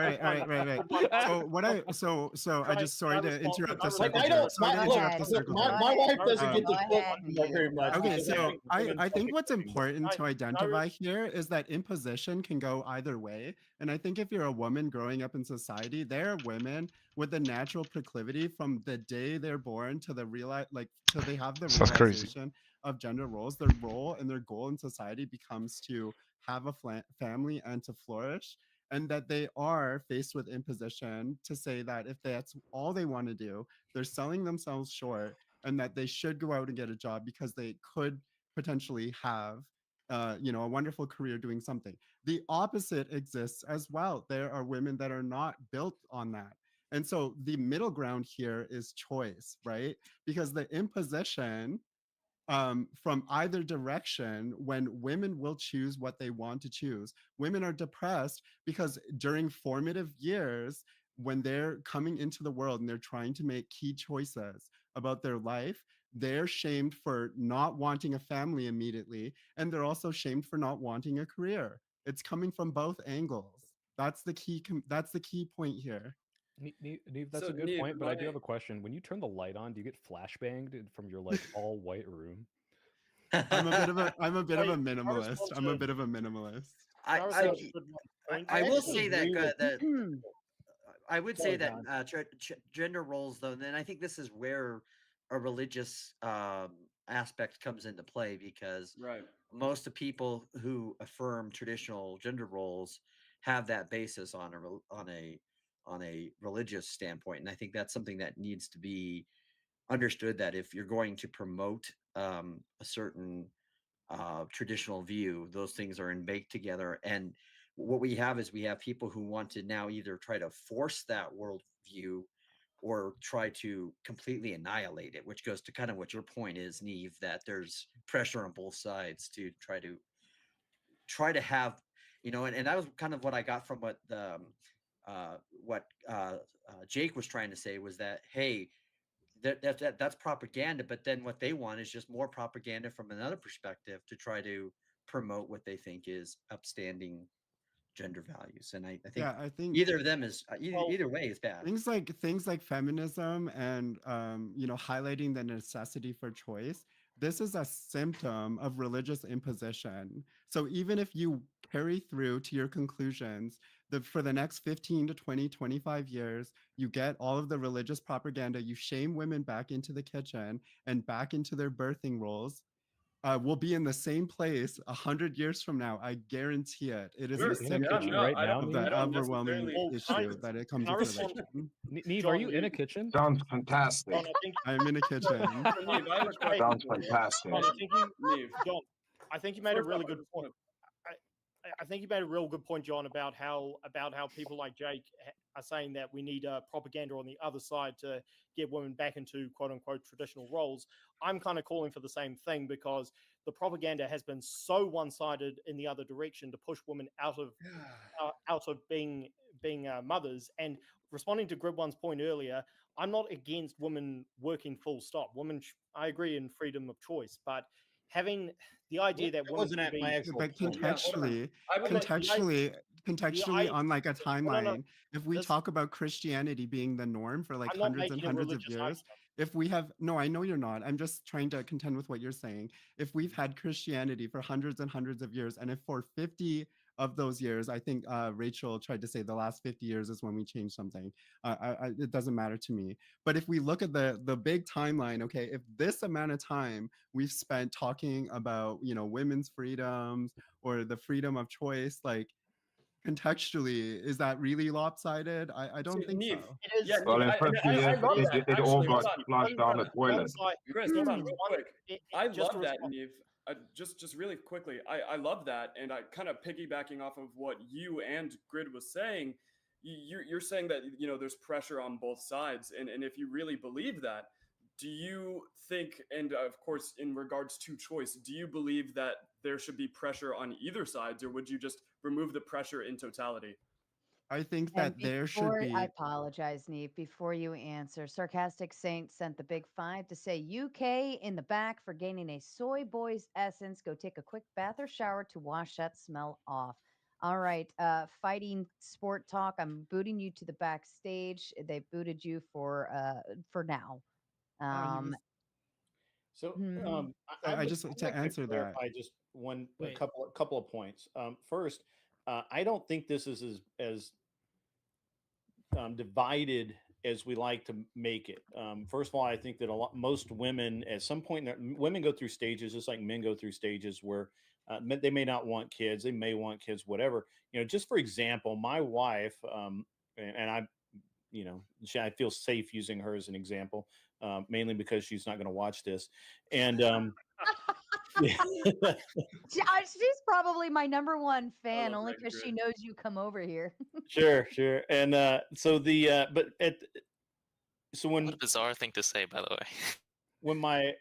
right. So what I so I just sorry to interrupt the circle I jerk. don't. Sorry to interrupt the circle jerk. My wife doesn't Um, get to talk very much. Okay, because so I, women I think talk. what's important to identify here is that imposition can go either way. And I think if you're a woman growing up in society, there are women with a natural proclivity from the day they're born to the till they have the Sounds crazy. realization of gender roles. Their role and their goal in society becomes to have a family and to flourish. And that they are faced with imposition to say that if that's all they want to do, they're selling themselves short and that they should go out and get a job because they could potentially have a wonderful career doing something. The opposite exists as well. There are women that are not built on that. And so the middle ground here is choice, right? Because the imposition from either direction, when women will choose what they want to choose, women are depressed because during formative years, when they're coming into the world and they're trying to make key choices about their life, they're shamed for not wanting a family immediately, and they're also shamed for not wanting a career. It's coming from both angles. That's the key. That's the key point here. Neve, that's So, a good Neve, point, but I do have a question. When you turn the light on, do you get flashbanged from your like all white room? I'm a bit of a I minimalist. I'm a bit of a minimalist. I will say that I would say that gender roles, though, and then I think this is where a religious aspect comes into play, because most of people who affirm traditional gender roles have that basis on a religious standpoint, and I think that's something that needs to be understood. That if you're going to promote a certain traditional view, those things are in baked together. And what we have is we have people who want to now either try to force that worldview or try to completely annihilate it, which goes to kind of what your point is, Neve, that there's pressure on both sides to try to have, and that was kind of what I got from what Jake was trying to say, was that, hey, that's propaganda, but then what they want is just more propaganda from another perspective to try to promote what they think is upstanding gender values. And I think I think either of them is either way is bad. Things like feminism and highlighting the necessity for choice. This is a symptom of religious imposition. So even if you carry through to your conclusions that for the next 15 to 20, 25 years, you get all of the religious propaganda, you shame women back into the kitchen and back into their birthing roles, we'll be in the same place 100 years from now. I guarantee it. It is a symptom of that overwhelming issue that it comes with religion. Neve, are you in a kitchen? Sounds fantastic. John, I'm in a kitchen. Sounds fantastic. John, I think you made a really good point. I think you made a real good point, John, about how people like Jake are saying that we need propaganda on the other side to get women back into quote unquote traditional roles. I'm kind of calling for the same thing, because the propaganda has been so one-sided in the other direction to push women out of being mothers. And responding to Grid One's point earlier, I'm not against women working full stop. I agree in freedom of choice, but having the idea that women wasn't at my actual but point. contextually on like a timeline, if we talk about Christianity being the norm for like hundreds and hundreds of years, I know you're not, I'm just trying to contend with what you're saying. If we've had Christianity for hundreds and hundreds of years, and if for 50 of those years, I think Rachel tried to say the last 50 years is when we changed something. It doesn't matter to me. But if we look at the big timeline, okay, if this amount of time we've spent talking about, women's freedoms or the freedom of choice, like contextually, is that really lopsided? I don't think Neve, so. It is. Well, in 50 years, it all got flushed down the toilet. Chris, hold on real quick. I love that, Neve. Just really quickly, I love that, and I kind of piggybacking off of what you and Grid was saying. You're saying that there's pressure on both sides, and if you really believe that, do you think, and of course in regards to choice, do you believe that there should be pressure on either sides, or would you just remove the pressure in totality? I think that there should be. I apologize, Neve. Before you answer, Sarcastic Saint sent the big 5 to say UK in the back for gaining a soy boy's essence. Go take a quick bath or shower to wash that smell off. All right. Fighting sport talk. I'm booting you to the backstage. They booted you for now. Oh, he was. So Hmm. I just I'd to like to answer that. clarify just a Wait. couple of points. First, I don't think this is as divided as we like to make it. First of all, I think that most women at some point, women go through stages just like men go through stages where they may not want kids, they may want kids, whatever. Just for example, my wife, and I, I feel safe using her as an example, mainly because she's not going to watch this, and She's probably my number one I fan, love only that because she grid. knows you come over here. sure, and so but so What a bizarre thing to say, by the way. when my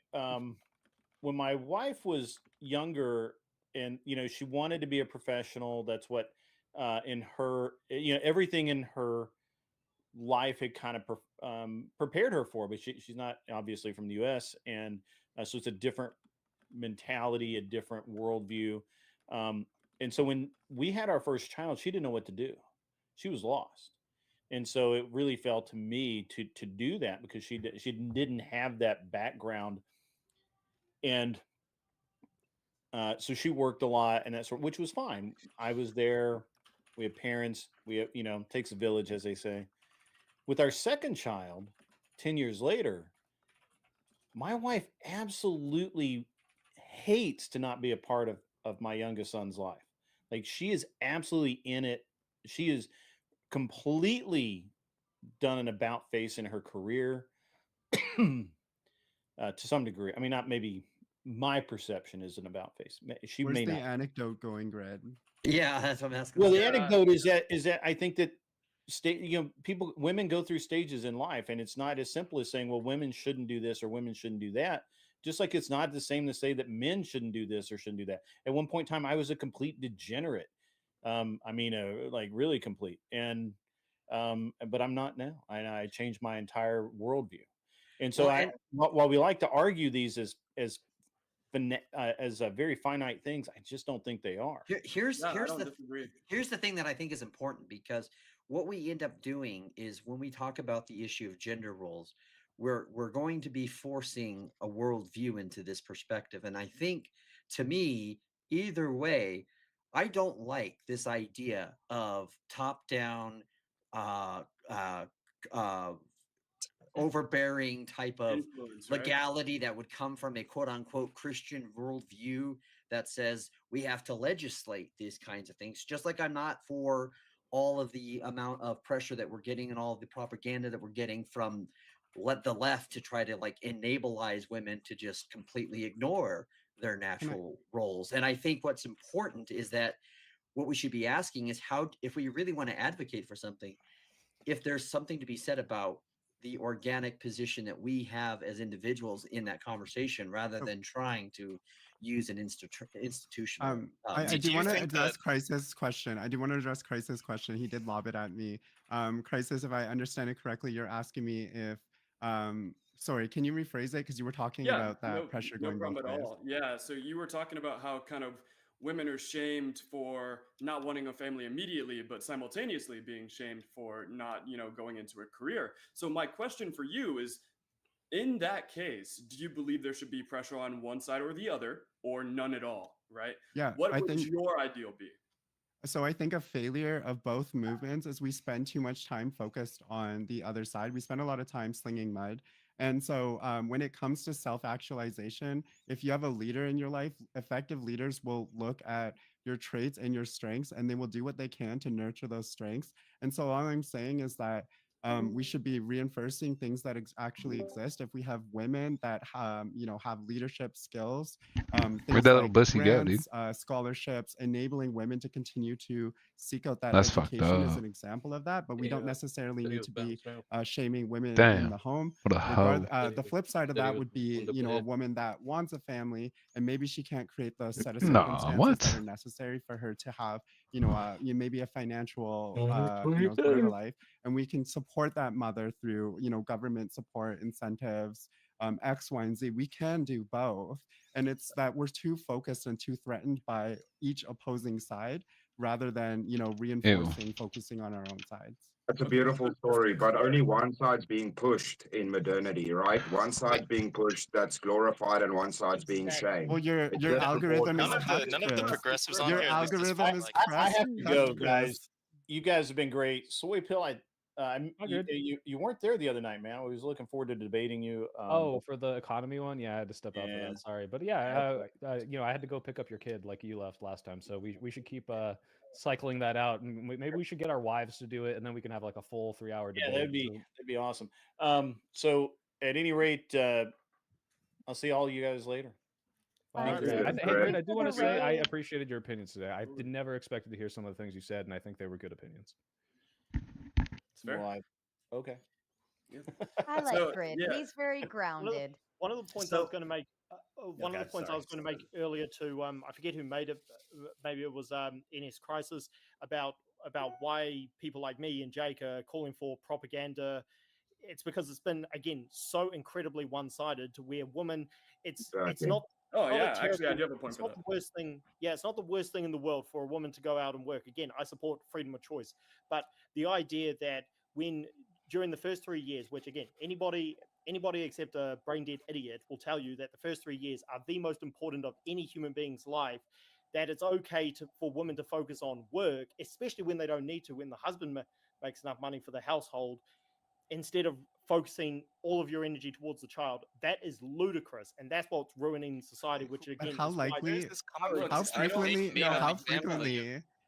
when my wife was younger, and she wanted to be a professional, that's what in her, everything in her life had kind of prepared her for, but she's not obviously from the US, and so it's a different mentality, a different worldview. And so when we had our first child, she didn't know what to do. She was lost. And so it really fell to me to do that, because she didn't have that background. And so she worked a lot and that sort, which was fine. I was there. We have parents. We have, takes a village, as they say. With our second child, 10 years later, my wife absolutely hates to not be a part of my youngest son's life. Like, she is absolutely in it. She is completely done an about face in her career. To some degree. I mean, not maybe my perception is an about face. She Where's may the not. anecdote going, Grid? Yeah, that's what I'm asking. Well, the Yeah. anecdote is that I think that women go through stages in life, and it's not as simple as saying, well, women shouldn't do this or women shouldn't do that. Just like it's not the same to say that men shouldn't do this or shouldn't do that. At one point in time, I was a complete degenerate. I mean, like really complete. And but I'm not now. I changed my entire worldview. And so while we like to argue these as very finite things, I just don't think they are. Here's I don't disagree. here's the thing that I think is important, because what we end up doing is, when we talk about the issue of gender roles, we're going to be forcing a worldview into this perspective. And I think, to me, either way, I don't like this idea of top down, uh, uh, uh, overbearing type of Influence, right? legality that would come from a quote unquote Christian worldview that says we have to legislate these kinds of things. Just like I'm not for all of the amount of pressure that we're getting and all of the propaganda that we're getting from the left to try to like enableize women to just completely ignore their natural roles. And I think what's important is that what we should be asking is, how, if we really want to advocate for something, if there's something to be said about the organic position that we have as individuals in that conversation, rather than trying to use an institutional. I do want to address Crisis' question. I do want to address Crisis' question. He did lob it at me. Crisis, if I understand it correctly, you're asking me if sorry, can you rephrase it? Because you were talking about that pressure going both problem at ways. all. Yeah, so you were talking about how kind of women are shamed for not wanting a family immediately, but simultaneously being shamed for not, going into a career. So my question for you is, in that case, do you believe there should be pressure on one side or the other, or none at all? Right? Yeah, What would your ideal be? So I think a failure of both movements is we spend too much time focused on the other side. We spend a lot of time slinging mud. And so when it comes to self-actualization, if you have a leader in your life, effective leaders will look at your traits and your strengths, and they will do what they can to nurture those strengths. And so all I'm saying is that we should be reinforcing things that actually exist. If we have women that have leadership skills, things like grants, scholarships, enabling women to continue to seek out that education is an example of that. But we don't necessarily need to be shaming women in the home. The flip side of that would be, a woman that wants a family, and maybe she can't create those set of circumstances that are necessary for her to have, maybe a financial, sort of life. And we can support that mother through, government support, incentives, X, Y, and Z. We can do both. And it's that we're too focused and too threatened by each opposing side rather than, you know, reinforcing, focusing on our own sides. That's a beautiful story, but only one side's being pushed in modernity, right? One side's being pushed that's glorified, and one side's being shamed. Well, your It's algorithm is None of the Chris. progressives on Your here. algorithm is I have to go, Chris. guys. You guys have been great. Soy Pill, good. you weren't there the other night, man. I was looking forward to debating you. Oh, for the economy one, yeah, I had to step out for Yeah. that. Sorry, but yeah, you know, I had to go pick up your kid like you left last time, so we should keep cycling that out, and maybe we should get our wives to do it, and then we can have like a full 3-hour debate. Yeah, that'd be awesome. So at any rate, I'll see all you guys later. Hey, Grid, I do want to say I appreciated your opinions today. I never expected to hear some of the things you said, and I think they were good opinions. It's fair. Well, okay. I like Grid. He's very grounded. One of the points I was going to make. One of the points I was going to make earlier to I forget who made it. Maybe it was NS Crisis about why people like me and Jake are calling for propaganda. It's because it's been again so incredibly one-sided to where women. It's not. Oh yeah, actually, I do have a point it's for not that. the worst thing. Yeah, it's not the worst thing in the world for a woman to go out and work. Again, I support freedom of choice, but the idea that when during the first 3 years, which again, anybody except a brain dead idiot will tell you that the first 3 years are the most important of any human being's life, that it's okay for women to focus on work, especially when they don't need to, when the husband makes enough money for the household, instead of focusing all of your energy towards the child. That is ludicrous, and that's what's ruining society. Which again, but how likely? How frequently?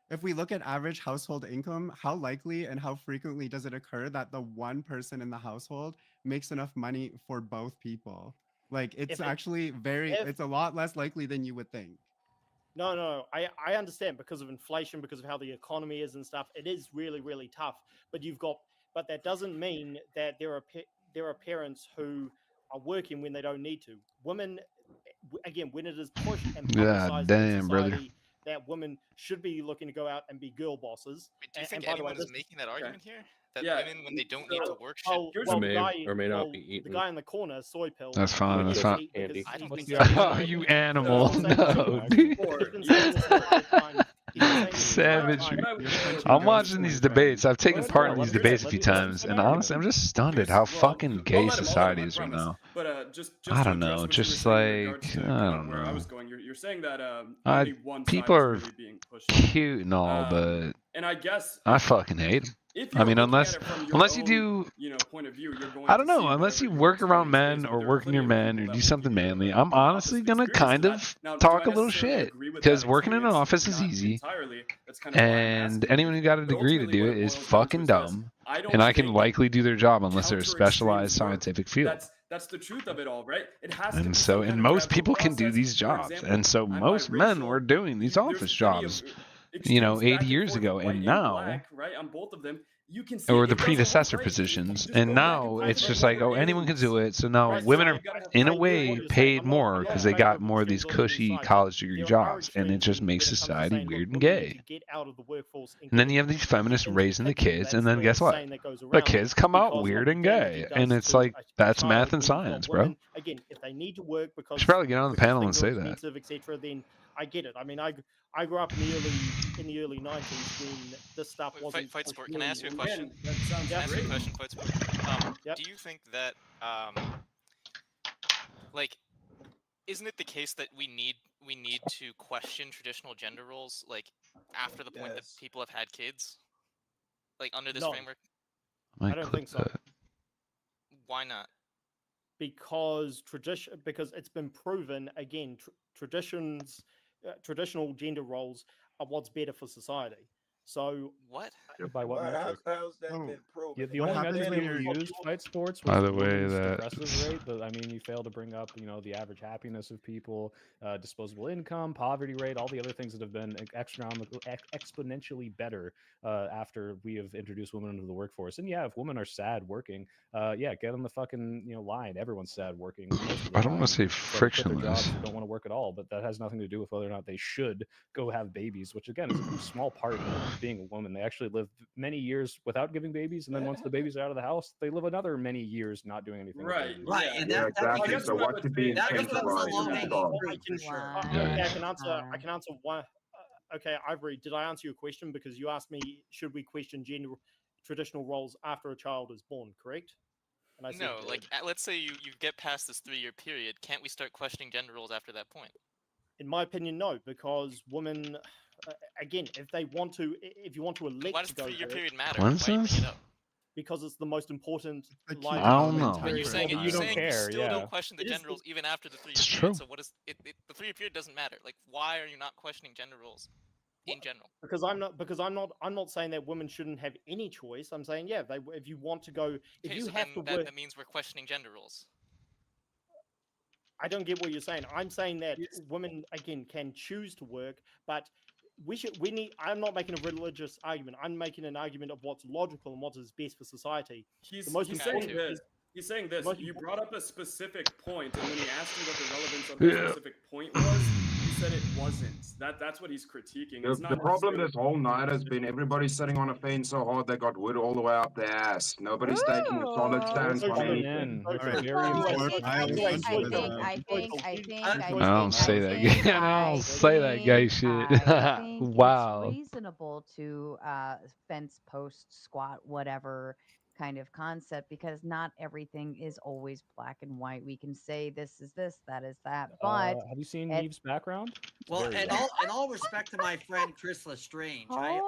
If we look at average household income, how likely and how frequently does it occur that the one person in the household makes enough money for both people? Like, it's actually it's a lot less likely than you would think. No, I understand because of inflation, because of how the economy is and stuff. It is really, really tough. But that doesn't mean that there are parents who are working when they don't need to. Women, again, when it is pushed and publicized in society, that women should be looking to go out and be girl bosses. Wait, do you think anyone is making that argument here? That women, when they don't need to work, the guy in the corner, Soy Pill. That's fine. That's fine. I don't think Oh, you animal! No, dude. Savage. I'm watching these debates. I've taken part in these debates a few times, and honestly, I'm just stunned at how fucking gay society is right now. But just I don't know. Just like I don't where I know. was going. You're saying that only one side People is are really being pushed. cute and all, but and I guess I fucking hate them. I mean, unless you do, point of view, you're going I don't know. Unless you work around men or work near men or do something manly, I'm honestly gonna kind of talk a little shit because working in an office is easy, and anyone who got a degree to do it is fucking dumb, and I can likely do their job unless they're a specialized scientific field. That's the truth of it all, right? It has and so, and most people can do these jobs, and so most men were doing these office jobs. 80 years ago, and now, right, on both of them, you can see or the predecessor positions, and now it's just like, oh, anyone can do it. So now women are, in a way, paid more because they got more of these cushy college degree jobs, and it just makes society weird and gay. And then you have these feminists raising the kids, and then guess what? The kids come out weird and gay, and it's like, that's math and science, bro. Again, if they need to work because should probably get on the panel and say that. Etc., then I get it. I mean, I grew up in the early 90s when this stuff wasn't. Fight Sport, can I ask you a question? That sounds great. Fight Sport. Do you think that, isn't it the case that we need to question traditional gender roles, like after the point that people have had kids, like under this framework? I don't think so. Why not? Because it's been proven again. Traditional gender roles are what's better for society. So what? By what metric? How's that been proven? The only metric we ever used Fight Sports was by the way that progressive rate. But I mean, you fail to bring up, the average happiness of people, disposable income, poverty rate, all the other things that have been exponentially better after we have introduced women into the workforce. And yeah, if women are sad working, get on the fucking line. Everyone's sad working. I don't want to say frictionless. Don't want to work at all, but that has nothing to do with whether or not they should go have babies, which again is a small part of being a woman. They actually live many years without giving babies, and then once the babies are out of the house, they live another many years not doing anything. Right. And exactly. So what should be I can answer one. okay, Ivory, did I answer your question? Because you asked me, should we question traditional roles after a child is born, correct? And I said, No, like let's say you get past this 3-year period, can't we start questioning gender roles after that point? in my opinion, no, because women, again, if you want to elect Why does to the go 3-year work, period matter? Why are you bringing it up? because it's the most important The key life. I don't know. But you're saying Well, you're you don't saying care, you still yeah. don't question the It is gender roles even after the 3-year It's period. true. So what is it? The 3-year period doesn't matter. Like, why are you not questioning gender roles in general? Because I'm not saying that women shouldn't have any choice. I'm saying, yeah, if you want to go, if Okay, you so have to then work. that means we're questioning gender roles. I don't get what you're saying. I'm saying that women again can choose to work, but I'm not making a religious argument. I'm making an argument of what's logical and what is best for society. He's important saying this. is- He's saying this. most You important- brought up a specific point, and when he asked you what the relevance of that specific point was, you said it wasn't. That's what he's critiquing. It's The not problem necessarily- this whole night has been everybody sitting on a fence so hard they got wood all the way up their ass. Nobody's taking a solid stance on Coming anything. in. All It's right. very Well, Before I don't say that gay shit. I think Wow. it's reasonable to fence post squat whatever kind of concept because not everything is always black and white. We can say this is this, that is that, but have you seen Neve's background? It's Well, very and good. in all respect to my friend Chris Lestrange, I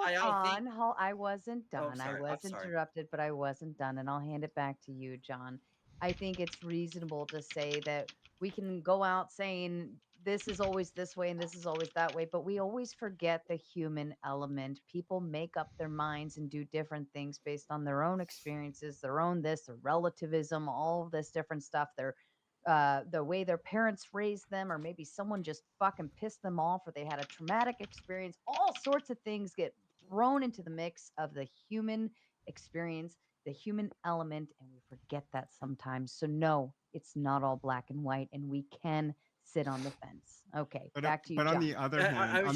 wasn't done. sorry, I was I'm sorry. interrupted, but I wasn't done, and I'll hand it back to you, John. I think it's reasonable to say that we can go out saying this is always this way and this is always that way, but we always forget the human element. People make up their minds and do different things based on their own experiences, their own their relativism, all of this different stuff. The way their parents raised them, or maybe someone just fucking pissed them off, or they had a traumatic experience. All sorts of things get thrown into the mix of the human experience, the human element, and we forget that sometimes. So no, it's not all black and white, and we can sit on the fence. Okay, back to you, But on John. the other hand, I was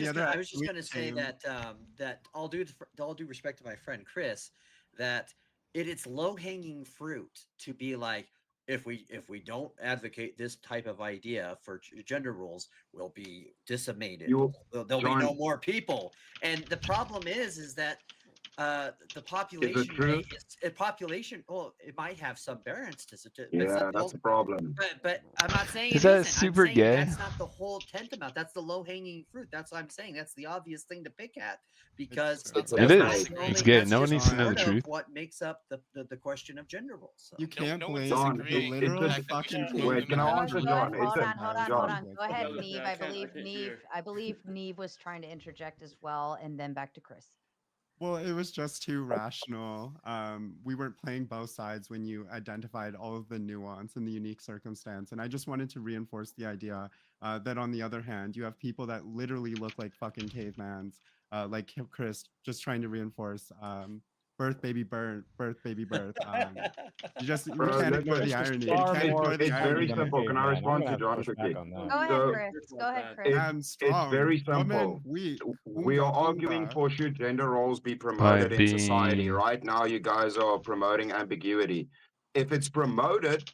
just we going to say came- that all due respect to my friend Chris, that it's low hanging fruit to be like, if we don't advocate this type of idea for gender roles, we'll be decimated. There'll be no more people. And the problem is that the population rate it might have some variance to it. Yeah, that's a problem. But I'm not saying Is it that isn't. super I'm saying gay? that's not the whole tantamount. That's the low hanging fruit. That's what I'm saying. That's the obvious thing to pick at because It is. It's gay. No one needs to know the truth. What makes up the question of gender roles? So. You can't no blame one's the disagreeing. literal Fact that we fucking should Wait, can I answer John? Hold on. John. Go ahead, Okay, Neve. I can't hear. I believe Neve was trying to interject as well, and then back to Chris. Well, it was just too rational. We weren't playing both sides when you identified all of the nuance and the unique circumstance. And I just wanted to reinforce the idea that on the other hand, you have people that literally look like fucking cavemans, like Chris, just trying to reinforce birth, baby, birth. You can't ignore the irony. You can't ignore the It's very irony. simple. Can I respond to John quickly? Go ahead, Chris. Go ahead, Chris. I'm strong. It's very Woman, simple. we are arguing for should gender roles be promoted in society. being- Right now, you guys are promoting ambiguity. If it's promoted,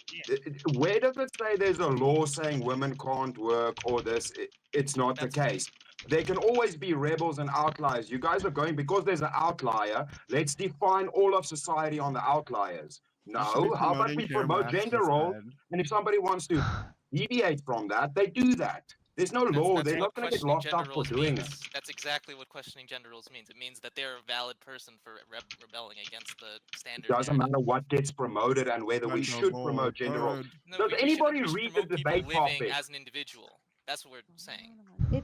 where does it say there's a law saying women can't work or this? It's not the case. There can always be rebels and outliers. You guys are going, because there's an outlier, let's define all of society on the outliers. You should be No, how about promoting we care promote maps gender roles? instead. And if somebody wants to deviate from that, they do that. There's no law. They're not going to get locked up for doing it. That's exactly what questioning gender roles means. It means that they're a valid person for rebelling against the standard. It doesn't matter what gets promoted and whether we should promote gender roles. Does anybody read the debate topic? As an individual. That's what we're saying.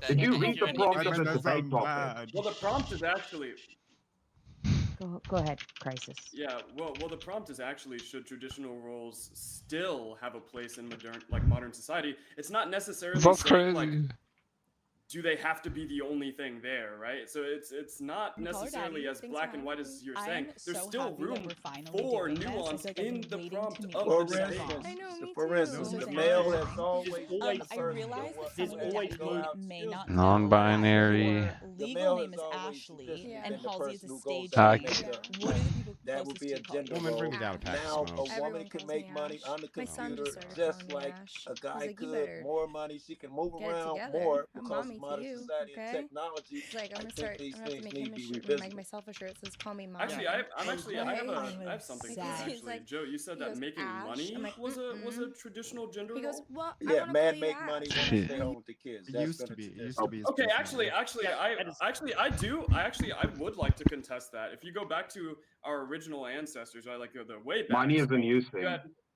Did you read the prompt of the debate topic? Well, the prompt is actually. Go ahead, Crisis. Yeah, well, the prompt is actually, should traditional roles still have a place in modern society? It's not necessarily That's saying, crazy. do they have to be the only thing there, right? So it's not necessarily as black and white as you're saying. There's still room for nuance in the prompt of the debate. For instance, the male has always I realize there's always may not Non-binary. legal name is Ashley and Halsey is a stage Hack. name. What do the people That would be a gender Woman, role. bring me down a pack of Now smokes. a woman can make money on the computer just like a guy could. More money, she can move around more because of modern society and technology. I think these things need to be revisited. myself a shirt that says "Call me mommy." Actually, I have something for you. sad. He's Actually, like- Joe, you said he that goes, making "Ash." money I'm like, was a traditional gender He goes, role. "Well, I Yeah, wanna men call make you money, Ash." women stay home with the kids. It That's used been to a be. It tradition. used to be. Okay, traditionally. I would like to contest that. If you go back to our original ancestors, right, like the way back, Money is a new thing.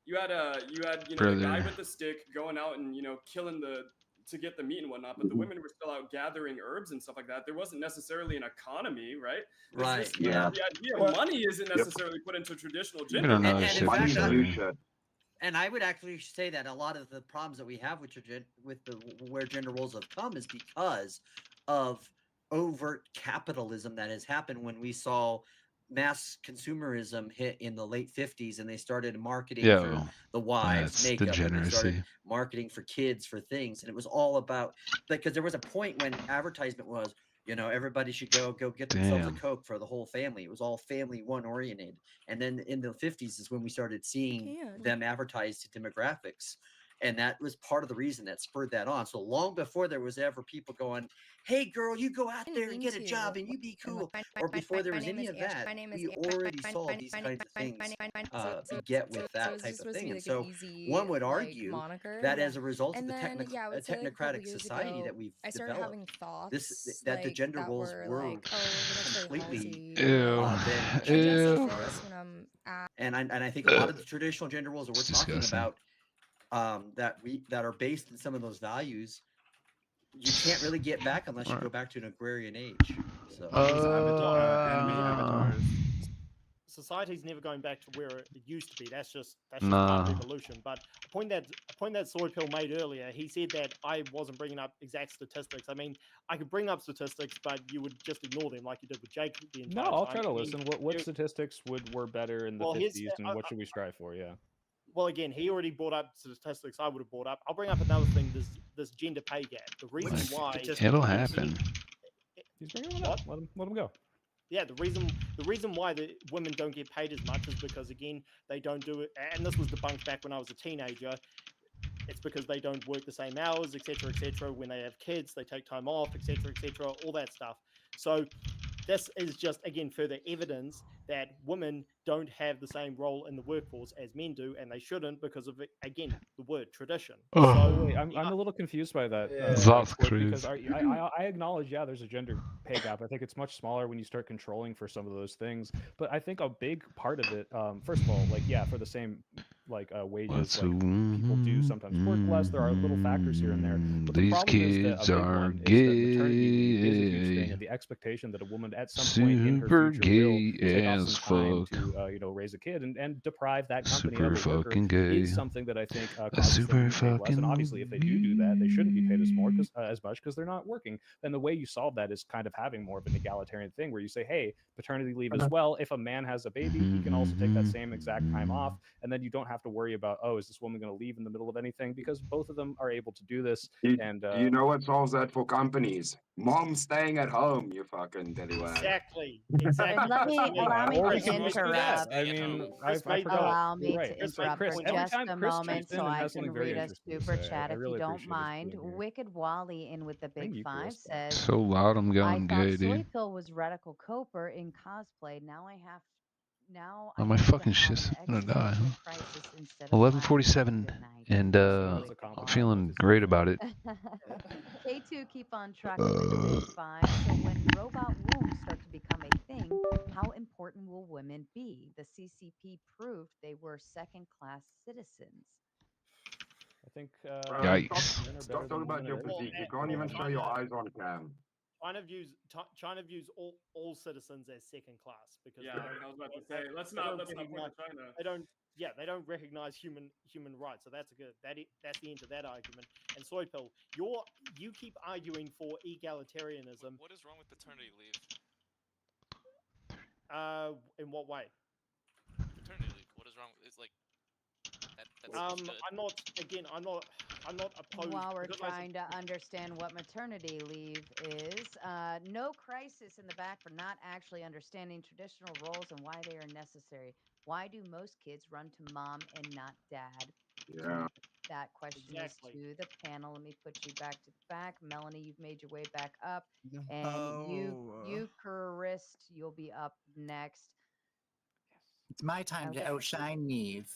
you had the Brother. guy with the stick going out and killing to get the meat and whatnot, but the women were still out gathering herbs and stuff like that. There wasn't necessarily an economy, right? Right. The idea of money isn't necessarily put into traditional We gender. don't know And this in shit for fact, sure. And I would actually say that a lot of the problems that we have with where gender roles have come is because of overt capitalism that has happened when we saw mass consumerism hit in the late 50s and they started marketing for the wives that's makeup and they started degeneracy. marketing for kids for things, and it was all about, because there was a point when advertisement was, everybody should go get themselves a Damn. Coke for the whole family. It was all family one oriented. And then in the 50s is when we started seeing them advertised to demographics. And that was part of the reason that spurred that on. So long before there was ever people going, hey girl, you go out there and get a job and you be cool. Or before there was any of that, we already saw these kinds of things beget with that type of thing. And so one would argue that as a result of the technocratic society that we've developed, that the gender roles were completely Ew. and I think a lot of the traditional gender roles that we're talking disgusting. about that are based in some of those values, you can't really get back unless you go back to an agrarian age. So anime avatars. Society's never going back to where it used to be. That's just part of evolution. But a point that Soy Pill made earlier, he said that I wasn't bringing up exact statistics. I mean, I could bring up statistics, but you would just ignore them like you did with Jake the entire No, I'll time. try to listen. What statistics were better in the 50s, and what should we strive for? Yeah. Well, again, he already brought up statistics I would have brought up. I'll bring up another thing: this gender pay gap. The reason why It'll happen. He's bringing it up. Let him go. Yeah, the reason why the women don't get paid as much is because, again, they don't do it. And this was debunked back when I was a teenager. It's because they don't work the same hours, etc., etc. When they have kids, they take time off, etc., etc. All that stuff. So this is just, again, further evidence that women don't have the same role in the workforce as men do, and they shouldn't because of, again, the word tradition. So wait, I'm a little confused by that. Because I acknowledge, there's a gender pay gap. I think it's much smaller when you start controlling for some of those things. But I think a big part of it, first of all, for the same wages, people do sometimes work less. There are little factors here and there. But the These problem is that kids a big are one is that maternity leave is a huge thing, and the expectation that a woman at some point in her future will take off some time to raise a kid and deprive that company of a worker is something that I think causes them to be paid less. And obviously, if they do that, they shouldn't be paid as much because they're not working. And the way you solve that is kind of having more of an egalitarian thing where you say, hey, paternity leave as well. If a man has a baby, he can also take that same exact time off, and then you don't have to worry about, is this woman going to leave in the middle of anything, because both of them are able to do this. And you know what solves that for companies? Mom staying at home, you fucking dillywag. Exactly. Allow me to interrupt. I mean, allow me to interrupt for just a moment so I can read a super chat if you don't mind. Wicked Wally in with the big five says, So loud, I'm I going thought gay, Soy dude. Pill was Radical Cooper in cosplay. Now I have Oh, my fucking shit's gonna die. 11:47, and I'm feeling great about it. K2 keep on trucking with the big five. So when robot wombs start to become a thing, how important will women be? The CCP proved they were second-class citizens. I think. Yikes. Stop talking about your physique. You can't even show your eyes on cam. China views all citizens as second class because I was about to say let's not point China. They don't recognize human rights. So that's that's the end of that argument. And Soy Pill, you keep arguing for egalitarianism. What is wrong with paternity leave? In what way? Paternity leave. What is wrong? It's like That's good. I'm not. Again, I'm not opposed. While we're because I trying to understand what maternity leave is, no crisis in the back for not actually understanding traditional roles and why they are necessary. Why do most kids run to mom and not dad? Yeah. That question Exactly. is to the panel. Let me put you back to the back. Melanie, you've made your way back up. And No. Eucharist, you'll be up next. It's my time to Okay. outshine Neve.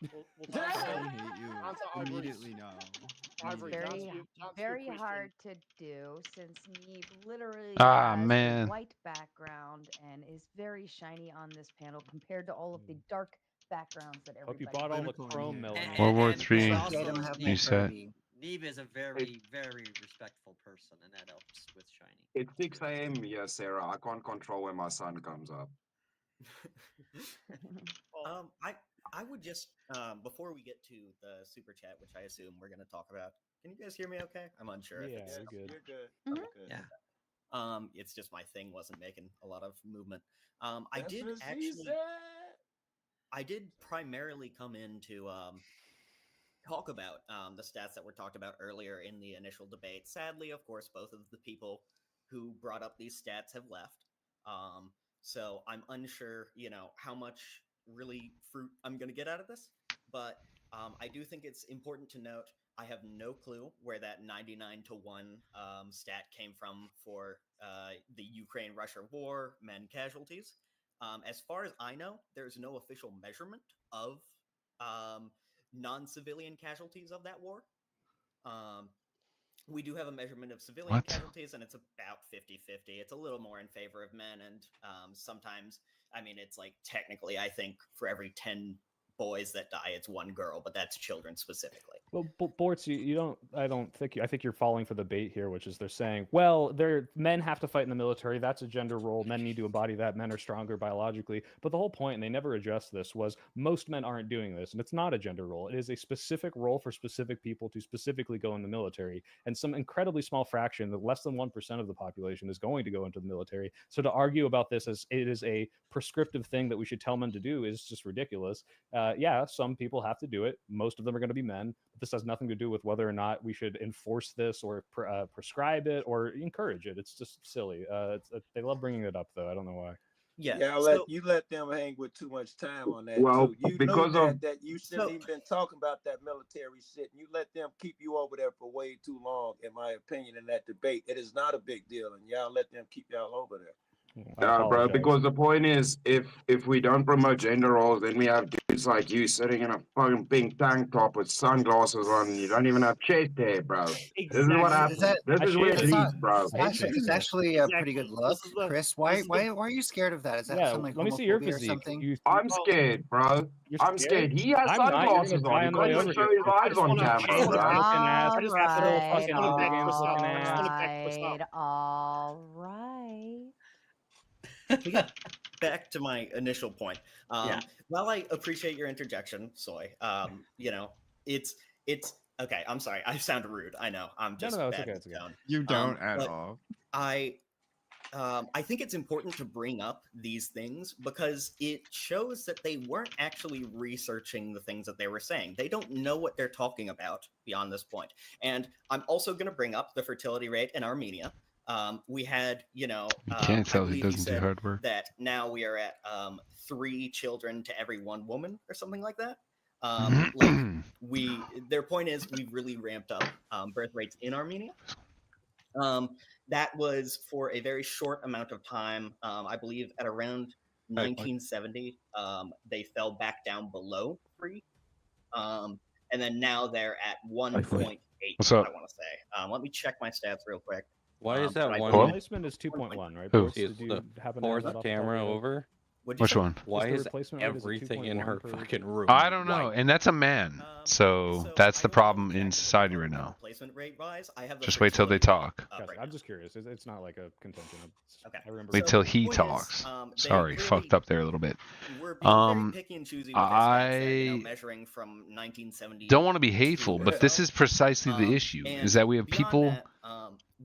Well, I Tanza, hate you. Tanza, I agree. Immediately no. Ivory, to answer your Very question, hard to do since Neve literally Ah, has man. a white background and is very shiny on this panel compared to all of the dark backgrounds that Hope everybody. you bought all the Clinical in chrome, here. Melanie. World War And III also, I don't have my reset. Furby. Neve is a very, very respectful person, and that helps with shiny. It's 6 a.m. here, Sarah. I can't control when my sun comes up. I would just before we get to the super chat, which I assume we're going to talk about. Can you guys hear me? Okay, I'm unsure. Yeah, if it's, you're good. You're good. Mhm. Good. Yeah. It's just my thing wasn't making a lot of movement. I That's did what she actually. said. I did primarily come in to talk about the stats that were talked about earlier in the initial debate. Sadly, of course, both of the people who brought up these stats have left. So I'm unsure, how much really fruit I'm going to get out of this. But I do think it's important to note I have no clue where that 99-1 stat came from for the Ukraine-Russia war, men casualties. As far as I know, there's no official measurement of non-civilian casualties of that war. We do have a measurement of civilian casualties, and it's about 50-50. It's a little more in favor of men, and sometimes, it's like technically, I think for every 10 boys that die, it's 1 girl, but that's children specifically. Well, Bortz, I think you're falling for the bait here, which is they're saying, men have to fight in the military. That's a gender role. Men need to embody that. Men are stronger biologically. But the whole point, and they never addressed this, was most men aren't doing this. And it's not a gender role. It is a specific role for specific people to specifically go in the military. And some incredibly small fraction, less than 1% of the population, is going to go into the military. So to argue about this as it is a prescriptive thing that we should tell men to do is just ridiculous. Yeah, some people have to do it. Most of them are going to be men. This has nothing to do with whether or not we should enforce this or prescribe it or encourage it. It's just silly. They love bringing it up, though. I don't know why. Yeah, you let them hang with too much time on that. Well, too. You because know of that you shouldn't even been talking about that military shit. And you let them keep you over there for way too long, in my opinion, in that debate. It is not a big deal, and y'all let them keep y'all over there. Bro, because the point is, if we don't promote gender roles, then we have dudes like you sitting in a fucking pink tank top with sunglasses on, and you don't even have chest hair, bro. Exactly. This is what happens. This is where it leads, bro. It's actually a pretty good look, Chris. Why are you scared of that? Is that something like let me see your homophobia or physique. something? I'm scared, bro. I'm scared. He has I'm not. You're sunglasses gonna on. die He on the can't way even over show here. his eyes on camera, bro. All right. To get back to my initial point, while I appreciate your interjection, Soy, it's okay. I'm sorry, I sound rude. I know. I'm just No, bad it's with okay. tone. You don't at but all. I think it's important to bring up these things because it shows that they weren't actually researching the things that they were saying. They don't know what they're talking about beyond this point. And I'm also going to bring up the fertility rate in Armenia. We had, You can't tell he doesn't do hard work. that now we are at 3 children to every 1 woman or something like that. Their point is we've really ramped up birth rates in Armenia. That was for a very short amount of time. I believe at around 1970, they fell back down below 3. And then now they're at 1.8, What's up? I want to say. Let me check my stats real quick. Why is that one? Replacement is 2.1, right? Who? Did you happen to have Fourth that off the top camera of your head? over. Which one? Why the is replacement rate, is it everything in 2.1 her per- fucking room? I don't know, white? and that's a man. So that's the problem in society right now. Replacement rate rise. I have the Just wait till they fertility talk. rate up right I'm just curious. It's not like a contention. Okay. I remember. Wait till he point is, talks. they Sorry, really- fucked up there a little bit. We're being very picky and choosy with their stats there, I measuring from 1970. don't want to be hateful, but this is precisely the issue: is that we have people,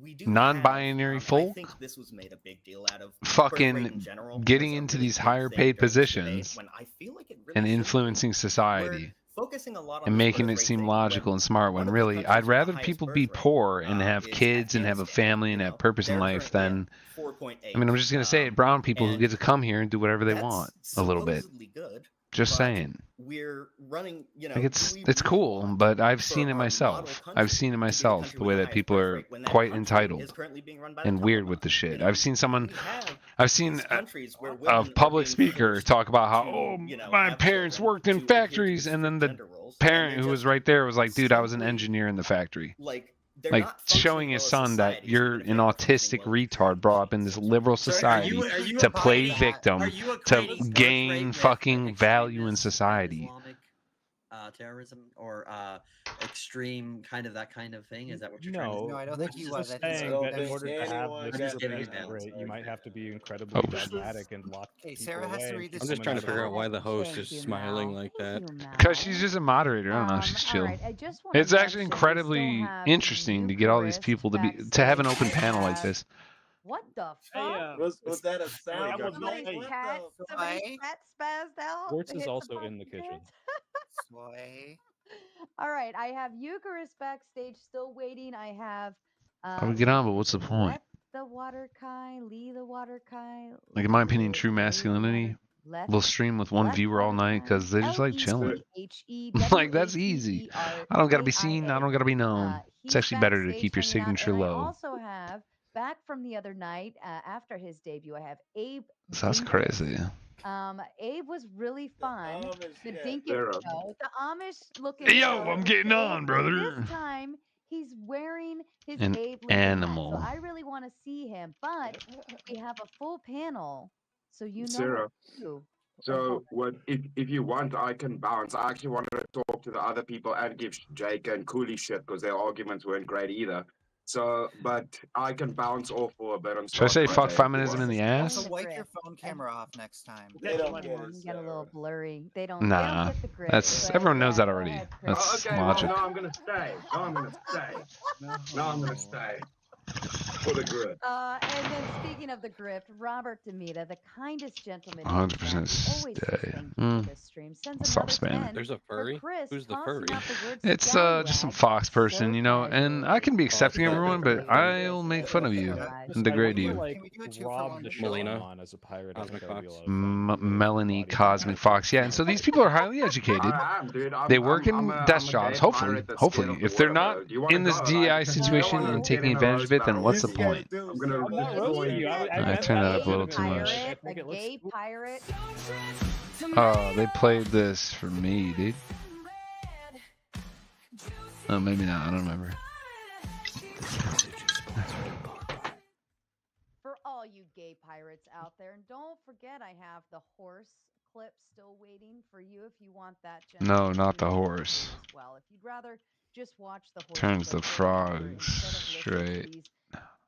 we do non-binary have, I folk, think this was made a big deal out of fucking getting into these higher paid positions when I feel like it really and shouldn't be. influencing society. We're focusing a lot on and this making birth it rate seem thing logical when and smart one when of the really countries I'd with the rather highest people birth be rate poor and have is kids and have a Afghanistan. family and have purpose in They're life currently than at 4.8. I mean I'm just gonna say it, brown people who get and to come here and do whatever they want that's a little bit. supposedly good, Just but saying. we're running, Like do it's we it's really cool, want but I've for seen it our model myself. I've country seen it to be the myself country the with way the that highest people birth are rate when that quite country entitled is currently being run by the and weird with Taliban? the shit. You know, I've seen someone we have I've seen these countries where a women are public being speaker forced talk about how to, oh you know, my have parents children worked in to adhere to factories these and then strict the gender roles, and parent they're who was just right there was like, dude, I was an simply engineer in the factory. like they're Like not functioning showing well his as son that societies, you're even if an they are functioning autistic well as retard brought up in this liberal So are society you to play equating victim are you to equating birth gain rate with fucking value in extremism and society. Islamic terrorism or extreme kind of that kind of thing? Is that what you're trying to say? No, I don't we're think he just was. I think saying that in there's- order to have anyone this I'm just got giving that birth examples. rate, you might have to be incredibly Oh, dogmatic and lock Hey, people Sarah has away to and read keep this. I'm just women trying out to of the figure out home. why the host Thank is you, smiling Mel. like Thank that. you, Mel. Because she's just a moderator. I don't know. She's All chill. right, I just want to It's actually mention we still incredibly have interesting to get all these Eucharist people to be to have an open backstage. We panel like have this. what the Hey, fuck? Was that a sound? that was not Somebody's me. cat, somebody's Sway. cat spazzed out. Sports Hit is some also in the fucking kitchen. bits. Sway. All right, I have Eucharist backstage still waiting. I have I would get on, but what's the point? Let the Water Kai, Lee the Water Kai. Like in my opinion, true masculinity Let will stream with one Let viewer all Water night Kai. because they just like chilling. Like that's easy. I don't gotta be seen. I don't gotta be known. It's He's actually better to backstage keep your hanging out, signature and I low. also have back from the other night after his debut. I have Abe. So that's Dinkus. crazy. Abe was really fun. The Dinkus Sarah. show, the Amish looking. Hey, yo, show. I'm getting on, But brother. this time he's wearing his An Abe Lincoln animal. hat, so I really want to see him. But we have a full panel, so you know Sarah. what to do. So what if you want, I can bounce. I actually wanted to talk to the other people and give Jake and Cooley shit because their arguments weren't great either. So, but I can bounce off for a bit. Should I say fuck feminism in the ass? Also, wipe your phone camera off next time. They don't get You it. get a little blurry. They don't Nah, get the grip. that's but everyone knows yeah, that go already. ahead, Chris. That's Okay, logic. well, no, I'm gonna stay. No, I'm gonna stay. No, I'm gonna stay. For the good. And then speaking of the grip, Robert Demita, the kindest gentleman. 100% always stay. says thank you for this stream. Sends Stop another spamming. 10 There's a for furry? Chris, Who's the tossing furry? out the word It's just some scallywag Fox person, so you know, and I can be accepting of everyone, but I'll make fun of you and degrade you. Like Rob the Melina. on as a pirate. Cosmic I think that would be a Fox. lot of fun. Melanie Cosmic Fox, yeah, and so these people are highly educated. I am, dude. They work in desk I'm a jobs. gay Hopefully, pirate that's scared of the if they're water, not bro. Do you wanna in this go? DEI Like, situation you know, and get taking in a advantage roast of it, then battle. what's the Easy as point? I'm gonna I'm not destroy roasting you. you. I turned that up a little too much. pirate, a gay pirate. Oh, they played this for me, dude. Oh, maybe not. I don't remember. For all you gay pirates out there, and don't forget, I have the horse clip still waiting for you if you want that. No, not the gentlemen, horse. as well, if you'd rather just watch the horse Turns the clip for longer frogs instead of listening to straight. these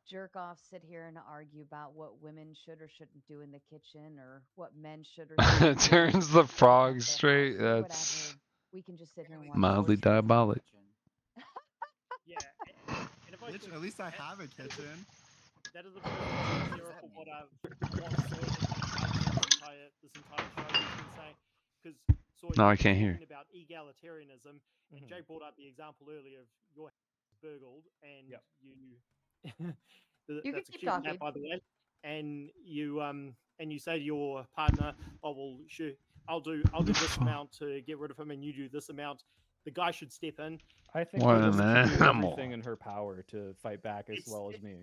jerk offs sit here and argue about what women should or shouldn't do in the kitchen or what men should or shouldn't do Turns the at frogs their straight. house or That's whatever. We can just sit here and watch mildly diabolic. Yeah, and if I could, At least I have a kitchen. that is a perfect zero for what I've this entire show has been saying. Because No, I can't hear. about egalitarianism, and Jay brought up the example earlier of your house burgled, and You can that's a keep cute talking. nap, by the way. And you say to your partner, "Oh well, sure, I'll do this amount to get rid of him, and you do this amount." The guy should step in. I think What Lily an should do animal. everything in her power to fight back as well as me.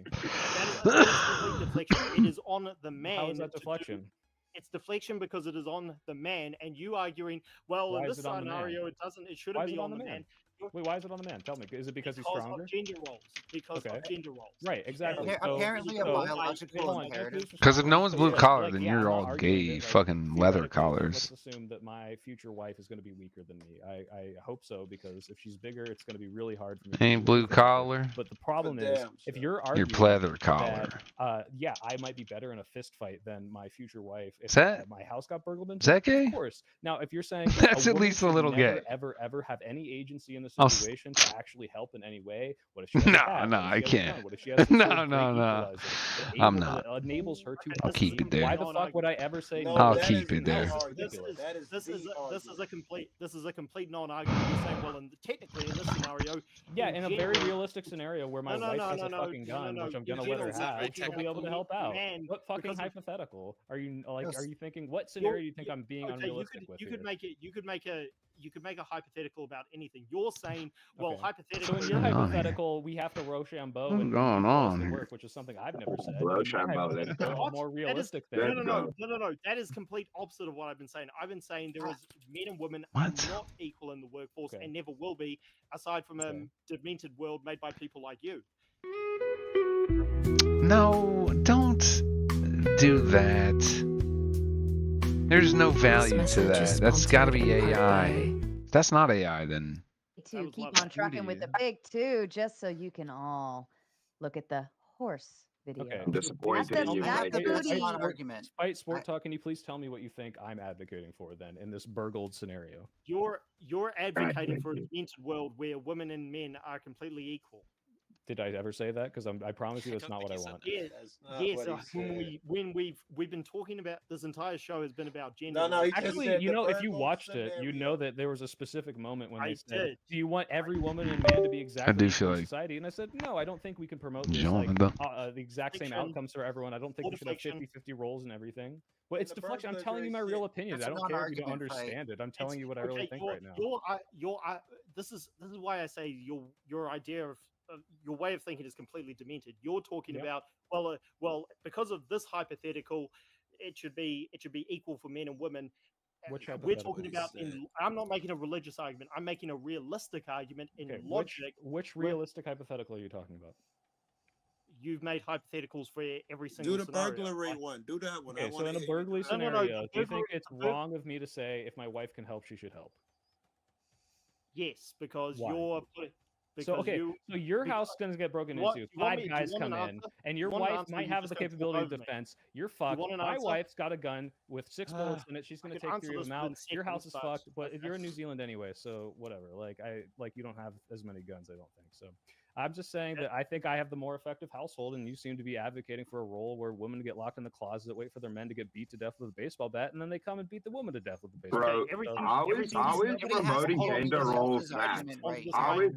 That is complete deflection. It is on the man. How is that to do- deflection? It's deflection because it is on the man, and you arguing, well, Why in is this it on the man? scenario, it doesn't. It Why shouldn't is be it on the man. Wait, why is it on the man? Tell me. Is it because he's Because stronger? of gender roles. Because Okay. of gender roles. Right, exactly. Apparently a biological imperative. Because if no one's blue collar, then yeah, you're I'm not all arguing gay, it, like, fucking leather theoretically, collars. Let's assume that my future wife is going to be weaker than me. I hope so, because if she's bigger, it's going to be really hard for me. to Ain't deal with blue her. collar. But the problem is, damn if you're You're arguing pleather collar. that, yeah, I might be better in a fist fight than my future wife if Is that- my house got burgled into. is that gay? Of course. Now, if you're saying That's a at woman least a should little never, gay. ever have any agency in the I'll situation to actually help in any way? What if she has a No, cat? no, What if I she has a can't. gun? What if she has some sort No, of no, great no. equalizer? It I'm not. enables her to I'll keep it there. Why the fuck would I ever say No, no? I'll that keep is it the there. argument. That is this the is argument. this is a complete non-argument. You're saying, well, technically in this scenario, Yeah, in a very realistic scenario where my wife has a no, fucking gun, which I'm you gonna let her generally have, speaking she'll be about able to help out. man, What fucking because of- hypothetical are you like? Yes. Are you thinking? What scenario do you think I'm being unrealistic with you here? could make it. You could make a hypothetical about anything. You're saying, well, Okay. hypothetically. So in your Going on here? hypothetical, we have to Rochambeau What's and going equalize on the here? work, which is something I've never said. Rochambeau, In my let's hypothetical, go. a more That is realistic thing. Let's go. no. That is complete opposite of what I've been saying. I've been saying there is men and women What? are not equal in the workforce Okay. and never will be, aside from a Okay. demented world made by people like you. No, don't do that. There's no value to that. That's got to be AI. That's not AI then. To keep on trucking with the big two, just so you can all look at the horse video. Okay. I'm disappointed in you, Not the Mike. booty. Not an argument. Despite sport talk, can you please tell me what you think I'm advocating for then in this burgled scenario? You're advocating for a demented world where women and men are completely equal. Did I ever say that? Because I promise you that's not what I want. Yeah, That's not yes. what he When said. we've been talking about this entire show has been about gender. No, he just Actually, said you the know, if you burgled watched it, you know scenario. that there was a specific moment when I they said, did. "Do you want every woman and man to be exactly do equal feel in like society?" And I said, "No, I don't think we can promote this John, like but- the exact same Fiction. outcomes for everyone. I don't think Or we should have deflection. 50-50 roles and everything." Well, it's the deflection. I'm burglars telling you my ain't real shit. opinion. That's I a don't care if you don't non-argument, Clay. understand it. I'm telling you what I really think right now. This is why I say your idea of your way of thinking is completely demented. You're talking Yep. about well because of this hypothetical, it should be equal for men and women. Which We're hypothetical? talking about I'm not making a religious argument. I'm making a realistic argument in Okay, logic. which realistic hypothetical are you talking about? You've made hypotheticals for every Do single the scenario. burglary one. Do that one. I Okay, so wanna in a hear you burglary do that. scenario, do you think burglary- it's wrong of me to say if my wife can help, she should help? Yes, because Why? So because so your because- house is gonna get broken You want- into. you want Five me- do you guys want come an in, answer? and Do your you want an wife answer? might You're have just the gonna talk capability of over me. defense. You're fucked. want an My answer? wife's got a gun with 6 bullets in it. She's gonna could take answer 3 of this them out. within Your house is seconds, fucked. But but you're in New Zealand anyway, so whatever. Like you don't have as many guns. I don't think so. I'm just saying that I think I have the more effective household, and you seem to be advocating for a role where women get locked in the closet, wait for their men to get beat to death with a baseball bat, and then they come and beat the woman to death with a baseball Bro, bat. So- how is promoting gender roles that?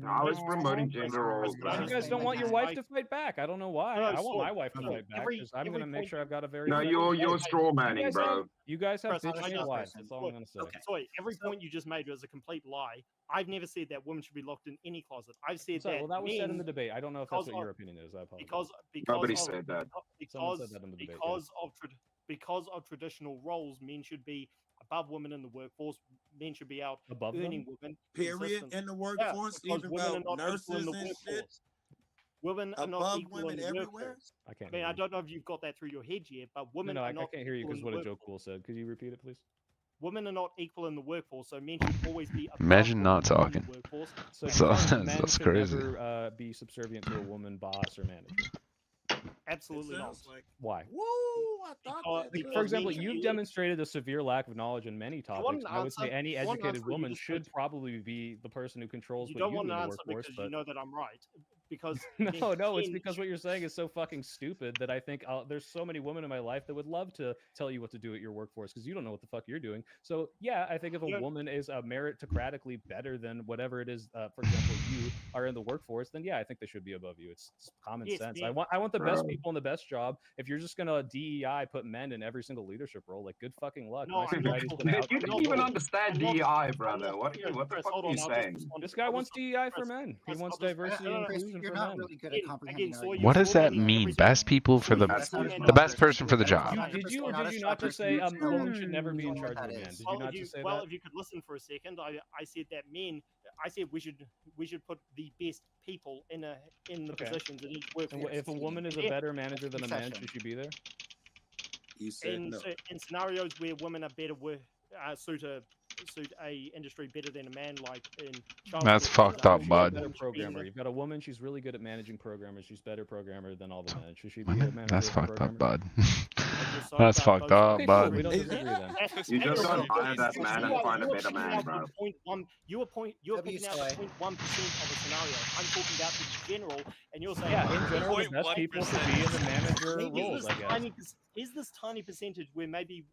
How is promoting gender roles You that? guys don't want your wife to fight back. I don't know why. I want my wife to fight back because I'm going to make sure I've got a very. No, you're straw manning, bro. You guys have Chris, I bitchy just- wives. That's all I'm going to say. Sorry, every point you just made was a complete lie. I've never said that women should be locked in any closet. I've said Sorry, that. well, that was said in men- the debate. I don't know if that's because what your of- opinion is. I apologize. Because Nobody of, said that. Someone because said that in the debate, because of traditional roles, men should be above women in the workforce. Men should be out Above earning them? women. Period. consistent- In the workforce, because even women are about not equal in nurses the and shit. workforce. Women are not Above equal women in the everywhere. workforce. I can't. I mean, hear I you. don't know if you've got that through your head yet, but women No, are I not can't hear you equal because in what the a Joe workforce. Cool said. Could you repeat it, please? Women are not equal in the workforce, so men should always be above Imagine not women in talking. the workforce. So, So- you think men that's should crazy. never be subservient to a woman boss or manager. Absolutely not. Why? Woo! I thought that. For example, men should you've be- demonstrated a severe lack of knowledge in many want topics. an I would say answer? any You want an educated answer, you woman just should said- probably be the person who controls You what don't you want do an in the answer workforce. because But you know that I'm right. Because no, it's men because what you're saying is so fucking stupid that I think there's so many women in my life that would love to tell you what to do at your workforce because you don't know what the fuck you're doing. So yeah, I think if a Yeah. woman is meritocratically better than whatever it is, for example, you are in the workforce, then yeah, I think they should be above you. It's common Yes, sense. men- I want the best Bro. people in the best job. If you're just gonna DEI put men in every single leadership role, like good fucking luck. No, My I'm not society's talking- gonna You outgrow don't you. even understand I'm not- DEI, I'm brother. not- What here, the Chris, fuck hold are you on, I'll just saying? respond. This guy I'll wants just- DEI for Chris, men. He Chris, wants I'll just- diversity and Chris, inclusion you're for not men. really good at Again, comprehending so arguments. you- What does that everything- mean? everything- Best people for the That's the best person for the job. Did you or Not did a you not just say structure, women should never be in Tell me charge what of a that man? is. Did you not just say that? if you could listen for a second, I said that men. I said we should put the best people in the Okay. positions in each And workforce. if a woman is a Yeah. better manager than a man, Confession. should she be there? You said no. in scenarios where women are better suit a industry better than a man, like in childcare, That's for fucked up, example, bud. Better women should be in programmer. the- You've got a woman. She's really good at managing programmers. She's better programmer than all the men. Should she be a Women? manager That's of fucked up, programmers? bud. so That's fucked up, Okay, cool. bud. We don't disagree then. You just don't hire that man and find a better man, bro. You're picking out the 0.1% of a scenario. I'm talking about in general, and you're saying Yeah, in general, the best people should be in the manager maybe roles, I guess. Is this tiny percentage where maybe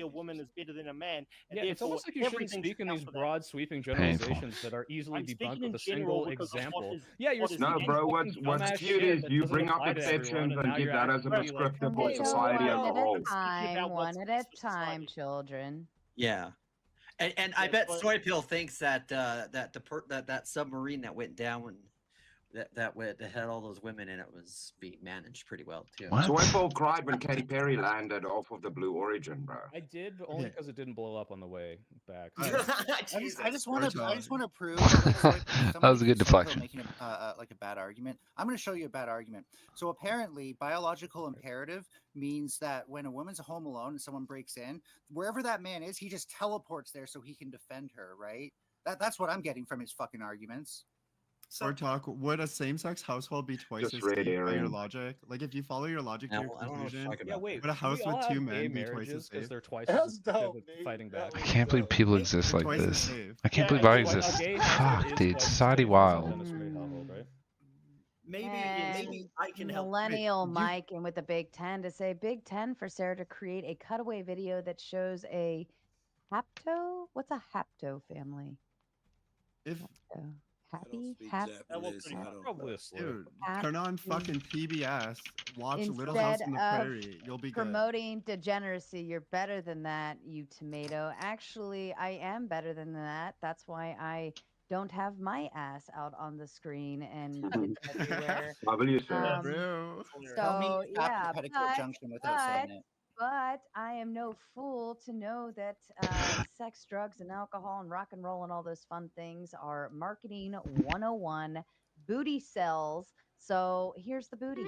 a woman is better than a man? And Yeah, it's almost like you shouldn't speak in these broad, sweeping generalizations that are easily debunked with a single example. Yeah, you're no, bro. What's cute is you bring up exceptions and give that as a prescriptive for society as a whole. One at a time, children. Yeah. And I bet Soy Pill thinks that that submarine that went down when that had all those women in it was being managed pretty well too. Soy Pill cried when Katy Perry landed off of the Blue Origin, bro. I did only because it didn't blow up on the way back. I just want to prove that was a good deflection. Making like a bad argument. I'm going to show you a bad argument. So apparently, biological imperative means that when a woman's home alone and someone breaks in, wherever that man is, he just teleports there so he can defend her. Right? That's what I'm getting from his fucking arguments. Or talk, would a same-sex household be twice as safe by your logic? Like, if you follow your logic to your conclusion, would a house with two men be twice as safe? They're twice as fighting back. I can't believe people exist like this. I can't believe I exist. Fuck, dude, society wild. Maybe I can help. Millennial Mike and with the Big Ten to say Big Ten for Sarah to create a cutaway video that shows a hapto. What's a hapto family? If Happy, dude, turn on fucking PBS, watch Little Instead House on the Prairie. You'll be good. Promoting degeneracy. You're better than that, you tomato. Actually, I am better than that. That's why I don't have my ass out on the screen and it's everywhere. So yeah, but I am no fool to know that sex, drugs, and alcohol and rock and roll and all those fun things are marketing 101. Booty sells. So here's the booty.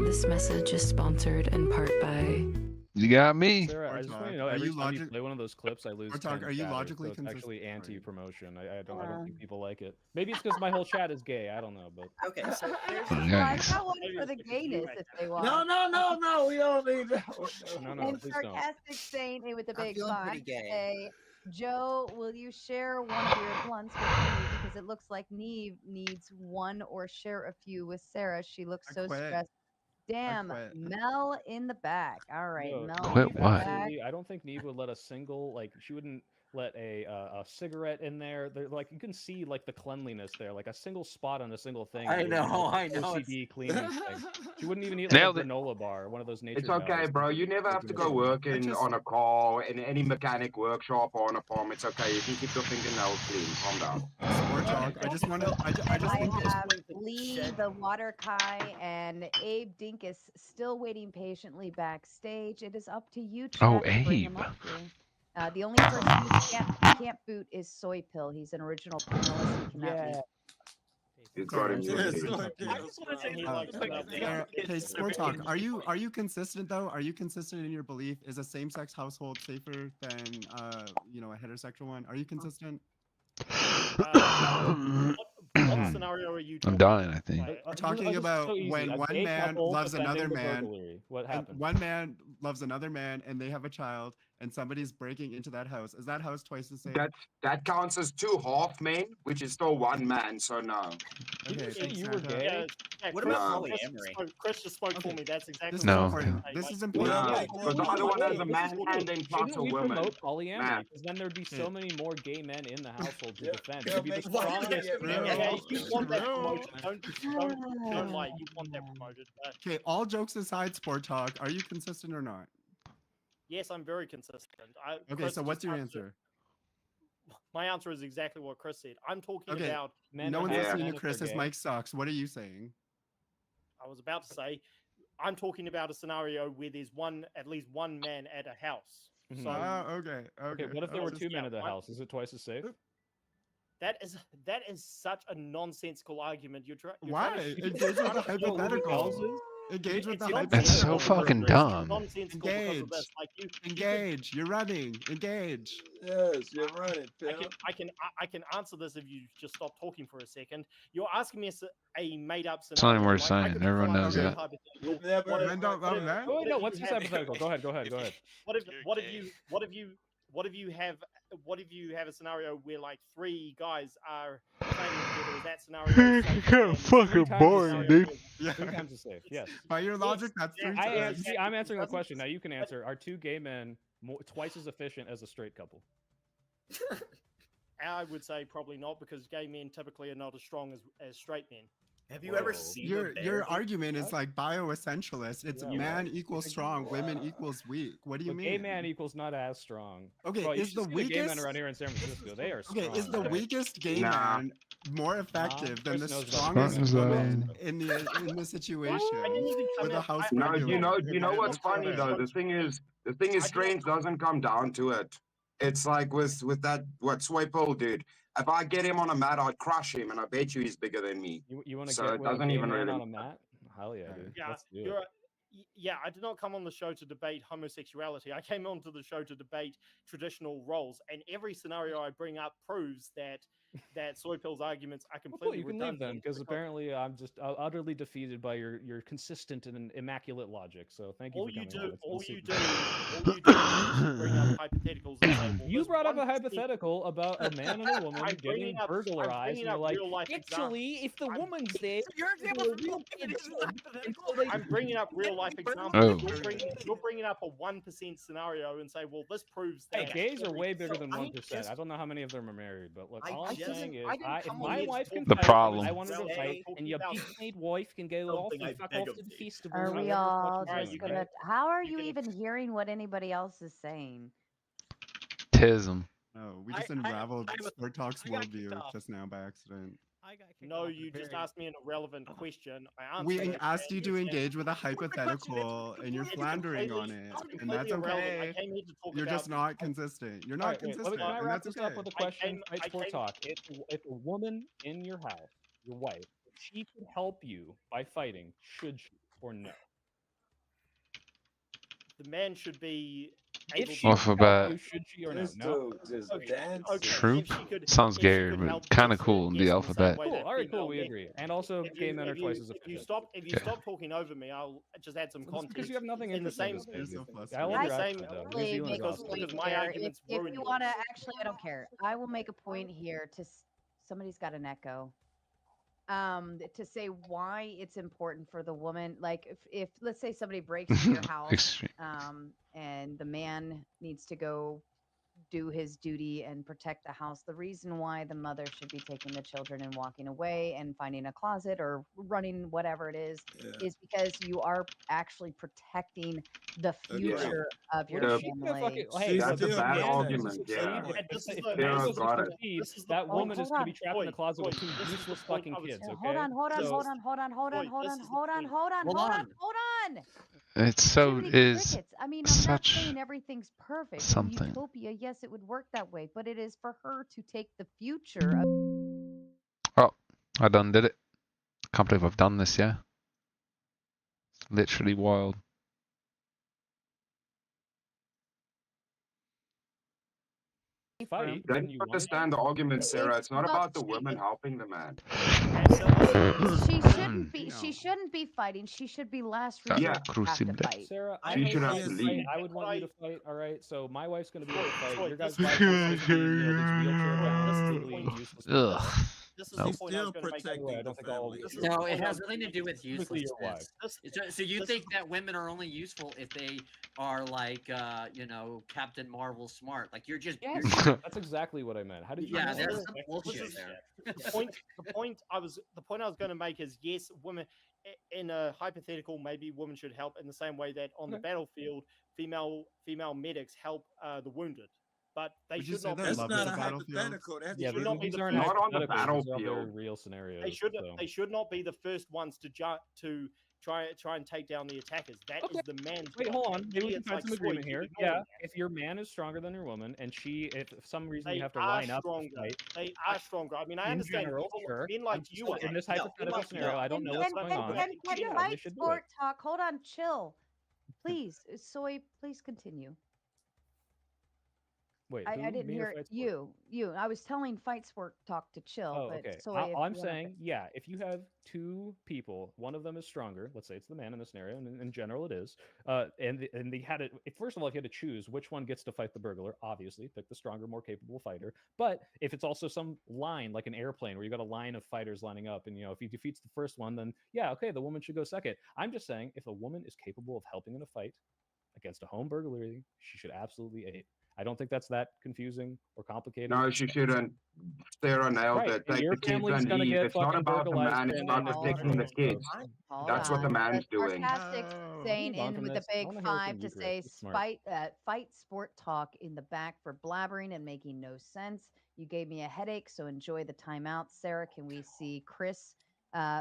This message is sponsored in part by... You got me. Sarah, I just want to know, every time you play one of those clips, I lose. Are you logically so it's actually anti-promotion? I don't think people like it. Maybe it's because my whole chat is gay. I don't know, but okay. So I got one for the gayness if they want. No. We don't need that. No, and please sarcastic Saint with the big box. Say, Joe, will you share one of your blunts with me because it looks like Neve needs one or share a few with Sarah. She looks so stressed. Damn, Mel in the back. All right, Mel. Quit what? I don't think Neve would let a single she wouldn't let a cigarette in there. They're like you can see like the cleanliness there, like a single spot on a single thing. I know. OCD cleaning thing. She wouldn't even eat like a granola bar, one of those nature. It's okay, bro. You never have to go work on a car in any mechanic workshop or on a farm. It's okay. You can keep your fingernails clean. Calm down. Sport talk. I just want to. I just think have Lee, the Water Kai, and Abe Dinkus still waiting patiently backstage. It is up to you. Oh, to bring Abe. him up here. The only person who can't boot is Soy Pill. He's an original panelist. He cannot leave. He's got him. Okay, sport talk. Are you consistent though? Are you consistent in your belief? Is a same-sex household safer than a heterosexual one? Are you consistent? What scenario are you? I'm dying. I think. We're talking about when one man loves another man. What happens? One man loves another man, and they have a child, and somebody's breaking into that house. Is that house twice the same? That counts as 2 half men, which is still 1 man. So no. Okay, you were gay. What about polyamory? Chris just spoke for me. That's exactly. This is important. Because the other one has a man and then plus a woman. Promote polyamory because then there'd be so many more gay men in the household to defend. It'd be the strongest. You want that promotion. Don't lie. You want that promoted. Okay, all jokes aside, sport talk. Are you consistent or not? Yes, I'm very consistent. Okay, so what's your answer? My answer is exactly what Chris said. I'm talking about men. No one's listening to Chris. His mic sucks. What are you saying? I was about to say, I'm talking about a scenario where there's at least one man at a house. Mm-hmm. So, okay. What if there were 2 men at the house? Is it twice as safe? That is such a nonsensical argument. You're Why? It's a hypothetical. Engage with the That's so hypothetical. fucking dumb. Nonsensical because of Engage. this. Like Engage. You're running. Engage. Yes, you're running, I Phil. can answer this if you just stop talking for a second. You're asking me a made up It's not scenario. even worth saying. Everyone knows that. We've never Men don't love men. Oh, no, what's this hypothetical? Go ahead. What if you have a scenario where like 3 guys are training together? Is that scenario safe? Kind of fucking boring, dude. Yeah. 3 times as safe. Yes. By your logic, that's 3 times. I'm answering the question. Now you can answer. Are 2 gay men twice as efficient as a straight couple? I would say probably not, because gay men typically are not as strong as straight men. Have you ever seen your argument is like bioessentialist. It's Yeah, man equals strong, women equals weak. What do you mean? Gay man equals not as strong. Okay, Bro, you is should the see gay men weakest around here in San Francisco? They are strong. okay? Is the weakest gay Nah. man more effective than the Chris knows strongest about that. woman in the situation with a house No, regulator? you know what's funny though? The thing is, strength doesn't come down to it. It's like with that soy pole dude. If I get him on a mat, I'd crush him, and I bet you he's bigger than me. You want to So get it with a doesn't gay even man really. on a mat? Hell yeah, dude. Yeah, Let's do it. yeah, I did not come on the show to debate homosexuality. I came onto the show to debate traditional roles, and every scenario I bring up proves that Soy Pill's arguments are Well, cool, completely you can leave then, redundant. because apparently I'm just utterly defeated by your consistent and immaculate logic. So thank you all for you coming do, on. all you do is bring up hypotheticals. And say, well, You this brought up a 1%. hypothetical about a man and a woman I'm getting bringing up burglarized, and you're like, real life actually, if the woman's there, Your example the real kid I'm bringing up real life examples. Oh. You're bringing up a 1% scenario and say, well, this proves Hey, that. gays are way bigger than I 1%. I don't know how many of them are married, but look, I all I'm just- saying is, I didn't if come my on wife here can The fight, problem. I wanted to Well, fight, and your about beat-made wife can go off something and I fuck beg off of to the thee. festival. Are or we whatever the fuck all you're just doing, gonna? right? How are you you can- even hearing what anybody else is saying? Tism. No, we just I unraveled have a- Sport Talk's I got kicked worldview off. just now by accident. I got kicked No, off you at the just very- asked me an irrelevant question. I answered We it, asked and you to said- engage with a It's hypothetical, and you're floundering on it, and completely that's irrelevant. I okay. came here to talk You're about just not consistent. You're All not right, wait, consistent, can I and wrap that's this up okay. with a question? Fight I Sport came- Talk. If a woman in your house, your wife, if she could help you by fighting, should she or no? the man should be If able she to Off help a bat. you. should she or no? This No. dude just Okay, dancing. okay. Troop If she could- sounds if she gay, could but help kind of with cool in the yes, in alphabet. way Cool. that All right, cool. female We men- agree. And also, If gay you, men are if twice you, as if you efficient. stop if you Yeah. stop talking over me, I'll just add some Well, that's context. because you have nothing in the interesting same to say. You're so dude. flustered. I love in your the same accent, though. New Actually, Zealand's make a awesome. point because my here. arguments If ruin you want to, yours. actually, I don't care. I will make a point here to. Somebody's got an echo. To say why it's important for the woman, like if let's say somebody breaks into your house, Extreme. and the man needs to go do his duty and protect the house. The reason why the mother should be taking the children and walking away and finding a closet or running whatever it is because you are actually protecting the future of your Yeah. family. That's a bad argument. Yeah. Sarah got it. That Oh, woman is hold going to be on. trapped in the closet with 2 useless fucking kids. Yeah, Okay. hold on, hold on, So- hold on, hold on, hold on, hold on, hold on, hold on, Hold hold on, on. hold on. It's so Jiminy is crickets. I mean, I'm not such saying everything's perfect. something. In utopia, yes, it would work that way, but it is for her to take the future of Oh, I done did it. Can't believe I've done this, yeah. It's literally wild. Fight, Don't you understand the argument, Sarah? It's not about the women helping the man. she shouldn't be. She shouldn't be fighting. She should be last resort. Yeah. to have to Crucible. fight. Sarah, She I know should you have want to to leave. fight. I would want you to fight. All right. So my wife's going to be able to fight. Troy, Your guys' this wives is- are supposed to be, these wheelchair bound, totally useless. Ugh. This is Nope. the point I was going to make. By the way, I don't think all. No, it has nothing to do with Specifically your wife. uselessness. So you think that women are only useful if they are like, Captain Marvel smart? Like you're just. Yes, You're, that's exactly what I meant. How did you? yeah, know? there's some This bullshit is- there. The point I was going to make is yes, women in a hypothetical, maybe women should help in the same way that on the battlefield, female medics help the wounded, but they Would you should say not. they That's love not the a battlefield? hypothetical. That's Yeah, should not be these the aren't Not on the hypotheticals, these are all very battlefield. real scenarios. They should so. they should not be the first ones to try and take down the attackers. That is the man's. Wait, job. hold on. Maybe we can It's find like some agreement Sway, here. you ignore Yeah, that. if your man is stronger than your woman, and if for some reason They you have to are line up to stronger. fight, They are stronger. I mean, I in understand general, people, sure. men like I'm just you saying, are in this no, men hypothetical like scenario, I don't know what's going on. Can Yeah, fight they should do it. sport talk? Hold on, chill. Please, Soy, please continue. Wait, I who? didn't Me or hear fight sport? you. I was telling Fight Sport Talk to chill, Oh, but okay. Soy, if I'm you wanna saying, yeah, if you have two people, one of them is stronger. Let's say it's the man in this scenario, and in general it is. And they had it. First of all, if you had to choose which one gets to fight the burglar, obviously pick the stronger, more capable fighter. But if it's also some line, like an airplane, where you got a line of fighters lining up, and if he defeats the first one, then yeah, okay, the woman should go second. I'm just saying, if a woman is capable of helping in a fight against a home burglary, she should absolutely aid. I don't think that's that confusing or complicated. No, she shouldn't. Sarah nailed it. And Take your the kids family's and gonna leave. get It's not fucking about the burglarized man. It's and about Hold protecting the on. kids. Hold That's what the on. man's The doing. sarcastic saying Move on in from with this. the I big wanna hear it five from to you, Griff. say You're smart. fight sport talk in the back for blabbering and making no sense. You gave me a headache, so enjoy the timeout. Sarah, can we see Chris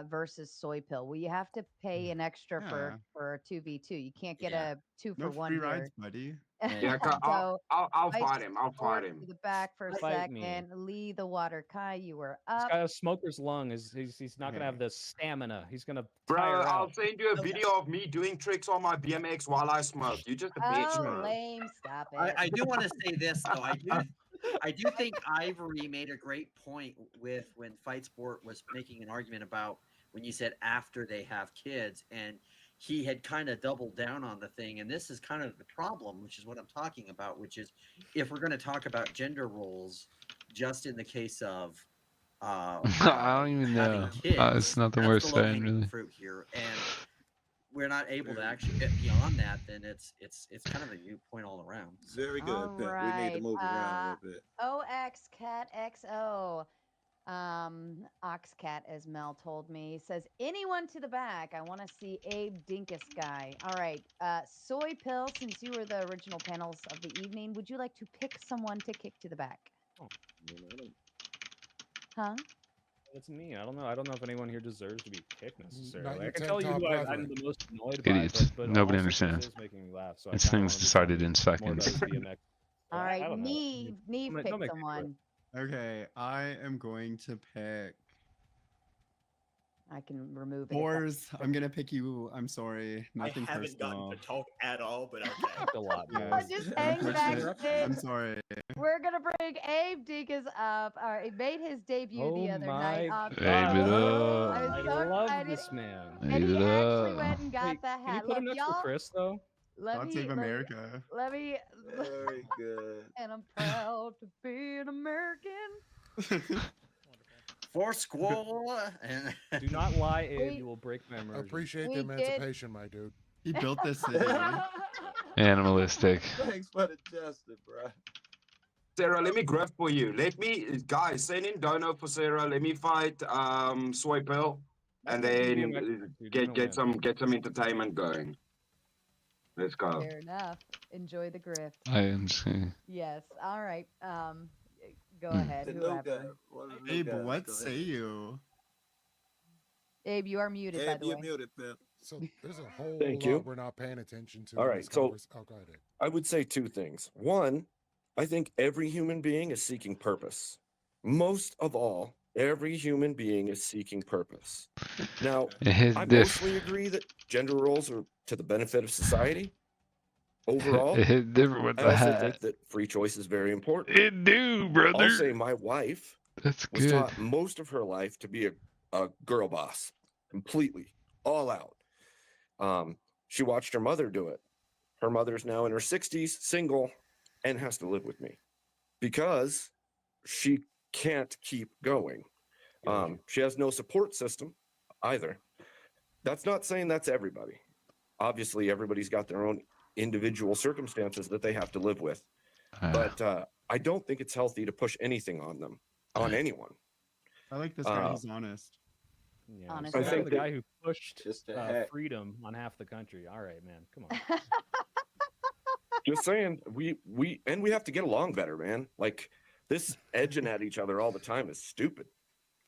versus Soy Pill? Well, you have to pay an extra Yeah. for a 2v2. You can't get Yeah. a 2 No for 1 free here. rides, buddy. Yeah, So I'll Fight fight him. I'll Sport fight him. to the back for a Fight me. second. Lee the Water Kai, you were This up. guy has smoker's lung. He's not gonna have the stamina. He's gonna tire Bro, I'll out. send you a video of me doing tricks on my BMX while I smoke. You just a bitch, Oh, bro. lame! Stop it. I do want to say this though. I do think Ivory made a great point with when Fight Sport was making an argument about when you said after they have kids, and he had kind of doubled down on the thing. And this is kind of the problem, which is what I'm talking about, which is if we're going to talk about gender roles, just in the case of I don't even having know. kids, It's nothing that's worth the saying, low-hanging really. fruit here, and we're not able to actually get beyond that. Then it's kind of a moot point all around. Very good, All Pimp. We need to right. move around a little bit. OXCatXO. Oxcat, as Mel told me, says anyone to the back. I want to see Abe Dinkus guy. All right. Soy Pill, since you were the original panels of the evening, would you like to pick someone to kick to the back? Oh, Huh? That's me. I don't know. I don't know if anyone here deserves to be kicked necessarily. your I can tell you 10 who top I'm brethren. the most annoyed by, Idiots. but Nobody also Chris understands. is making me laugh. So It's I kinda things wanna be decided in talking more about seconds. his BMX. All I right. don't know. Neve Don't pick make me do it. someone. Okay, I am going to pick I can remove it. Boars. I'm gonna pick you. I'm sorry. Nothing I haven't personal. gotten to talk at all, but okay. A lot. Yes. Just hang back, Unfortunate- I'm Sid. sorry. We're gonna bring Abe Dinkus up. All right, he made his debut the Oh other my night. Abe it up. I was I so love excited. this man. And Abe he it actually up. went and got Wait, the can you hat. put him Look, next to y'all. Chris though? God save America. Let me. Very good. And I'm proud to be an American. For school and Do not lie, Abe. We- You will break my I immersion. appreciate We the did- emancipation, my dude. He built this city. Animalistic. Thanks for the justice, bro. Sarah, let me grab for you. Guys, send in dono for Sarah. Let me fight Soy Pill, and then get some entertainment going. Let's go. Fair enough. Enjoy the grift. I am saying. Yes. All right. Go ahead. The new guy. Whoever. One of the new Abe, guys. what Go say ahead. you? Abe, you are muted, by Abe, the you're way. muted, Pimp. So there's a whole Thank lot you. we're not paying attention to. All in right, this so oh, go ahead. Abe. I would say two things. One, I think every human being is seeking purpose. Most of all, every human being is seeking purpose. Now, I mostly agree that gender roles are to the benefit of society. Overall, It hit different with I the also hat. think that free choice is very important. It do, brother. I'll say my wife That's was good. taught most of her life to be a girl boss, completely, all out. She watched her mother do it. Her mother's now in her 60s, single, and has to live with me because she can't keep going. She has no support system either. That's not saying that's everybody. Obviously, everybody's got their own individual circumstances that they have to live with. But I don't think it's healthy to push anything on them, on anyone. I like this guy. He's honest. Yeah, Honest. so I I'm think the that- guy who pushed Just a hat. freedom on half the country. All right, man. Come on. Just saying, we have to get along better, man. Like this edging at each other all the time is stupid.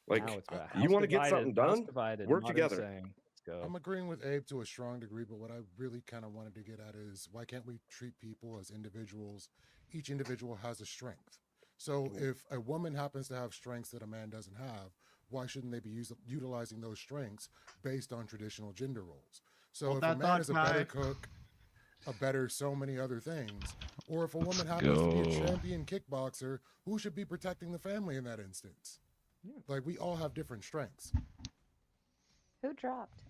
Like Now it's bad. you House want to get divided, something house done, divided, work modern together. saying. go. I'm agreeing with Abe to a strong degree, but what I really kind of wanted to get at is why can't we treat people as individuals? Each individual has a strength. So if a woman happens to have strengths that a man doesn't have, why shouldn't they be utilizing those strengths based on traditional gender roles? So if a man is a better cook, a better so many other things, or if a woman happens to be a champion kickboxer, who should be protecting the family in that instance? Yeah. Like, we all have different strengths. Who dropped?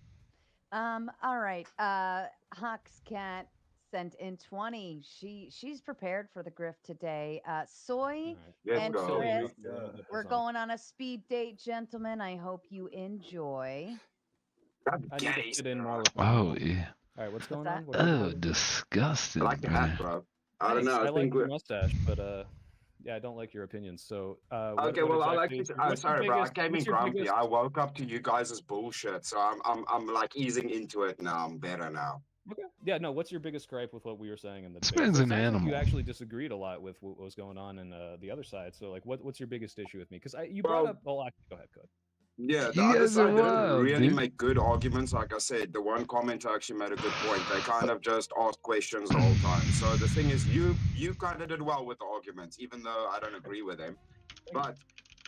All right. Hawk's cat sent in 20. She's prepared for the grift today. Soy and Chris, we're going on a speed date, gentlemen. I hope you enjoy. I need to fit in more with Oh, yeah. All right, what's going on? Oh, disgusting. I like the hat, bro. I don't Nice. know. I like your mustache, but yeah, I don't like your opinions. So Okay, well, I like to. Sorry, bro. I came in grumpy. I woke up to you guys' bullshit, so I'm like easing into it now. I'm better now. Okay. Yeah, no. What's your biggest gripe with what we were saying in the debate? man's So it an sounds like animal. you actually disagreed a lot with what was going on in the other side. So like, what's your biggest issue with me? Because you brought up. Well, actually, go ahead. Yeah, the You other guys are side didn't wild, really dude. make good arguments. Like I said, the one commenter actually made a good point. They kind of just asked questions the whole time. So the thing is, you kind of did well with the arguments, even though I don't agree with them. But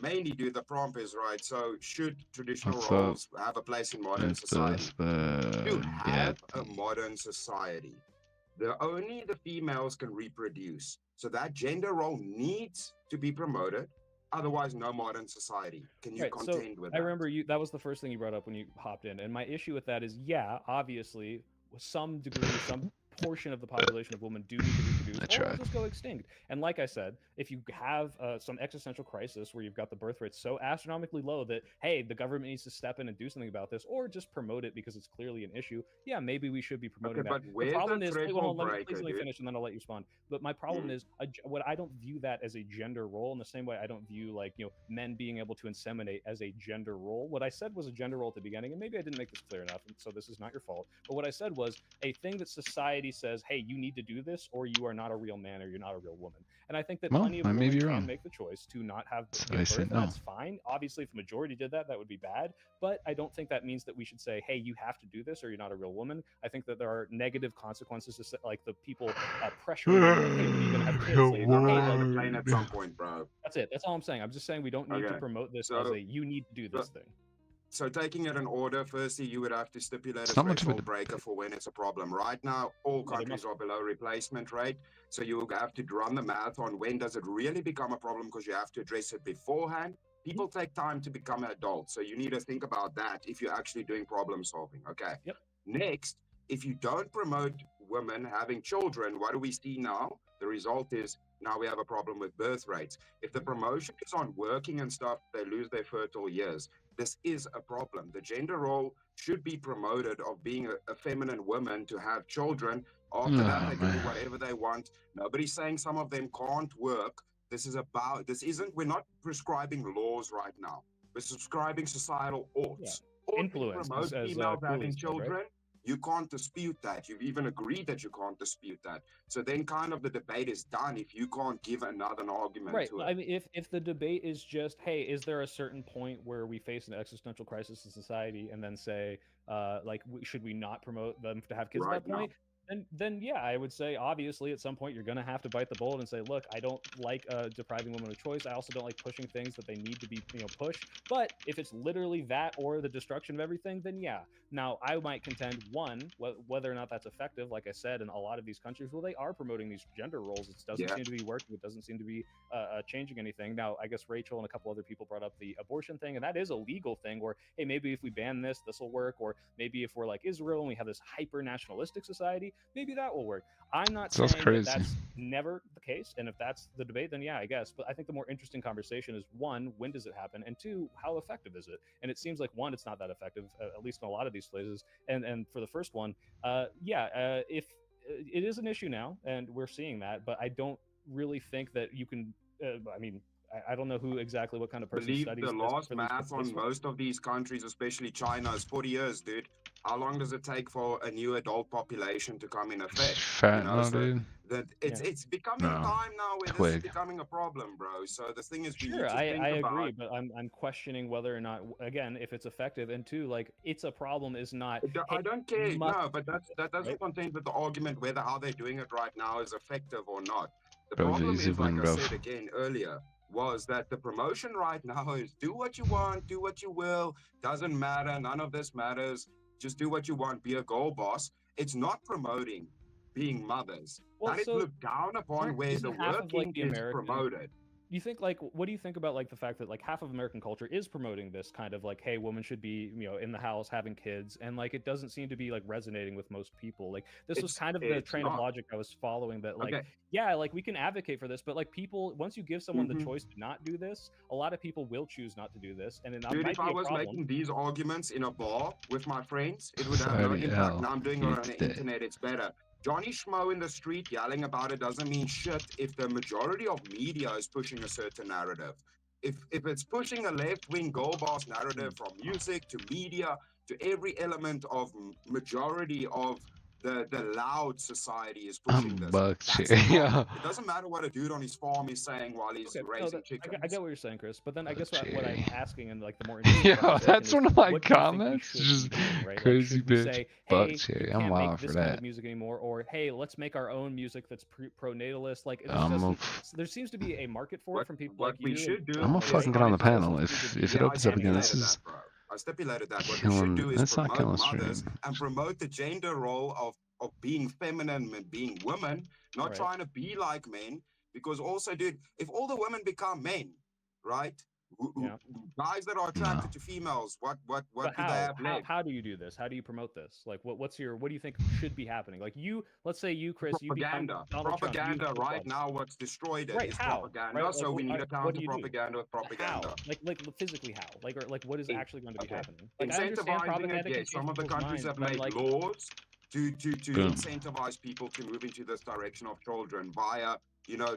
mainly, dude, the prompt is right. So should traditional What's roles have a place in modern society? To have Yeah. a modern society, only the females can reproduce. So that gender role needs to be promoted. Otherwise, no modern society. Can you contend with that? I remember that was the first thing you brought up when you hopped in, and my issue with that is, yeah, obviously, some degree, some portion of the population of women do need to reproduce, or will just go extinct. And like I said, if you have some existential crisis where you've got the birth rate so astronomically low that, hey, the government needs to step in and do something about this, or just promote it because it's clearly an issue, yeah, maybe we should be promoting that. But The problem is, let me finish, and then I'll let you respond. But my problem is, what I don't view that as a gender role in the same way I don't view men being able to inseminate as a gender role. What I said was a gender role at the beginning, and maybe I didn't make this clear enough, and so this is not your fault. But what I said was a thing that society says, hey, you need to do this, or you are not a real man, or you're not a real woman. And I think that plenty of women can make the choice to not have birth, and that's fine. Obviously, if the majority did that, that would be bad. But I don't think that means that we should say, hey, you have to do this, or you're not a real woman. I think that there are negative consequences to like the people pressuring them, like, hey, when are you gonna have kids? Like, on the plane at some point, bro. That's it. That's all I'm saying. I'm just saying we don't need to promote this as a you need to do this thing. So taking it in order, firstly, you would have to stipulate a threshold breaker for when it's a problem. Right now, all countries are below replacement rate. So you have to run the math on when does it really become a problem, because you have to address it beforehand. People take time to become adults. So you need to think about that if you're actually doing problem solving. Okay. Yep. Next, if you don't promote women having children, what do we see now? The result is now we have a problem with birth rates. If the promotion is on working and stuff, they lose their fertile years. This is a problem. The gender role should be promoted of being a feminine woman to have children. After that, they can do whatever they want. Nobody's saying some of them can't work. We're not prescribing laws right now. We're prescribing societal oughts. Yeah. Influence, promote as females having said, children. Right? You can't dispute that. You've even agreed that you can't dispute that. So then kind of the debate is done if you can't give an argument right. to it. I mean, if the debate is just, hey, is there a certain point where we face an existential crisis in society and then say, should we not promote them to have kids at that point? Then yeah, I would say obviously at some point you're going to have to bite the bullet and say, look, I don't like depriving women of choice. I also don't like pushing things that they need to be pushed. But if it's literally that or the destruction of everything, then yeah. Now I might contend whether or not that's effective. Like I said, in a lot of these countries, well, they are promoting these gender roles. It doesn't seem to be working. It doesn't seem to be changing anything. Now I guess Rachel and a couple other people brought up the abortion thing, and that is a legal thing. Where hey, maybe if we ban this will work. Or maybe if we're like Israel and we have this hyper nationalistic society, maybe that will work. I'm not saying that's never the case, and if that's the debate, then yeah, I guess. But I think the more interesting conversation is one, when does it happen, and two, how effective is it? And it seems like one, it's not that effective, at least in a lot of these places. And for the first one, if it is an issue now, and we're seeing that, but I don't really think that you can. I don't know what kind of person Believe studies the last math on most of these countries, especially China, is 40 years, dude. How long does it take for a new adult population to come in effect? Fat no, So dude. that it's becoming No. time now where this is Twig. becoming a problem, bro. So the thing is, we Sure, need to think I about. agree, but I'm questioning whether or not, again, if it's effective, and two, like, it's a problem is not. I don't care. must- No, but that doesn't right? contend with the argument whether how they're doing it right now is effective or not. The Bro, problem easy is, like win, I bro. said again earlier, was that the promotion right now is do what you want, do what you will, doesn't matter, none of this matters. Just do what you want, be a goal boss. It's not promoting being mothers. Well, That is so looked down upon where isn't the half of, like, working the is American promoted. you think, like, what do you think about, like, the fact that, like, half of American culture is promoting this kind of, like, hey, women should be, in the house having kids, and, like, it doesn't seem to be, like, resonating with most people. Like, this was kind of the train of logic I was following, that, like, yeah, like, we can advocate for this, but, like, people, once you give someone the choice to not do this, a lot of people will choose not to do this, and it Dude, might if be I a was problem. making these arguments in a bar with my friends, it would have no Bloody impact. hell, Now I'm doing it on it's the dead. internet, it's better. Johnny Schmo in the street yelling about it doesn't mean shit if the majority of media is pushing a certain narrative. If it's pushing a left-wing goal boss narrative from music to media to every element of majority of the loud society is pushing this. Bucked That's shit. the problem. Yeah. It doesn't matter what a dude on his farm is saying while he's raising chickens. I get what you're saying, Chris, but then I guess what Jay. I'm asking, and, like, the more interesting Yeah, conversation that's is, one of my what do you think we comments. should be Just doing, right? Like, crazy should we bitch. say, Buck hey, cherry. you I'm can't make wild for this kind that. of music anymore, or hey, let's make our own music that's pro-natalist. Like, there seems to be a market for it from people like you. I'm gonna fucking get on the panel if it opens up again. This is I stipulated that. What we should killing. do is That's not promote killing mothers stream. and promote the gender role of being feminine and being women, not Right. trying to be like men. Because also, dude, if all the women become men, right? Guys that are attracted to females, what But do they have left? how do you do this? How do you promote this? Like, what do you think should be happening? Like, let's say you, Chris, you become Propaganda. Donald Propaganda Trump. right now, what's destroyed it Right, is how? propaganda. Right? So Like, we need a what do counter you do? propaganda with propaganda. How? Like physically how? Like, or like what is actually going to be happening? Like, I understand Incentivizing propaganda it, can yes. change Some of the people's countries minds, have but, made like, laws to Boom. incentivize people to move into this direction of children via,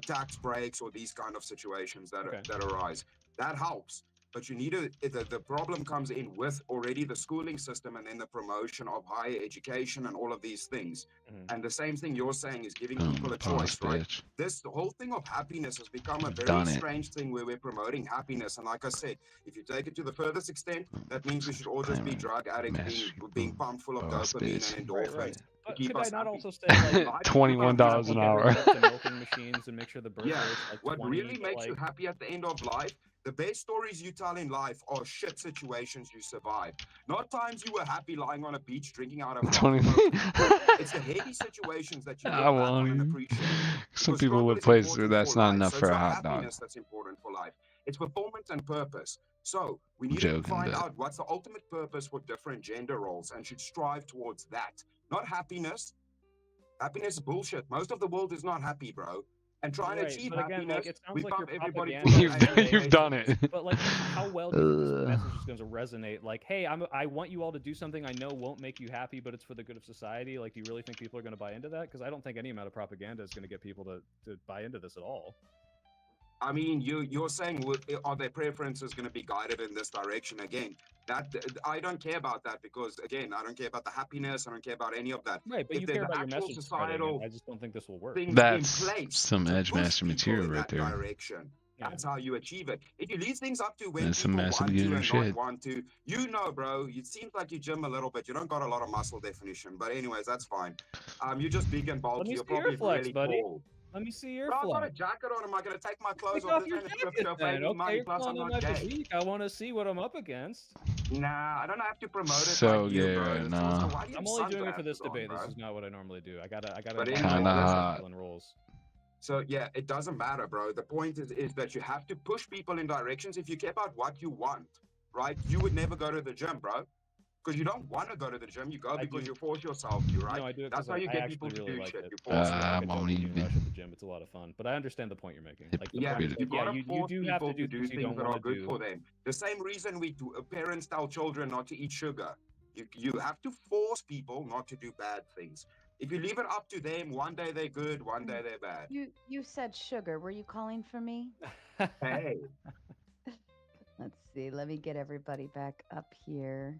tax breaks or these kind of situations that arise. That helps. But you need the problem comes in with already the schooling system and then the promotion of higher education and all of these things. And the same thing you're saying is giving people a choice, right? Bitch. The whole thing of happiness has become a very Done it. strange thing where we're promoting happiness. And like I said, if you take it to the furthest extent, that means we should all just be drug addicts, being pumped full of dopamine and endorphins. Right. To But keep could I us not happy. also say, like, $21 an hour. the milking machines and make sure the birth Yeah, rate's like what 20, really makes you happy at the end of life, the best stories you tell in life are shit situations you survived. Not times you were happy lying on a beach drinking out of 20. It's the heavy situations that you look I back on won't. and appreciate. Some Because people struggle live is places where important that's for not life. enough So for it's a not hot dog. happiness that's important for life. It's performance and purpose. So we need Joking, to find but- out what's the ultimate purpose for different gender roles and should strive towards that. Not happiness. Happiness is bullshit. Most of the world is not happy, bro. And trying to achieve but again, happiness, like, it sounds we like pump your everybody propaganda full of You've done it. But, like, how well do you think this message is going to resonate? Like, hey, I want you all to do something I know won't make you happy, but it's for the good of society. Like, do you really think people are going to buy into that? Because I don't think any amount of propaganda is going to get people to buy into this at all. I mean, you're saying are their preferences going to be guided in this direction again? That I don't care about that because again, I don't care about the happiness. I don't care about any of that. Right, but If you there's care about your actual message spreading. societal I just don't think this will work. things That's in place some to Edge push Master people material in right that there. direction. That's how you achieve it. If you leave things up to when That's some people massive want to beginner and shit. not want to, bro, it seems like you gym a little bit. You don't got a lot of muscle definition, but anyways, that's fine. You're just big and bulky. Let me You're see your probably flex, really buddy. tall. Let me see your Bro, I've got a flex. jacket on. Am I going to take my clothes Take off? off This your ain't a jacket strip show. Pay then. me Okay, money. you're Plus, I'm calling on not my gay. physique. I want to see what I'm up against. Nah, I don't have to promote it So like you, gay bro. right So now. why do you I'm have only doing it for this sunglasses on, debate. bro? This is not what I normally do. I gotta But make anyway, Kinda listen. hot. and rules. So yeah, it doesn't matter, bro. The point is that you have to push people in directions. If you care about what you want, right? You would never go to the gym, bro. Because you don't want to go to the gym. You go because you force yourself to, right? No, I do it That's because how you I get people actually to really do like shit. it. You I force like them. a won't dopamine even. rush at the gym. It's a lot of fun. But I understand the point you're making. Like, the Yeah, point you is, gotta you force do have people to do things you things don't that are want to good do. for them. The same reason parents tell children not to eat sugar. You have to force people not to do bad things. If you leave it up to them, one day they're good, one day they're bad. You said sugar. Were you calling for me? Hey. Let's see. Let me get everybody back up here.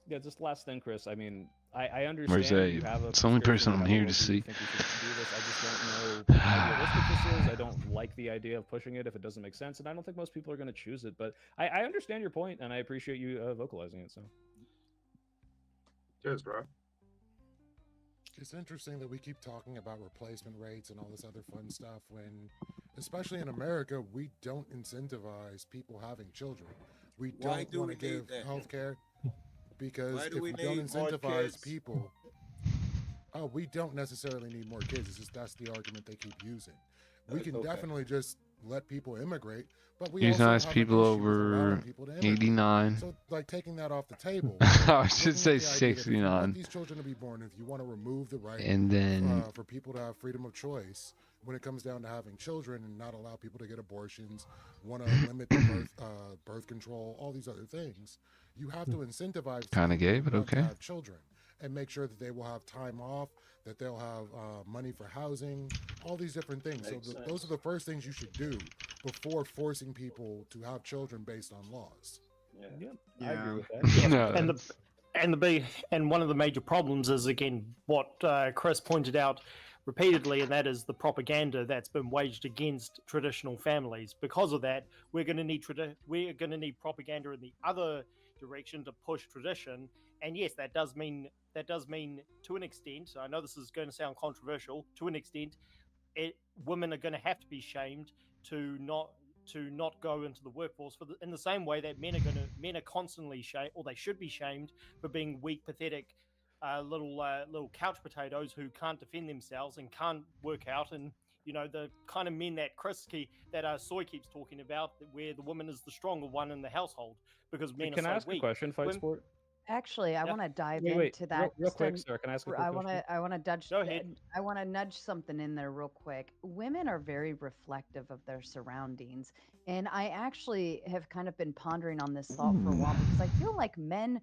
Yeah, just last thing, Chris. I mean, I understand Where's you Abe? have a It's the only person prescription I'm here level to if you see. think we should do this. I just don't know how realistic this is. I don't like the idea of pushing it if it doesn't make sense, and I don't think most people are going to choose it. But I understand your point, and I appreciate you vocalizing it. So. Cheers, bro. It's interesting that we keep talking about replacement rates and all this other fun stuff when, especially in America, we don't incentivize people having children. We Why don't do want we to need give that? health care because Why if do we we don't need more incentivize kids? people, oh, we don't necessarily need more kids. It's just that's the argument they keep using. We can definitely just let people immigrate, but we also Euthanize have people an issue with allowing over people to immigrate. 89. So, like, taking that off the table. I should looking say at the idea that if you want 69. these children to be born, if you want to remove the right And then for people to have freedom of choice when it comes down to having children and not allow people to get abortions, want to limit the birth control, all these other things, you have to incentivize kind of people gay, who but want to okay. have children and make sure that they will have time off, that they'll have money for housing, all these different things. So those are the first things you should do before forcing people to have children based on laws. I agree with that. No, And one of the major problems is again what Chris pointed out repeatedly, and that is the propaganda that's been waged against traditional families. Because of that, we're going to need propaganda in the other direction to push tradition. And yes, that does mean to an extent. I know this is going to sound controversial. To an extent, women are going to have to be shamed to not go into the workforce in the same way that men are constantly shamed, or they should be shamed for being weak, pathetic little couch potatoes who can't defend themselves and can't work out, and the kind of men that Soy keeps talking about, where the woman is the stronger one in the household because men Can are I so ask weak. a question, Fight Sport? Actually, I want to dive Wait, into that. real quick, Sarah. Can I ask a quick question? I want to nudge. Go ahead. I want to nudge something in there real quick. Women are very reflective of their surroundings, and I actually have kind of been pondering on this thought for a while because I feel like men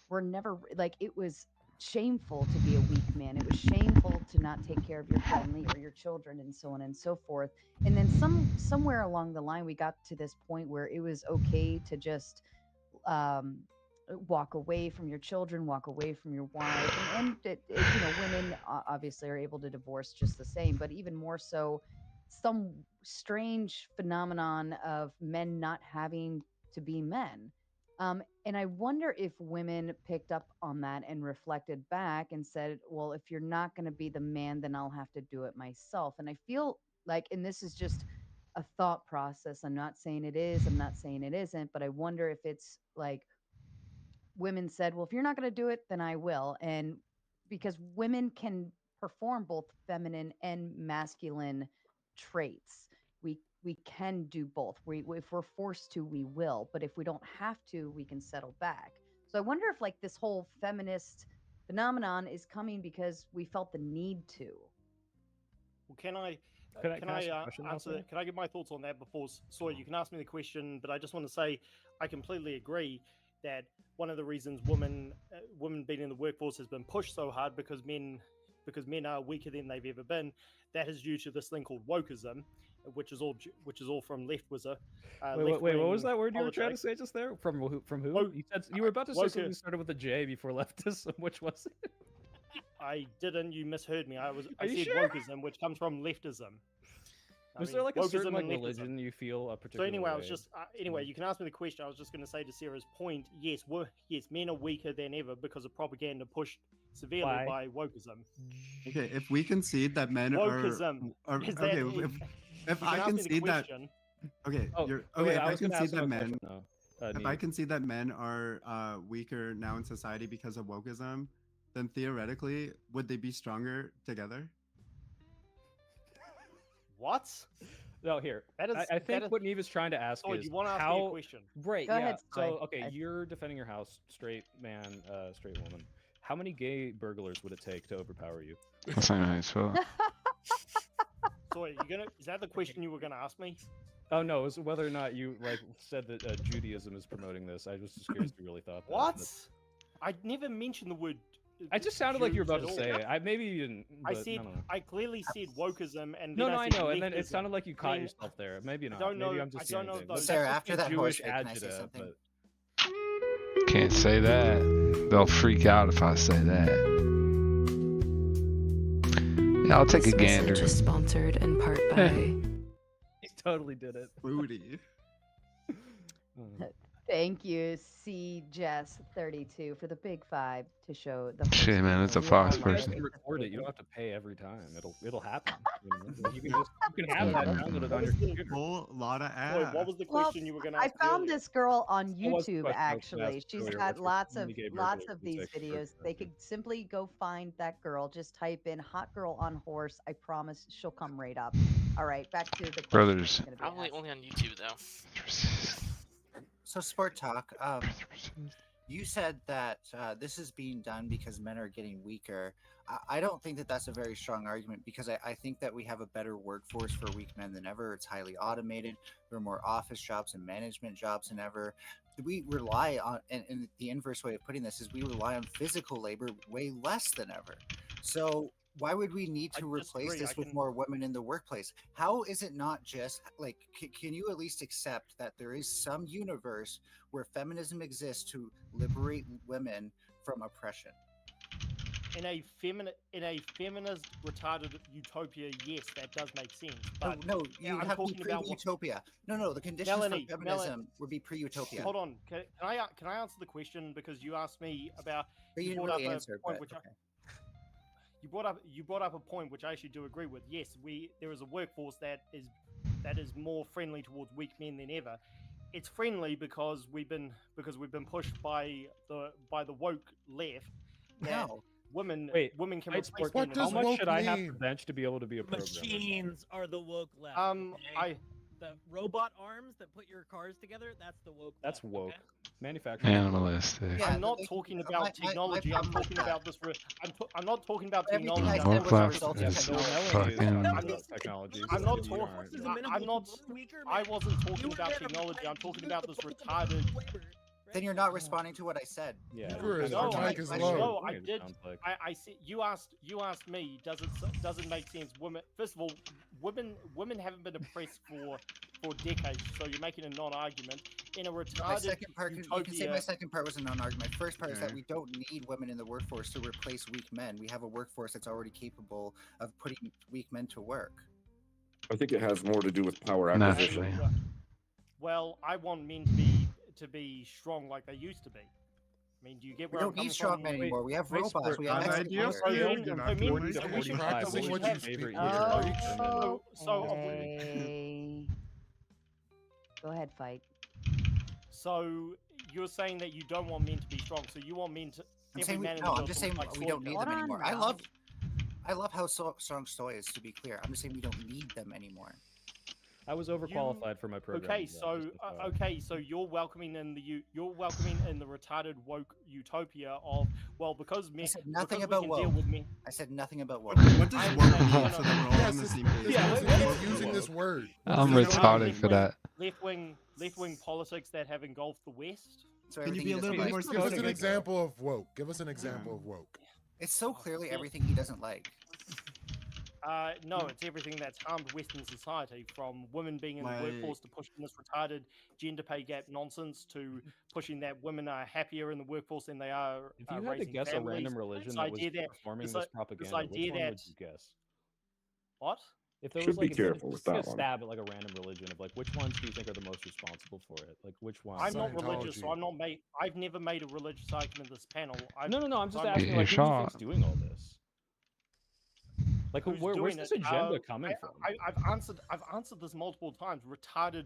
were never like it was shameful to be a weak man. It was shameful to not take care of your family or your children, and so on and so forth. And then somewhere along the line, we got to this point where it was okay to just walk away from your children, walk away from your wife, and women obviously are able to divorce just the same, but even more so, some strange phenomenon of men not having to be men. And I wonder if women picked up on that and reflected back and said, well, if you're not going to be the man, then I'll have to do it myself. And I feel like, and this is just a thought process. I'm not saying it is, I'm not saying it isn't, but I wonder if it's like women said, well, if you're not going to do it, then I will. And because women can perform both feminine and masculine traits, we can do both. If we're forced to, we will. But if we don't have to, we can settle back. So I wonder if like this whole feminist phenomenon is coming because we felt the need to. Well, can I answer that? Can I give my thoughts on that before? Sorry, you can ask me the question, but I just want to say I completely agree that one of the reasons women being in the workforce has been pushed so hard because men are weaker than they've ever been. That is due to this thing called wokeism, which is all from left wizard. Wait, what was that word you were trying to say just there? From who? You said you were about to say something that started with a J before leftism. Which was it? I didn't. You misheard me. I said sure? wokeism, which comes from leftism. Was there like a certain like religion you feel a particular? So anyway, way? I was just you can ask me the question. I was just going to say to Sarah's point. Yes, men are weaker than ever because of propaganda pushed severely by wokeism. Okay, if we concede that men wokeism are okay, if I concede that, okay, if I concede that men, if I concede that men are weaker now in society because of wokeism, then theoretically, would they be stronger together? What? No, here. I think what Neve is trying to ask is you want to ask how. Me a question? Right. Go ahead, So Soy. okay, you're defending your house, straight man, straight woman. How many gay burglars would it take to overpower you? That's not nice. Well, So is that the question you were gonna ask me? Oh no, it was whether or not you like said that Judaism is promoting this. I was just curious if you really thought that. What? I never mentioned the word. I just sounded like you were about to say it. Maybe you didn't. I clearly said wokeism, and no, then I know, and then it sounded like you caught yourself there. Maybe not. Maybe I'm just I don't know. Sarah, after that Jewish horse, can I say adjective, something? can't say that. They'll freak out if I say that. Yeah, I'll take a gander. Message is sponsored in part by. He totally did it. Booty. Thank you, CJess32, for the big 5 to show the. Shit, man, it's a Fox person. You record it. You don't have to pay every time. It'll happen. You can have that downloaded on your computer. Whole lot of Wait, ads. what was the question you were going to I ask? found earlier? this girl on What was the YouTube. question I was gonna Actually, ask she's earlier? got What's your lots community of gay these version videos. They could simply go find that girl. Just type in "hot girl on horse." I promise she'll come right up. All right, back to the question. Brothers. Probably only on YouTube though. So Sport Talk, you said that this is being done because men are getting weaker. I don't think that that's a very strong argument, because I think that we have a better workforce for weak men than ever. It's highly automated. There are more office jobs and management jobs than ever. We rely on, and the inverse way of putting this is we rely on physical labor way less than ever. So why would we need to replace this with more women in the workplace? How is it not just like, can you at least accept that there is some universe where feminism exists to liberate women from oppression? In a feminist retarded utopia, yes, that does make sense. But no, you I'm have to be talking about pre-utopia. No, the conditions Melanie, for feminism would be pre-utopia. Hold on, can I answer the question, because you asked me about. But you didn't brought really up answer, a point but which okay. you brought up a point which I actually do agree with. Yes, there is a workforce that is more friendly towards weak men than ever. It's friendly because we've been pushed by the woke left. No. Women can Wait, replace Sport, men. how much should I have to bench to be able to be a programmer? Machines are the woke left. The robot arms that put your cars together, that's the woke That's left, woke. okay? Manufacturing. Animalistic. I'm not talking about technology. I'm talking about this. I'm not talking about Everything technology. I I'm said talking was about resulting is from technology. I'm not You talking. aren't. I wasn't talking about technology. I'm talking about this retarded. Then you're not responding to what I said. Yeah. No, I did. I see. You asked me. Does it make sense? First of all, women haven't been oppressed for decades. So you're making a non-argument in a retarded. My second part, you can say my utopia. second part was a non-argument. My first part is that we don't need women in the workforce to replace weak men. We have a workforce that's already capable of putting weak men to work. I think it has more to do with power Naturally. acquisition. Well, I want men to be strong like they used to be. I mean, do you get We where I'm don't coming need strong from? men anymore. We have robots. Sport, We have I'm excellent ideal leaders. for you. So You're men- 40 to so we 45. practicing What's what your you favorite speak. year? Okay. Go ahead, fight. So you're saying that you don't want men to be strong. So you want men to. I'm every saying man in the no. I'm world just to saying look like we don't need Sword them Girl. anymore. I love how strong Soy is. To be clear, I'm just saying we don't need them anymore. I was overqualified for my program. Okay, so you're welcoming in the retarded woke utopia of, well, because men. I said nothing because about we can deal woke. with men. I said nothing about woke. What does woke mean so that we're all on the same page? It's using this word. I'm retarded for that. Left wing politics that have engulfed the West. So Can you everything be he a doesn't little bit like. more Give us an specific? example of woke. Give us an example of woke. It's so clearly everything he doesn't like. No, it's everything that's harmed Western society, from women being in the workforce to pushing this retarded gender pay gap nonsense to pushing that women are happier in the workforce than they are. If you had to raising guess a families. random religion This that was idea performing this this i- propaganda, which idea one that would you guess? what? If there Should was like be careful with just take that a one. stab at like a random religion of like which ones do you think are the most responsible for it? Like which ones? I'm not religious, so I'm not made. I've never made a religious argument in this panel. No. I'm just so asking Get like your who do you think's shot. doing all this? Like Who's where's doing this it? agenda coming from? I've answered this multiple times. Retarded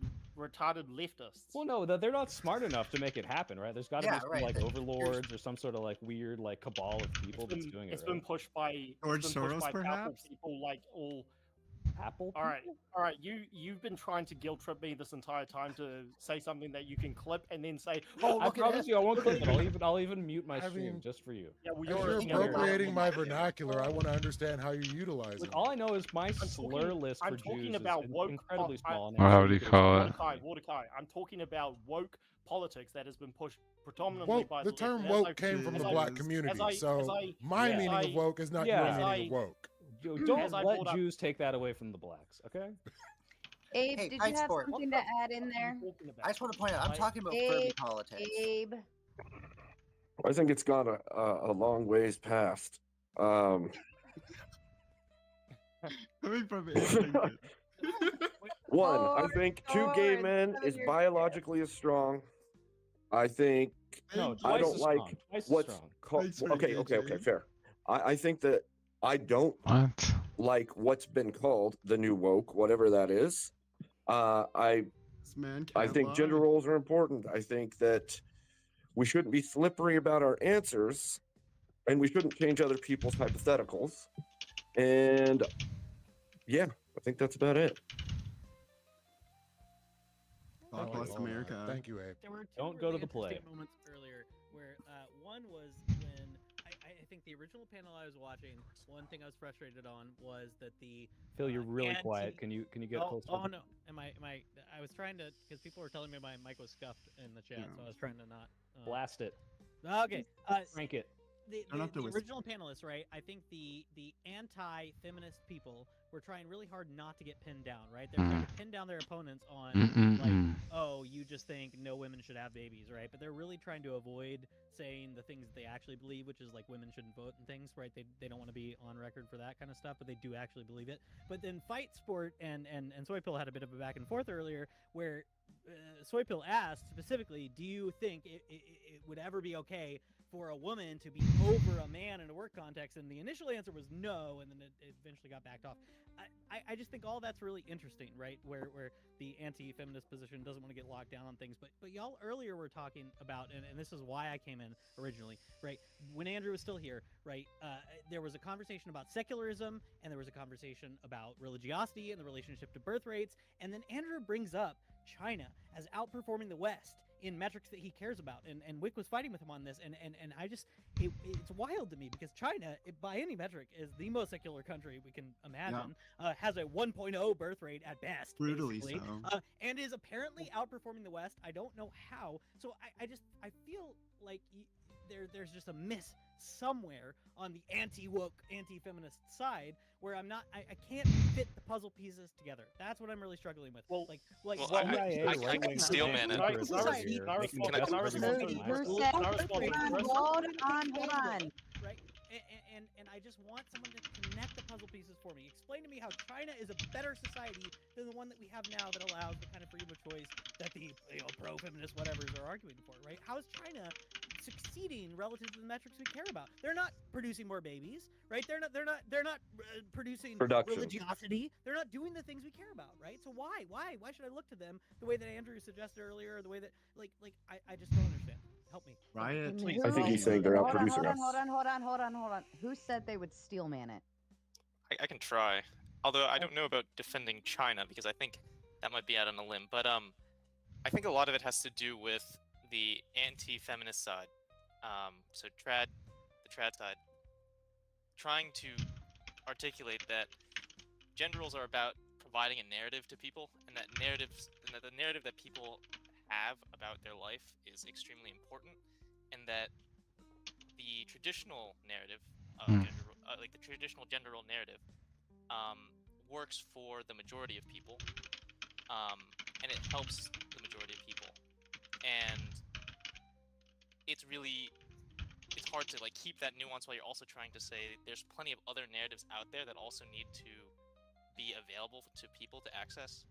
leftists. Well, no, they're not smart enough to make it happen, right? There's got to Yeah, be some right. like overlords or some sort of like weird like cabal of people that's doing it. It's been pushed by George it's been pushed Soros, by powerful perhaps? people like all. Apple. All right. You've been trying to guilt trip me this entire time to say something that you can clip and then say, "Oh, I look at promise this. you, I won't Look clip at it. this." I'll even mute my I stream mean- just for you. Yeah, well, If you're you're you know, appropriating my vernacular, I want to understand how you're utilizing Look, it. all I know is my slur list for I'm talking Jews about is woke incredibly small. and Or how actually do you could call explain it? Mordecai. I'm talking about woke politics that has been pushed predominantly Woke, by the left. term And woke came from the black community, so my meaning of woke is not your meaning of woke. Don't as I let brought up- Jews take that away from the blacks, okay? Abe, Hey, did Fight you have Sport. something to add in there? I just want to point out, I'm talking about Abe, Furby politics. Abe. I think it's gone a long ways past. Coming from Adrian. One, I think two gay Lord, men so is you're biologically as strong. I think No, I twice don't as like strong. Twice as what's strong. called. Thanks for Okay, engaging. fair. I think that I don't What? like what's been called the new woke, whatever that is. This man I can't think gender lie. roles are important. I think that we shouldn't be slippery about our answers, and we shouldn't change other people's hypotheticals. And yeah, I think that's about it. God bless America. Thank you, Abe. There were two Don't really go to the play. interesting moments earlier where one was when I think the original panel I was watching, one thing I was frustrated on was that the Phil, you're really anti- quiet. Can you get closer? Oh no, am I? I was trying to, because people were telling me my mic was scuffed in the chat, so I was trying to not blast it. Okay, Crank it. The original panelists, right? I think the anti-feminist people were trying really hard not to get pinned down, right? They're trying to pin down their opponents on like, oh, you just think no women should have babies, right? But they're really trying to avoid saying the things that they actually believe, which is like women shouldn't vote and things, right? They don't want to be on record for that kind of stuff, but they do actually believe it. But then Fight Sport and Soypill had a bit of a back and forth earlier where Soypill asked specifically, do you think it would ever be okay for a woman to be over a man in a work context? And the initial answer was no, and then it eventually got backed off. I just think all that's really interesting, right? Where the anti-feminist position doesn't want to get locked down on things. But y'all earlier were talking about, and this is why I came in originally, right? When Andrew was still here, right? There was a conversation about secularism, and there was a conversation about religiosity and the relationship to birth rates. And then Andrew brings up China as outperforming the West in metrics that he cares about, and Wick was fighting with him on this, and I just it's wild to me because China, by any metric, is the most secular country we can imagine. Has a 1.0 birth rate at best, Brutally basically, so. and is apparently outperforming the West. I don't know how. So I feel like there's just a miss somewhere on the anti-woke, anti-feminist side where I can't fit the puzzle pieces together. That's what I'm really struggling with. I can steelman it. Hold on. Right, and I just want someone to connect the puzzle pieces for me. Explain to me how China is a better society than the one that we have now that allows the kind of freedom of choice that the pro-feminist whatevers are arguing for. Right? How is China succeeding relative to the metrics we care about? They're not producing more babies, right? They're not producing religiosity. They're not doing the things we care about, right? So why should I look to them the way that Andrew suggested earlier, or the way that I just don't understand. Help me. Riot. Please. I think he's saying they're outproducing us. Hold on. Who said they would steel man it? I can try. Although I don't know about defending China because I think that might be out on a limb. But I think a lot of it has to do with the anti-feminist side. So the trad side, trying to articulate that gender roles are about providing a narrative to people, and that the narrative that people have about their life is extremely important, and that the traditional narrative of the traditional gender role narrative works for the majority of people, and it helps the majority of people, and it's hard to keep that nuance while you're also trying to say there's plenty of other narratives out there that also need to be available to people to access.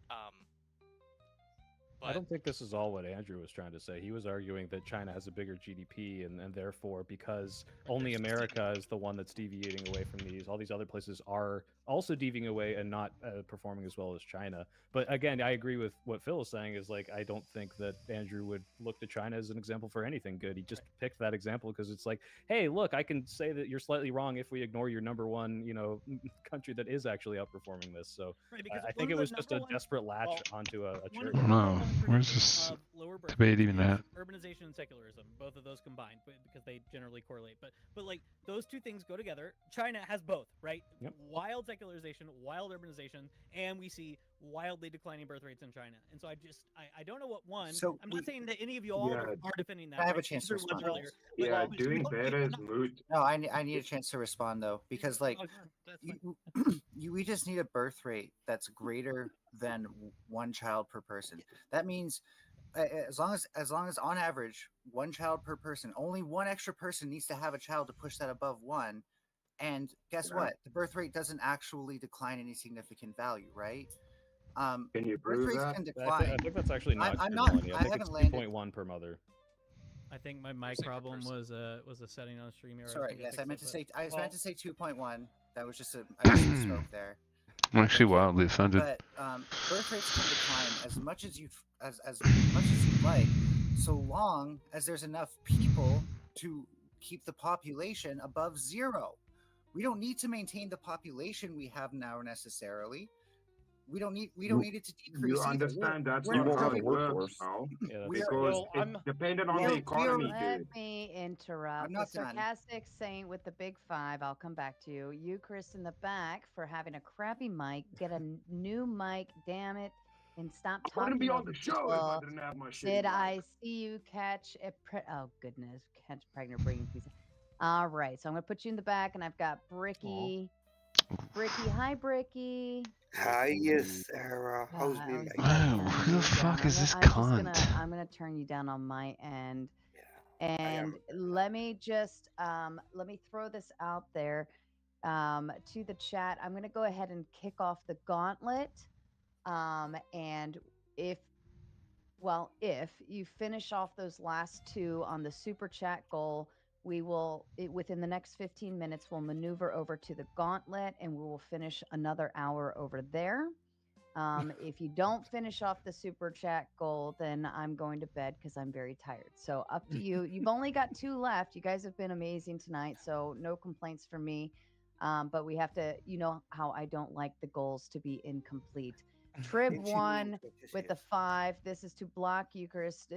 I don't think this is all what Andrew was trying to say. He was arguing that China has a bigger GDP, and therefore, because only America is the one that's deviating away from these, all these other places are also deviating away and not performing as well as China. But again, I agree with what Phil is saying, is I don't think that Andrew would look to China as an example for anything good. He just picked that example because it's like, hey, look, I can say that you're slightly wrong if we ignore your number one, country that is actually outperforming this. So I think it was just a desperate latch onto a cherry. No, where's this debate even at? Urbanization and secularism, both of those combined, because they generally correlate. But those two things go together. China has both, right? Yep. Wild secularization, wild urbanization, and we see wildly declining birth rates in China. And so I don't know what one. So I'm not saying that any of you all are defending that. I have right? a chance to Andrew was respond. earlier. Yeah, doing better is moot. No, I need a chance to respond though, because we just need a birth rate that's greater than one child per person. That means as long as on average 1 child per person, only 1 extra person needs to have a child to push that above 1. And guess what? The birth rate doesn't actually decline any significant value, right? Can you Birth prove rates that? can I decline. think that's actually not I'm true, not. Melanie. I think it's haven't landed. 2.1 per mother. I think my mic problem was a setting on stream error. Sorry, yes, I meant to say 2.1. That was just a stroke there. I'm actually wildly offended. But birth rates can decline as much as you like, so long as there's enough people to keep the population above 0. We don't need to maintain the population we have now necessarily. We don't need it to decrease. You understand that's we're not how not it works now. Because it's dependent on the economy, Let dude. me interrupt. I'm not the done. sarcastic saint with the big 5. I'll come back to you. You, Chris, in the back for having a crappy mic. Get a new mic, damn it, and stop I talking. wouldn't be on over the show if I people. didn't have my shitty Did mic. I see you catch a oh goodness, catch pregnant bringing pizza? All right, so I'm gonna put you in the back, and I've got Bricky. Bricky, hi, Bricky. Hi, Sarah. How's me? Wow, who the fuck is this cunt? I'm gonna turn you down on my end. And let me just let me throw this out there to the chat. I'm gonna go ahead and kick off the gauntlet. And if you finish off those last 2 on the super chat goal, we will within the next 15 minutes we'll maneuver over to the gauntlet, and we will finish another hour over there. If you don't finish off the super chat goal, then I'm going to bed because I'm very tired. So up to you. You've only got 2 left. You guys have been amazing tonight, so no complaints from me. But we have to, you know how I don't like the goals to be incomplete. Trib 1 with the 5. This is to block Eucharist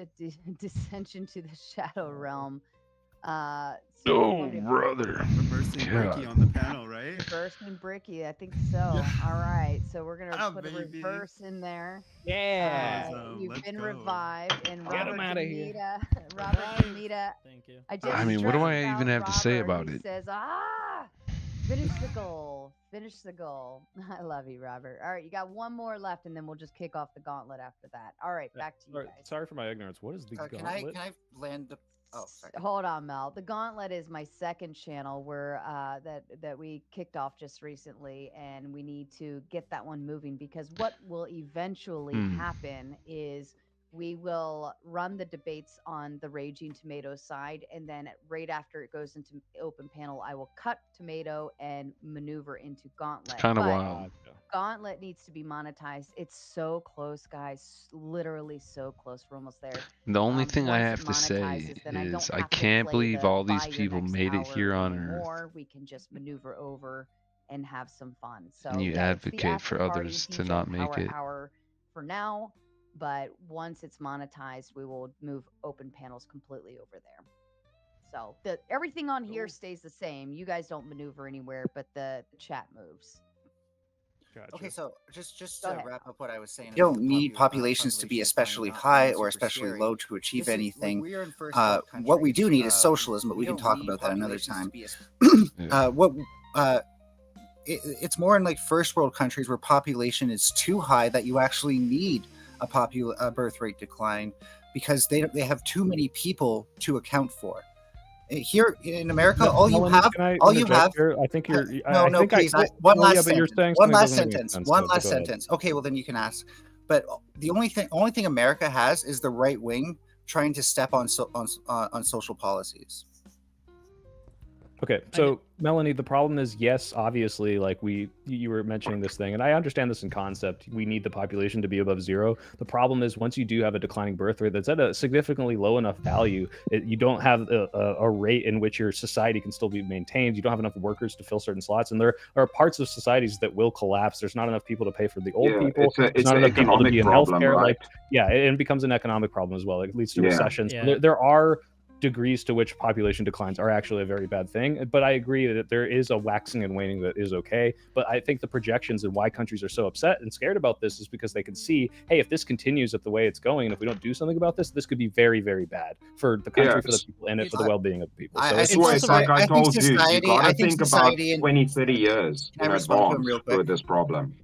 dissension to the Shadow Realm. Oh, brother. Reversing Bricky on the panel, right? Reversing Bricky, I think so. All right, so we're gonna put a reverse in there. Yeah. You've been revived, and Get Robert him outta here. Robert Demita. Thank you. I mean, what do I even have to say about He it? says, finish the goal. Finish the goal. I love you, Robert. All right, you got 1 more left, and then we'll just kick off the gauntlet after that. All right, back to you guys. Sorry for my ignorance. What is the gauntlet? Can I land the? Oh, sorry. Hold on, Mel. The Gauntlet is my second channel where that we kicked off just recently, and we need to get that one moving, because what will eventually happen is we will run the debates on the Raging Tomato side, and then right after it goes into open panel, I will cut Tomato and maneuver into Gauntlet. Kind of But wild. Gauntlet needs to be monetized. It's so close, guys. Literally so close. We're almost there. The only thing I Once have it to say monetizes, then is don't I have to can't play believe the all these buy your people next made it hour here on Earth. anymore. We can just maneuver over and have some fun. So And you yeah, it's the advocate for after party others to DJ not make Power it. Hour for now, but once it's monetized, we will move open panels completely over there. So everything on here stays the same. You guys don't maneuver anywhere, but the chat moves. Gotcha. Okay, so just Go to ahead. wrap up what I was saying. You don't need populations to be especially high or especially low to achieve anything. What we do need is socialism, but we can talk about that another time. It's more in like first world countries where population is too high that you actually need a birth rate decline because they have too many people to account for. Here in America, all you have. I think you're. No, please. One last sentence. One last sentence. Okay, well then you can ask. But the only thing America has is the right wing trying to step on social policies. Okay, so Melanie, the problem is, yes, obviously, like you were mentioning this thing, and I understand this in concept. We need the population to be above 0. The problem is, once you do have a declining birth rate that's at a significantly low enough value, you don't have a rate in which your society can still be maintained. You don't have enough workers to fill certain slots, and there are parts of societies that will collapse. There's not enough people to pay for the old people. There's not enough people to be in healthcare. Right? It becomes an economic problem as well. It leads to recessions. Yeah. There are degrees to which population declines are actually a very bad thing, but I agree that there is a waxing and waning that is okay. But I think the projections and why countries are so upset and scared about this is because they can see, hey, if this continues at the way it's going, and if we don't do something about this could be very, very bad for the country, for the people in it, for the well-being of the people. So it's like I told you, you gotta think about 20, 30 years in advance with this problem.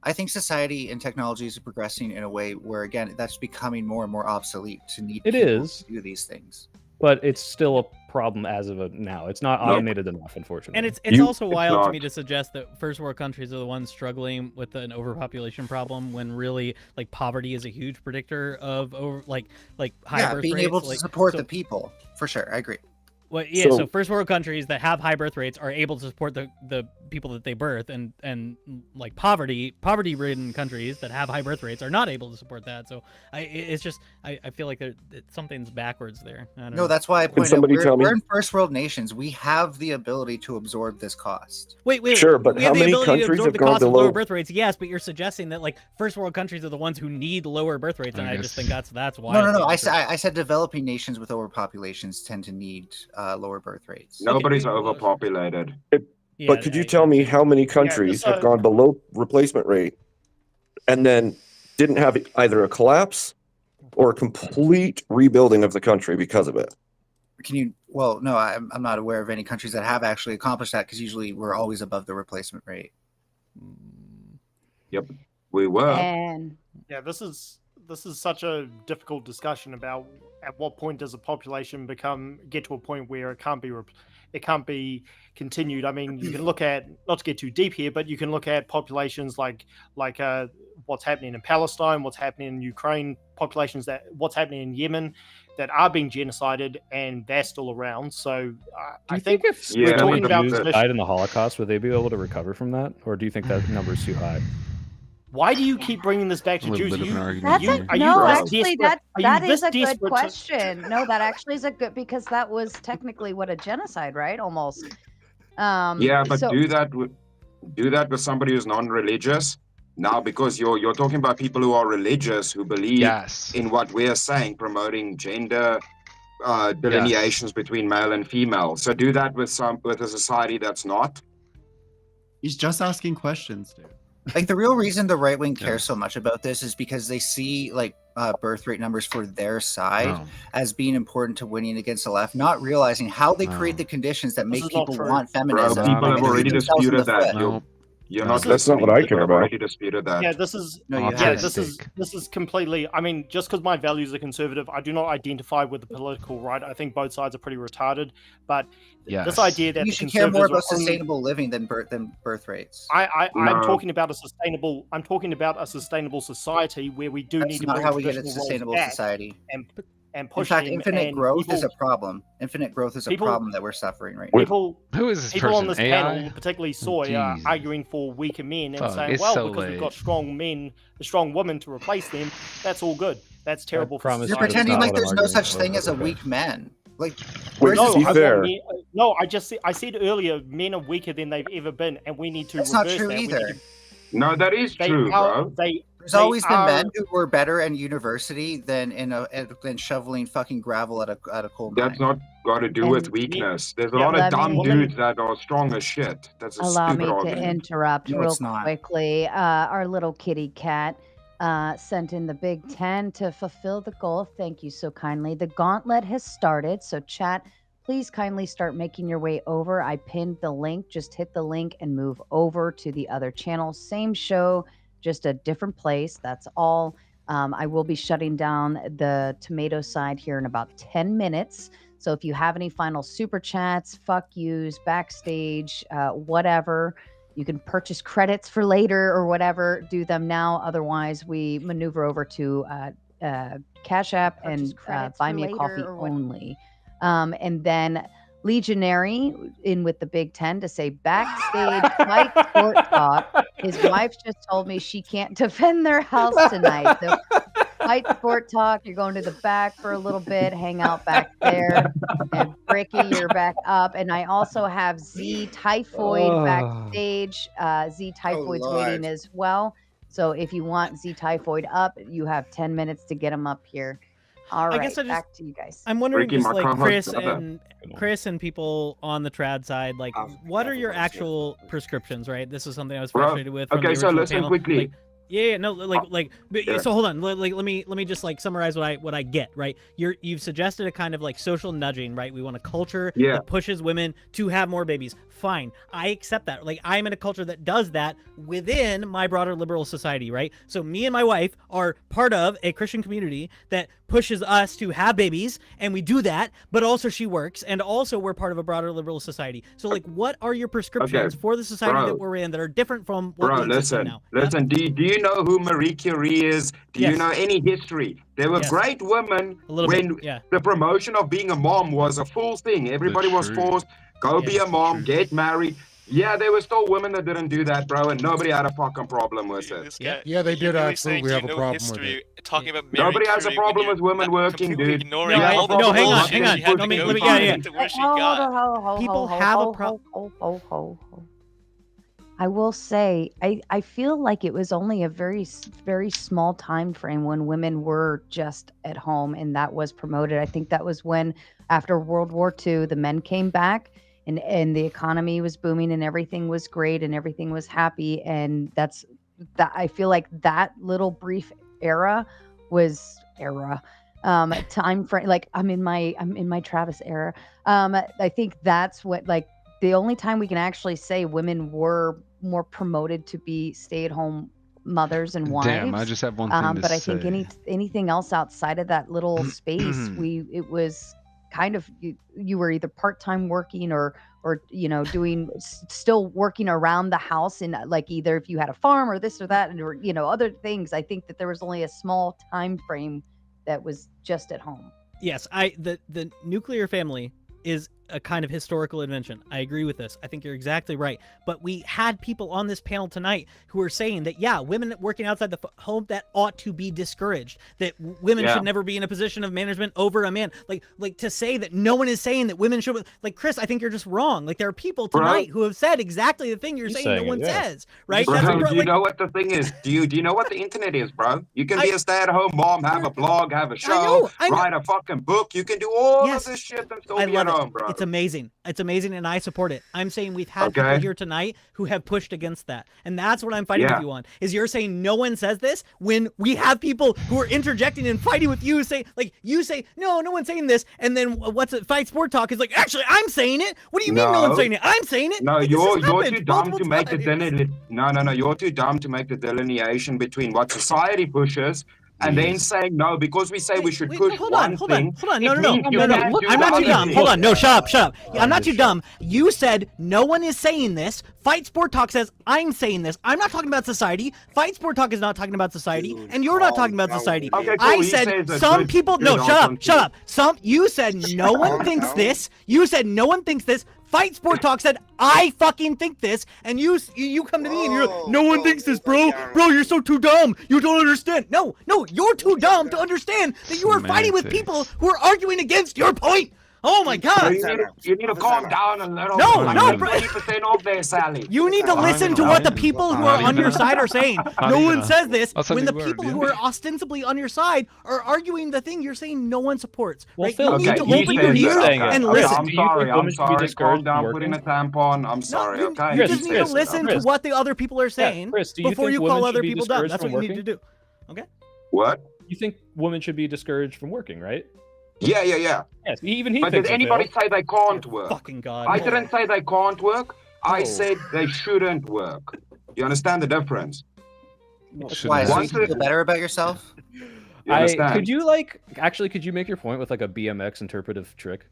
I think society and technology is progressing in a way where, again, that's becoming more and more obsolete to need It people is. to do these things. But it's still a problem as of now. It's not automated enough, unfortunately. And it's also wild to me to suggest that first world countries are the ones struggling with an overpopulation problem when really like poverty is a huge predictor of high birth being rates. able to support the people, for sure. I agree. Well, yeah. So first world countries that have high birth rates are able to support the people that they birth, and like poverty-ridden countries that have high birth rates are not able to support that. So I feel like something's backwards there. I don't know. That's why I point out we're in first world nations. We have the ability to absorb this cost. Wait. Sure, but we how have the many ability to countries absorb have the gone cost of below? lower birth rates? Yes, but you're suggesting that like first world countries are the ones who need lower birth rates, and I just think that's why. No. I said developing nations with overpopulations tend to need lower birth rates. Nobody's overpopulated. But could you tell me how many countries have gone below replacement rate and then didn't have either a collapse or a complete rebuilding of the country because of it? Can you? Well, no, I'm not aware of any countries that have actually accomplished that because usually we're always above the replacement rate. Yep, we were. And yeah, this is such a difficult discussion about at what point does a population get to a point where it can't be continued. I mean, you can look at, not to get too deep here, but you can look at populations like what's happening in Palestine, what's happening in Ukraine, what's happening in Yemen that are being genocided, and they're still around. So I think if we're talking about Jews died in the Holocaust, would they be able to recover from that, or do you think that number is too high? Why do you keep bringing this back to Jews? that is a good question. No, that actually is a good, because that was technically what a genocide, right? Almost. Yeah, but do that with somebody who's non-religious. Now, because you're talking about people who are religious, who believe in what we're saying, promoting gender delineations between male and female. So do that with a society that's not. He's just asking questions, dude. Like the real reason the right wing cares so much about this is because they see like birth rate numbers for their side as being important to winning against the left, not realizing how they create the conditions that make people want feminism. Bro, people have already disputed that. You're not. That's not what I care about. Already disputed that. Yeah, this is completely. I mean, just because my values are conservative, I do not identify with the political right. I think both sides are pretty retarded. But this idea that you should care more about sustainable living than birth rates. I'm talking about a sustainable. I'm talking about a sustainable society where we do need to. That's not bring how we get a traditional roles sustainable back society. And push in fact, them, infinite and growth is people- a problem. Infinite growth is a people- problem that we're suffering right now. Who is this people person? on this AI? panel, particularly Soy, are Jesus. arguing for weaker men and Fuck, saying, it's well, so because we've late. got strong men, strong women to replace them, that's all good. That's terrible. For You're society. pretending like there's no such thing as a weak man. Like, Wait, where's to be this- fair, I said earlier, men are weaker than they've ever been, and we need to That's reverse not true that. We either. need to- No, that is they true, are- bro. There's always been men who were better in university than than shoveling fucking gravel at a coal mine. That's not got to do with weakness. There's a lot of let dumb me- dudes that are strong as shit. That's a Allow me stupid to argument. interrupt No, real it's not. quickly. Our little kitty cat sent in the Big 10 to fulfill the goal. Thank you so kindly. The gauntlet has started, so chat, please kindly start making your way over. I pinned the link. Just hit the link and move over to the other channel. Same show, just a different place. That's all. I will be shutting down the tomato side here in about 10 minutes. So if you have any final super chats, fuck yous, backstage, whatever, you can purchase credits for later or whatever, do them now. Otherwise, we maneuver over to Cash App and Buy Me a Coffee only. And then Legionary in with the Big 10 to say backstage fight court talk. His wife just told me she can't defend their house tonight. So fight sport talk. You're going to the back for a little bit, hang out back there. And Bricky, you're back up. And I also have Z Typhoid backstage. Z Typhoid's waiting as well. So if you want Z Typhoid up, you have 10 minutes to get him up here. All right, guess back to you guys. I'm wondering, Breaking just my like comments, Chris and people on the trad side, like, what are your actual prescriptions? Right, this is something I was Bro, frustrated with. From okay, the so original listen panel. quickly. Like, Yeah, no, so hold on, let me just like summarize what I get, right? You've suggested a kind of like social nudging, right? We want a culture that pushes women to have more babies. Fine, I accept that. Like, I'm in a culture that does that within my broader liberal society, right? So me and my wife are part of a Christian community that pushes us to have babies, and we do that, but also she works, and also we're part of a broader liberal society. So like, what are your prescriptions for the society that we're in that are different from what we exist in now? Listen, do you know who Marie Curie is? Do you know any history? There were great women when the promotion of being a mom was a full thing. Everybody was forced, go be a mom, get married. Yeah, there were still women that didn't do that, bro, and nobody had a fucking problem with it. Yeah, they did really absolutely have a problem with it. Talking about Mary Nobody has a Curie problem with women working, dude. ignoring You have a all the problem hang on, with hang on. pushing Let me, people yeah. to where she Hold got. on. People have a problem. I will say, I feel like it was only a very, very small time frame when women were just at home and that was promoted. I think that was when, after World War II, the men came back and the economy was booming and everything was great and everything was happy. And that I feel like that little brief era was time frame. Like I'm in my Travis era. I think that's what, like, the only time we can actually say women were more promoted to be stay-at-home mothers and wives. Damn, I just have one thing to but I say. think anything else outside of that little space, it was kind of, you were either part-time working or doing, still working around the house, and like either if you had a farm or this or that, and or other things. I think that there was only a small time frame that was just at home. Yes, the nuclear family is a kind of historical invention. I agree with this. I think you're exactly right. But we had people on this panel tonight who are saying that, yeah, women working outside the home, that ought to be discouraged, that women should never be in a position of management over a man. Like to say that no one is saying that women should, like, Chris, I think you're just wrong. Like, there are people tonight who have said exactly the thing you're saying no one says, right? Bro, do you know what the thing is? Do you know what the internet is, bro? You can be a stay-at-home mom, have a blog, have a show, write a fucking book. You can do all of this shit and still be at home, bro. It's amazing. It's amazing, and I support it. I'm saying we've had people here tonight who have pushed against that, and that's what I'm fighting with you on. Is you're saying no one says this when we have people who are interjecting and fighting with you, say, like, you say no one's saying this, and then Fight Sport Talk is like, actually I'm saying it. What do you mean no one's saying it? I'm saying it. No, like, you're too dumb to make no. You're too dumb to make the delineation between what society pushes. And then saying no, because we say we should push one thing. Hold on. No. I'm not too dumb. Hold on. No, shut up. I'm not too dumb. You said no one is saying this. Fight Sport Talk says I'm saying this. I'm not talking about society. Fight Sport Talk is not talking about society, and you're not talking about society. Okay, cool. I said some people. No, shut up. You said no one thinks this. You said no one thinks this. Fight Sport Talk said I fucking think this, and you come to me and you're like, no one thinks this, bro. Bro, you're so too dumb. You don't understand. No, you're too dumb to understand that you are fighting with people who are arguing against your point. Oh my God! You need to calm down a little. No, bro. 20% off there, Sally. You need to listen to what the people who are on your side are saying. No one says this when the people who are ostensibly on your side are arguing the thing you're saying no one supports. Right? Phil, you need to open your ears and listen. I'm sorry. Calm down. Put in a tampon. I'm sorry. Okay. You just need to listen to what the other people are saying before you call other people dumb. That's what you need to do. Okay. What? You think women should be discouraged from working, right? Yeah. Yes, even he. But did anybody say they can't work? Fucking God. I didn't say they can't work. I said they shouldn't work. You understand the difference? Why? So you feel better about yourself? Could you make your point with like a BMX interpretive trick?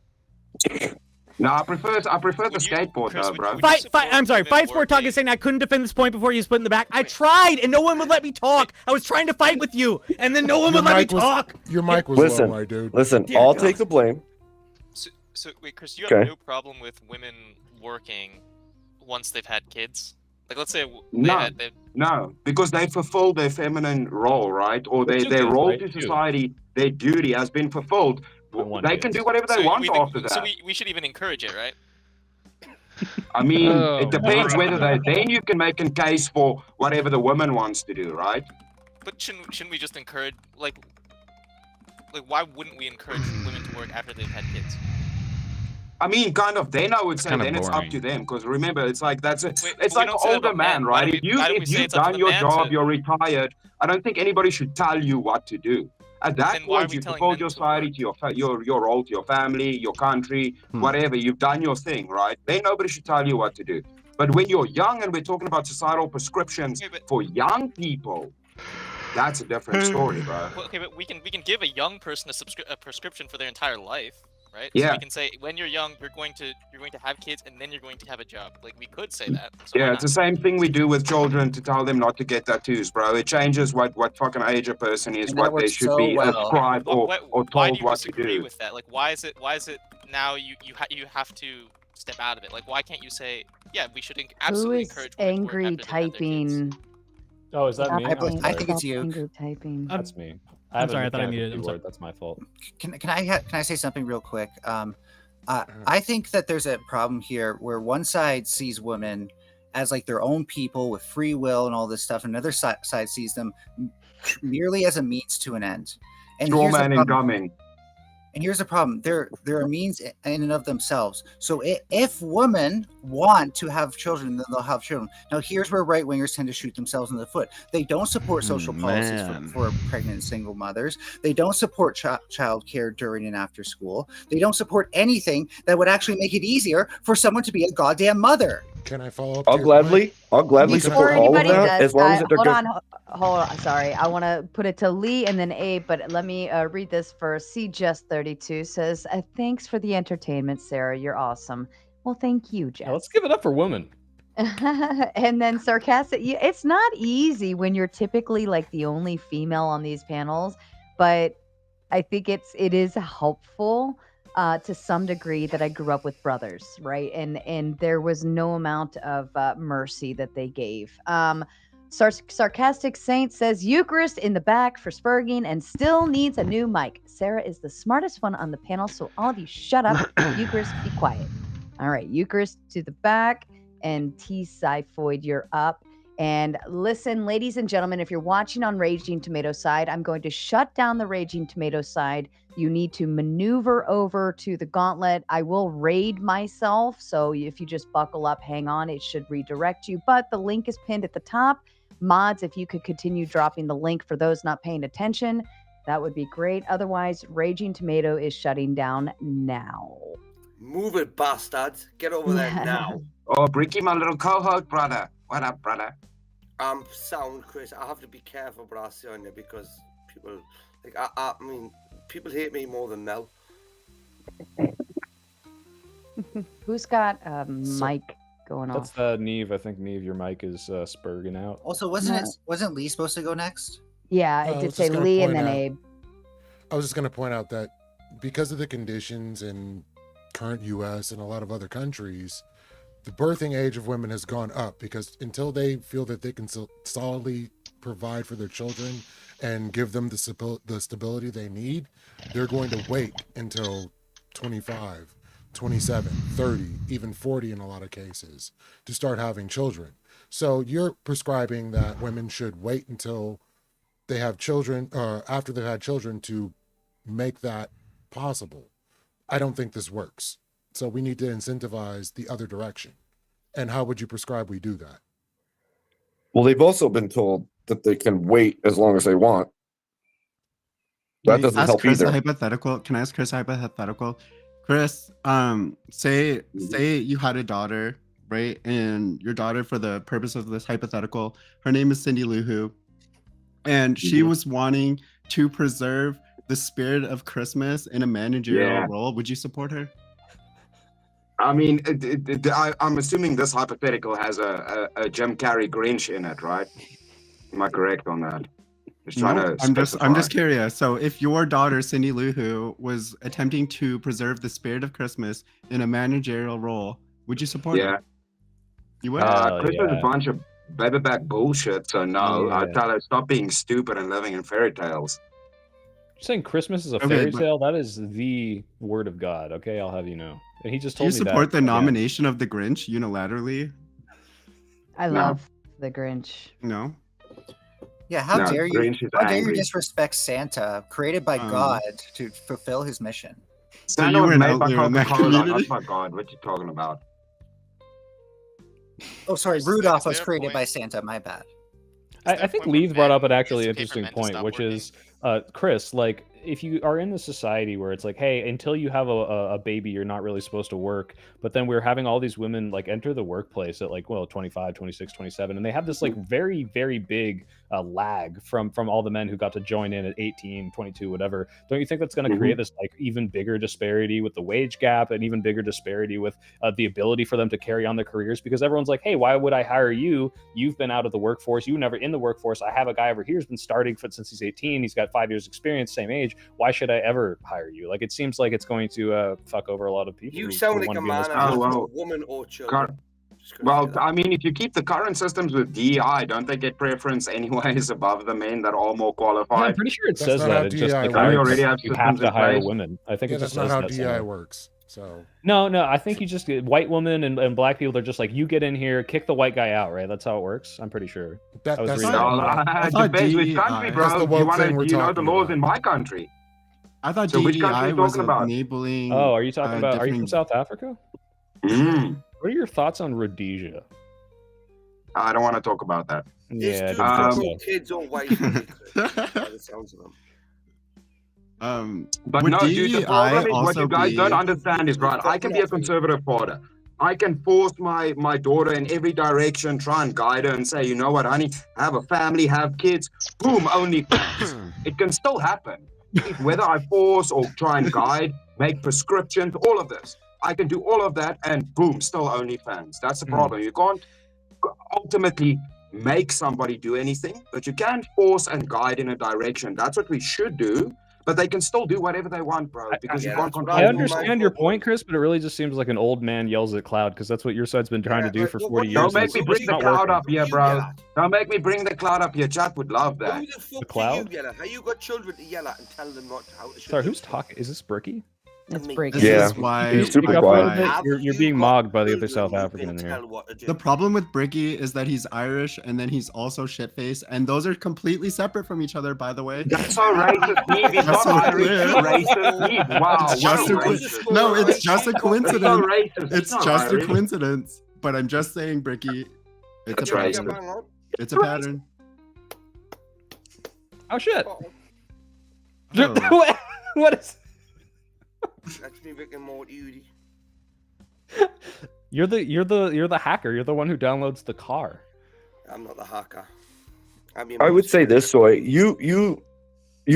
No, I prefer the skateboard though, bro. I'm sorry. Fight Sport Talk is saying I couldn't defend this point before you split in the back. I tried, and no one would let me talk. I was trying to fight with you, and then no one would let me talk. Your mic was low, my dude. Listen, I'll take the blame. So wait, Chris, you have no problem with women working once they've had kids? Like, let's say No, because they fulfill their feminine role, right? Or their role to society, their duty has been fulfilled. They can do whatever they want after that. So we should even encourage it, right? I mean, it depends whether then you can make a case for whatever the woman wants to do, right? But shouldn't we just encourage, like why wouldn't we encourage women to work after they've had kids? I mean, kind of. Then I would say kinda then it's up to boring. them because remember, it's like it's but like we an don't say that older about man, men. Why right? don't we If say you've it's up to done the your man job, to? you're retired. I don't think anybody should tell you what to do. At that Then why are point, we you telling fulfilled men your to society to your role, to your family, your country, whatever. You've done your thing, right? Then nobody should tell you what to do. But when you're young and we're talking about societal prescriptions for young people, that's a different story, bro. Well, okay, but we can give a young person a prescription for their entire life, right? So Yeah. we can say when you're young, you're going to have kids, and then you're going to have a job. Like we could say that. So Yeah, it's the same thing we do with children to tell them not to get tattoos, bro. It changes what fucking age a person is, And that what they works should so be well. ascribed or why do told you what to disagree do. with that? Like, why is it now you have to step out of it? Like, why can't you say, yeah, we should Who absolutely is encourage women to work angry after they have their kids? typing? Oh, is that me? Stop I'm being- sorry. I think it's stop you. Angry typing. That's me. I I'm have sorry, a I thought I mechanical muted. I'm sorry. keyboard. That's my fault. Can I say something real quick? I think that there's a problem here where one side sees women as like their own people with free will and all this stuff, and another side sees them merely as a means to an end. And Straw here's the man problem. incoming. And here's the problem: they're a means in and of themselves. So if women want to have children, then they'll have children. Now, here's where right wingers tend to shoot themselves in the foot. They don't support social policies for pregnant single mothers. They don't support child care during and after school. They don't support anything that would actually make it easier for someone to be a goddamn mother. Can I follow up? I'll gladly Before support all of anybody that does, as long as they're hold good. on, hold on. Sorry, I want to put it to Lee and then Abe, but let me read this first. C Just 32 says, "Thanks for the entertainment, Sarah. You're awesome." Well, thank you, Jess. Now, let's give it up for women. And then sarcastic. It's not easy when you're typically like the only female on these panels, but I think it is helpful. To some degree that I grew up with brothers, right? And there was no amount of mercy that they gave. Sarcastic Saint says, Eucharist in the back for Spurging and still needs a new mic. Sarah is the smartest one on the panel, so all of you shut up. Eucharist, be quiet. All right, Eucharist to the back, and T. Syphoid, you're up. And listen, ladies and gentlemen, if you're watching on Raging Tomato side, I'm going to shut down the Raging Tomato side. You need to maneuver over to the gauntlet. I will raid myself, so if you just buckle up, hang on, it should redirect you. But the link is pinned at the top. Mods, if you could continue dropping the link for those not paying attention, that would be great. Otherwise, Raging Tomato is shutting down now. Move it, bastards. Get over there now. Oh, Bricky, my little co-host, brother. What up, brother? Sound, Chris. I have to be careful what I say on you because people, like, I mean, people hate me more than Mel. Who's got mic going That's off? Neve. I think Neve, your mic is spurging out. Also, wasn't Lee supposed to go next? Yeah, I it did was say just gonna Lee and point then out- Abe. I was just going to point out that because of the conditions in current U.S. and a lot of other countries, the birthing age of women has gone up because until they feel that they can solidly provide for their children and give them the stability they need, they're going to wait until 25, 27, 30, even 40 in a lot of cases to start having children. So you're prescribing that women should wait until they have children, or after they've had children, to make that possible. I don't think this works. So we need to incentivize the other direction. And how would you prescribe we do that? Well, they've also been told that they can wait as long as they want. That doesn't ask help Chris either. a hypothetical. Can I ask Chris a hypothetical? Chris, say you had a daughter, right? And your daughter, for the purpose of this hypothetical, her name is Cindy Lou Who, and she was wanting to preserve the spirit of Christmas in a managerial role. Would you support her? I mean, I'm assuming this hypothetical has a Jim Carrey Grinch in it, right? Am I correct on that? Just trying to I'm specify. just curious. So, if your daughter Cindy Lou Who was attempting to preserve the spirit of Christmas in a managerial role, would you support her? You would. Chris is a bunch of baby-back bullshit. So no, I tell her stop being stupid and living in fairy tales. You're saying Christmas is a Okay, fairy but- tale? That is the word of God. Okay, I'll have you know. And he just Do you told me that. support the again. nomination of the Grinch unilaterally? I love the Grinch. No. Yeah, how No, dare you? Grinch is How dare you angry. disrespect Santa, created by God to fulfill his mission? So Santa you was were an made by outlier in that Coca-Cola. Oh community. my god, what you talking about? Oh, sorry, Rudolph was created by Santa. My bad. I think Leith brought up an actually paper interesting men to point, stop which working. is, Chris, like, if you are in the society where it's like, hey, until you have a baby, you're not really supposed to work. But then we're having all these women like enter the workplace at like, well, 25, 26, 27. And they have this like very, very big lag from all the men who got to join in at 18, 22, whatever. Don't you think that's going to create this like even bigger disparity with the wage gap and even bigger disparity with the ability for them to carry on their careers? Because everyone's like, hey, why would I hire you? You've been out of the workforce. You were never in the workforce. I have a guy over here who's been starting since he's 18. He's got 5 years experience, same age. Why should I ever hire you? Like, it seems like it's going to fuck over a lot of people. You who sound like wanna a be in this man after position. a woman or children. Well, I mean, if you keep the current systems with DEI, don't they get preference anyways above the men that are more qualified? Yeah, I'm pretty sure it That's says not that. how It just DEI like Don't you works. already have you have systems to in hire place? women. I think Yeah, it that's just not says how that DEI somewhere. works. So No, I think you just get white women and black people. They're just like, you get in here, kick the white guy out, right? That's how it works. I'm pretty sure. I was that's reading not- that. I It thought depends which country, DEI bro. That's the Do you woke want to? thing we're Do you know the talking laws about. in my country? I thought So which country are DEI you was talking about? enabling. Oh, are you talking about? Are you from different- South Africa? Mm, What are your thoughts on Rhodesia? I don't want to talk about that. These Yeah, I dudes didn't think control so. kids or wives. By the sounds of them. But Would no, dude, the DEI problem is what also you guys don't be- understand is, right, I can be a conservative father. I can force my daughter in every direction, try and guide her and say, you know what, honey, have a family, have kids, boom, only facts. It can still happen. Whether I force or try and guide, make prescriptions, all of this. I can do all of that and boom, still OnlyFans. That's the problem. You can't ultimately make somebody do anything, but you can force and guide in a direction. That's what we should do. But they can still do whatever they want, bro, because you can't control I them. understand your point, Chris, but it really just seems like an old man yells at cloud because that's what your side's been trying to do for 40 years. Don't make me and bring it's the not cloud working. up here, bro. Don't make me bring the cloud up here. Chat would love that. Who the fuck The do cloud? you yell at? How you got children to yell at and tell them not how to Sorry, who's talking? Is this Bricky? It's Me. breaking. This Yeah, is why he's super I Up a little quiet. bit? You're being mogged by the other South African in here. The problem with Bricky is that he's Irish and then he's also shit-faced, and those are completely separate from each other, by the way. That's so racist, Steve. He's Just not so Irish. clear. He's racist, Steve. Wow, It's just what a a racist. racist. No, it's just a He's coincidence. so racist. It's He's not just a Irish. coincidence. But I'm just saying, Bricky, it's That's a pattern. racist. It's a pattern. Oh shit! Oh. What is? That's me, Rick and Morty. You're the hacker. You're the one who downloads the car. I'm not the hacker. I would say this way: you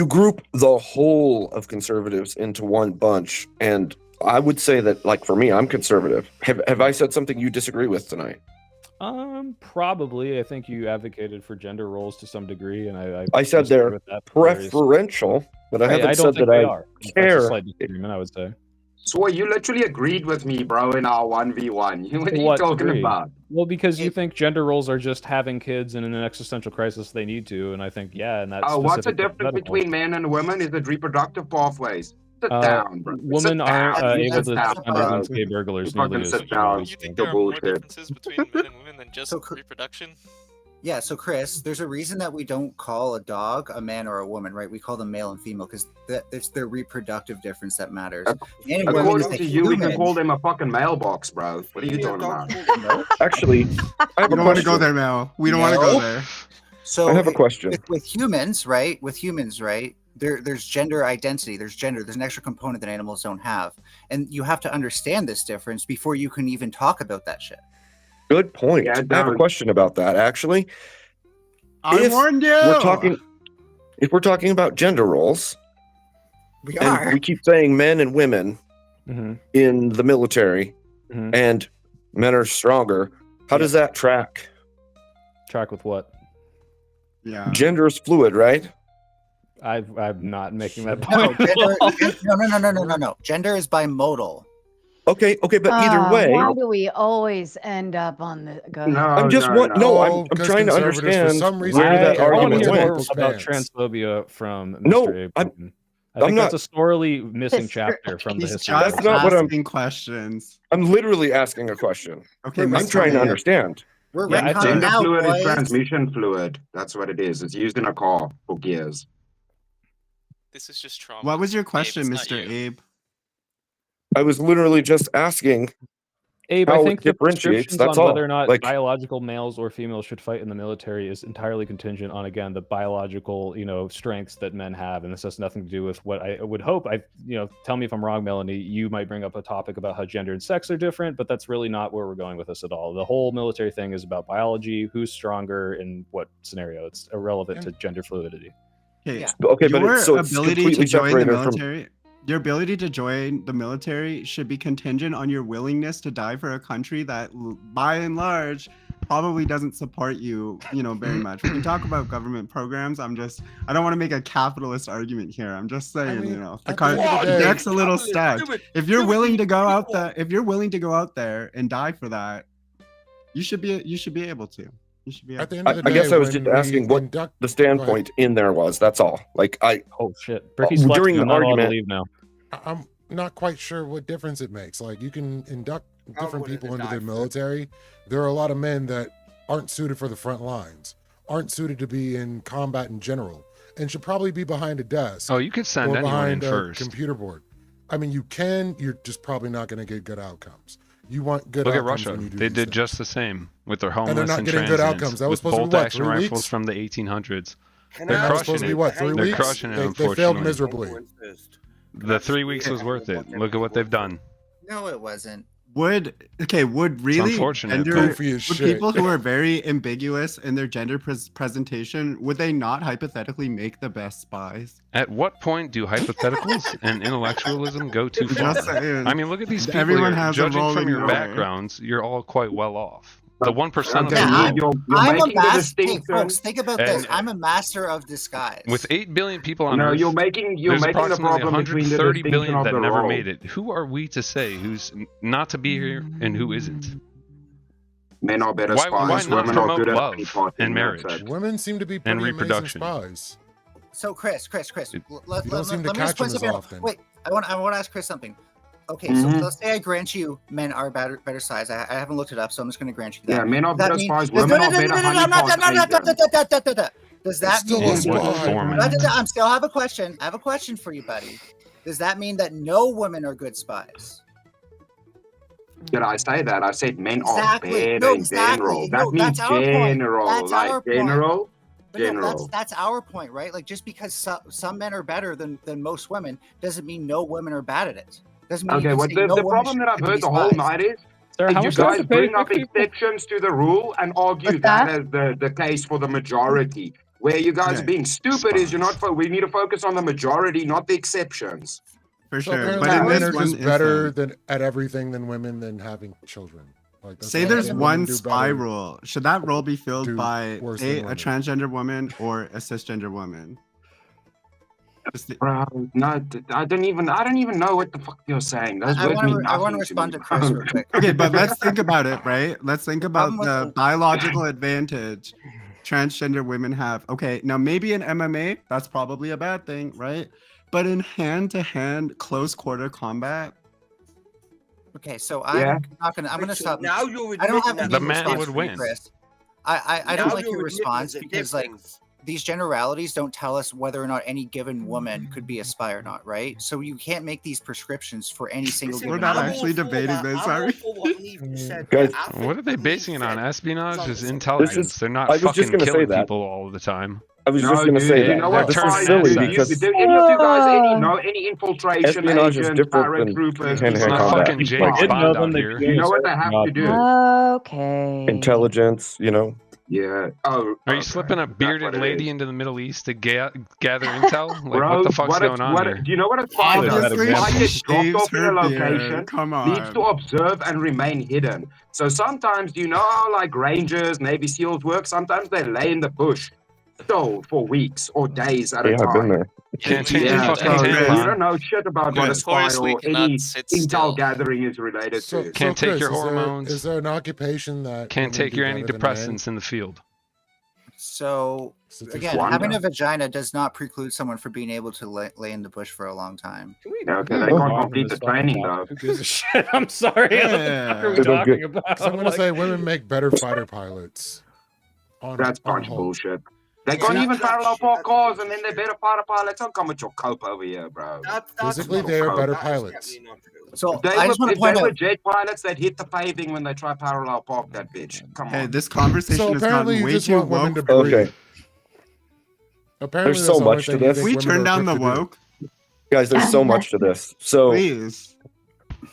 group the whole of conservatives into one bunch, and I would say that, like, for me, I'm conservative. Have I said something you disagree with tonight? Probably. I think you advocated for gender roles to some degree, and I said disagree they're with that for various- preferential, but I haven't I said don't think that they I are. That's a care. slight disagreement, I would say. So you literally agreed with me, bro, in our 1v1. What To are you what talking degree? about? Well, because you think gender roles are just having kids and in an existential crisis they need to, and I think and that's What's the difference between men and women? Is it reproductive pathways? Sit down, bro. Women Sit aren't down. able Sit to down, defend bro. against gay burglars You nearly fucking as sit down. easily. You think The there are more bullshit. differences between men and women than just reproduction? Yeah, so Chris, there's a reason that we don't call a dog a man or a woman, right? We call them male and female because it's their reproductive difference that matters. And women According is a to you, we can human. call them a fucking mailbox, bro. What are you talking about? Actually, I have We a don't want to go question. there, Mel. We don't want to go there. So I have a question. With humans, right? There's gender identity. There's gender. There's an extra component that animals don't have, and you have to understand this difference before you can even talk about that shit. Good point. Yeah, I have a don't. question about that, actually. I warned you. If we're talking about gender roles, we and we keep saying men and women in the military, and men are stronger, how does that track? Track with what? Yeah. Gender is fluid, right? I'm not making that No, point. no. Gender is bimodal. Okay, but either way, Why do we always end up on the? Go ahead. I'm trying to understand where that I want to argument hear more went. about transphobia from Mr. No, Abe. I'm I think not- that's a sorely missing chapter from the history. That's not what I'm asking questions. I'm literally asking a question. Okay, I'm Mr. trying to Abe. understand. Gender fluid is transmission fluid. That's what it is. It's used in a car for gears. This is just trauma. What was your Abe, question, it's not Mr. you. Abe? I was literally just asking Abe, how I it think the differentiates. prescriptions That's on all. whether or not Like, biological males or females should fight in the military is entirely contingent on, again, the biological, strengths that men have, and this has nothing to do with what I would hope. Tell me if I'm wrong, Melanie. You might bring up a topic about how gender and sex are different, but that's really not where we're going with this at all. The whole military thing is about biology, who's stronger in what scenario. It's irrelevant to gender fluidity. Okay, okay, but your it's ability to completely join the separated from. military. Your ability to join the military should be contingent on your willingness to die for a country that, by and large, probably doesn't support you, very much. We can talk about government programs. I don't want to make a capitalist argument here. I'm just saying, the deck's a little stacked. If you're willing to go out there and die for that, you should be able to. You should be able At the end of the I day, guess I was just when we asking what induct- the standpoint in there was. That's all. Like Oh shit! Bricky's during the not allowed to argument. leave now. I'm not quite sure what difference it makes. Like, you can induct different people into the military. There are a lot of men that aren't suited for the front lines, aren't suited to be in combat in general, and should probably be behind a desk. Oh, you could send or anyone in behind a first. computer board. I mean, you can. You're just probably not going to get good outcomes. You want good Look at outcomes Russia. when you do They these did things. just the same with their homeless they're not and getting good transients, outcomes. That was with supposed to be bolt what, action 3 rifles weeks? from the 1800s. And They're that was crushing supposed to be it. what, 3 They're weeks? crushing it, They failed unfortunately. miserably. The 3 weeks was worth it. Look at what they've done. No, it wasn't. Would really unfortunate, gender, but- Goofy as would shit. people who are very ambiguous in their gender presentation, would they not hypothetically make the best spies? At what point do hypotheticals and intellectualism go too far? Just saying. I mean, look at these people Everyone here. has a Judging role from in your your way. backgrounds, you're all quite well off. The 1% of Okay, them you're I'm a making the master. Hey, distinction. folks, think about this. And- I'm a master of disguise. with 8 billion people on No, Earth, you're making there's the approximately problem between the 130 distinction billion of that the never role. made it. Who are we to say who's not to be here and who isn't? Men are better Why spies. not Women are promote good at love reporting, and that's marriage? it. Women seem to be And pretty amazing reproduction. spies. So, Chris, let you don't seem me to just catch point them as something out. often. Wait, I want to ask Chris something. Okay, Mhm. so let's say I grant you men are better size. I haven't looked it up, so I'm just going to grant you that. Yeah, men are Does that better mean- spies. does- Women are better honeypot agents. Does that Still mean? a spy. I still have a question. I have a question for you, buddy. Does that mean that no women are good spies? Did I say that? I said men Exactly. are better No, in general. exactly. That No, means that's our point. general. That's like our point. general. But no, General. that's our point, right? Like, just because some men are better than most women doesn't mean no women are bad at it. Doesn't mean you Okay, can well, say the no woman problem that I've shouldn't be heard the whole spies. night is Sarah, how you much do I have guys to pay bring for up people? exceptions to the rule and argue What's that that? as the case for the majority. Where you guys Yeah. are being stupid is you're not. We need to focus on the majority, not the exceptions. For So sure. apparently But in men this are one just better instance, at everything than women than having children. Like, that's say why there's women one do spy better. role. Should that role be filled do by worse a than women. transgender woman or a cisgender woman? Just the- Bro, no, I don't even know what the fuck you're saying. Those I words want mean to nothing respond me, to Chris bro. real quick. Okay, but let's think about it, right? Let's think about problem with the biological advantage transgender women have. Okay, now maybe in MMA, that's probably a bad thing, right? But in hand-to-hand, close-quarter combat, Okay, so Yeah. I'm not gonna. I'm gonna So stop. now you're I don't have admitting any that The man response would for you, win. Chris. I now don't like you're your admitting response there's a because like difference. these generalities don't tell us whether or not any given woman could be a spy or not, right? So you can't make these prescriptions for any single Listen, we're given not I'm woman. all actually for debating that. this, I'm are all we? for what Neve said. Guys, I think What are they what basing Neve it on? said Espionage is is on intelligence. They're not I was just fucking gonna say killing that. people all the time. I was just No, going to dude, say you that. know what? They're This turning is silly assets. because Do any of you guys any infiltration espionage is agents, different than paratroopers, hand-to-hand It's not combat. fucking James Like, Did know Bond them, out they here. You know what they have to do? Okay. intelligence, you know. Yeah. Oh, Are you okay. slipping a That's bearded what it lady is. into the Middle East to gather intel? Like, Bro, what the fuck's what it's, going on what here? it, do you know what a spy Look at does? that obviously Spy example. gets she dropped shaves off in a her location, beard. Come needs to on. observe and remain hidden. So sometimes, you know how like Rangers, Navy SEALs work? Sometimes they lay in the bush still for weeks or days at a Yeah, I've been time. there. Can't change Yeah, your so fucking you tampon. don't know shit about what a spy Notoriously or cannot any sit intel still. gathering is related So, to. Can't so take Chris, your hormones. Is there an occupation that Can't women take do your better than men? antidepressants in the field. So again, Wonder. having a vagina does not preclude someone from being able to lay in the bush for a long time. Okay, they can't complete the training though. Who gives a shit? I'm sorry. What the fuck are we They don't talking about? So I'm gonna Like- say women make better fighter pilots. That's on bunch whole. bullshit. They can't that- even that parallel shit- park cars, and then they're better fighter pilots. Don't come with your cope over here, bro. that's Physically, not they are true. better That is pilots. definitely not true. So If they I just want to point were out. jet pilots, they'd hit the paving when they try parallel park that bitch. Come Hey, on. this conversation So has apparently, gotten you way just too want women woke. to breathe. Okay. Apparently, There's that's so the only much to thing you this. think We women turn are down equipped the to do. woke, Guys, there's so much to this. So please.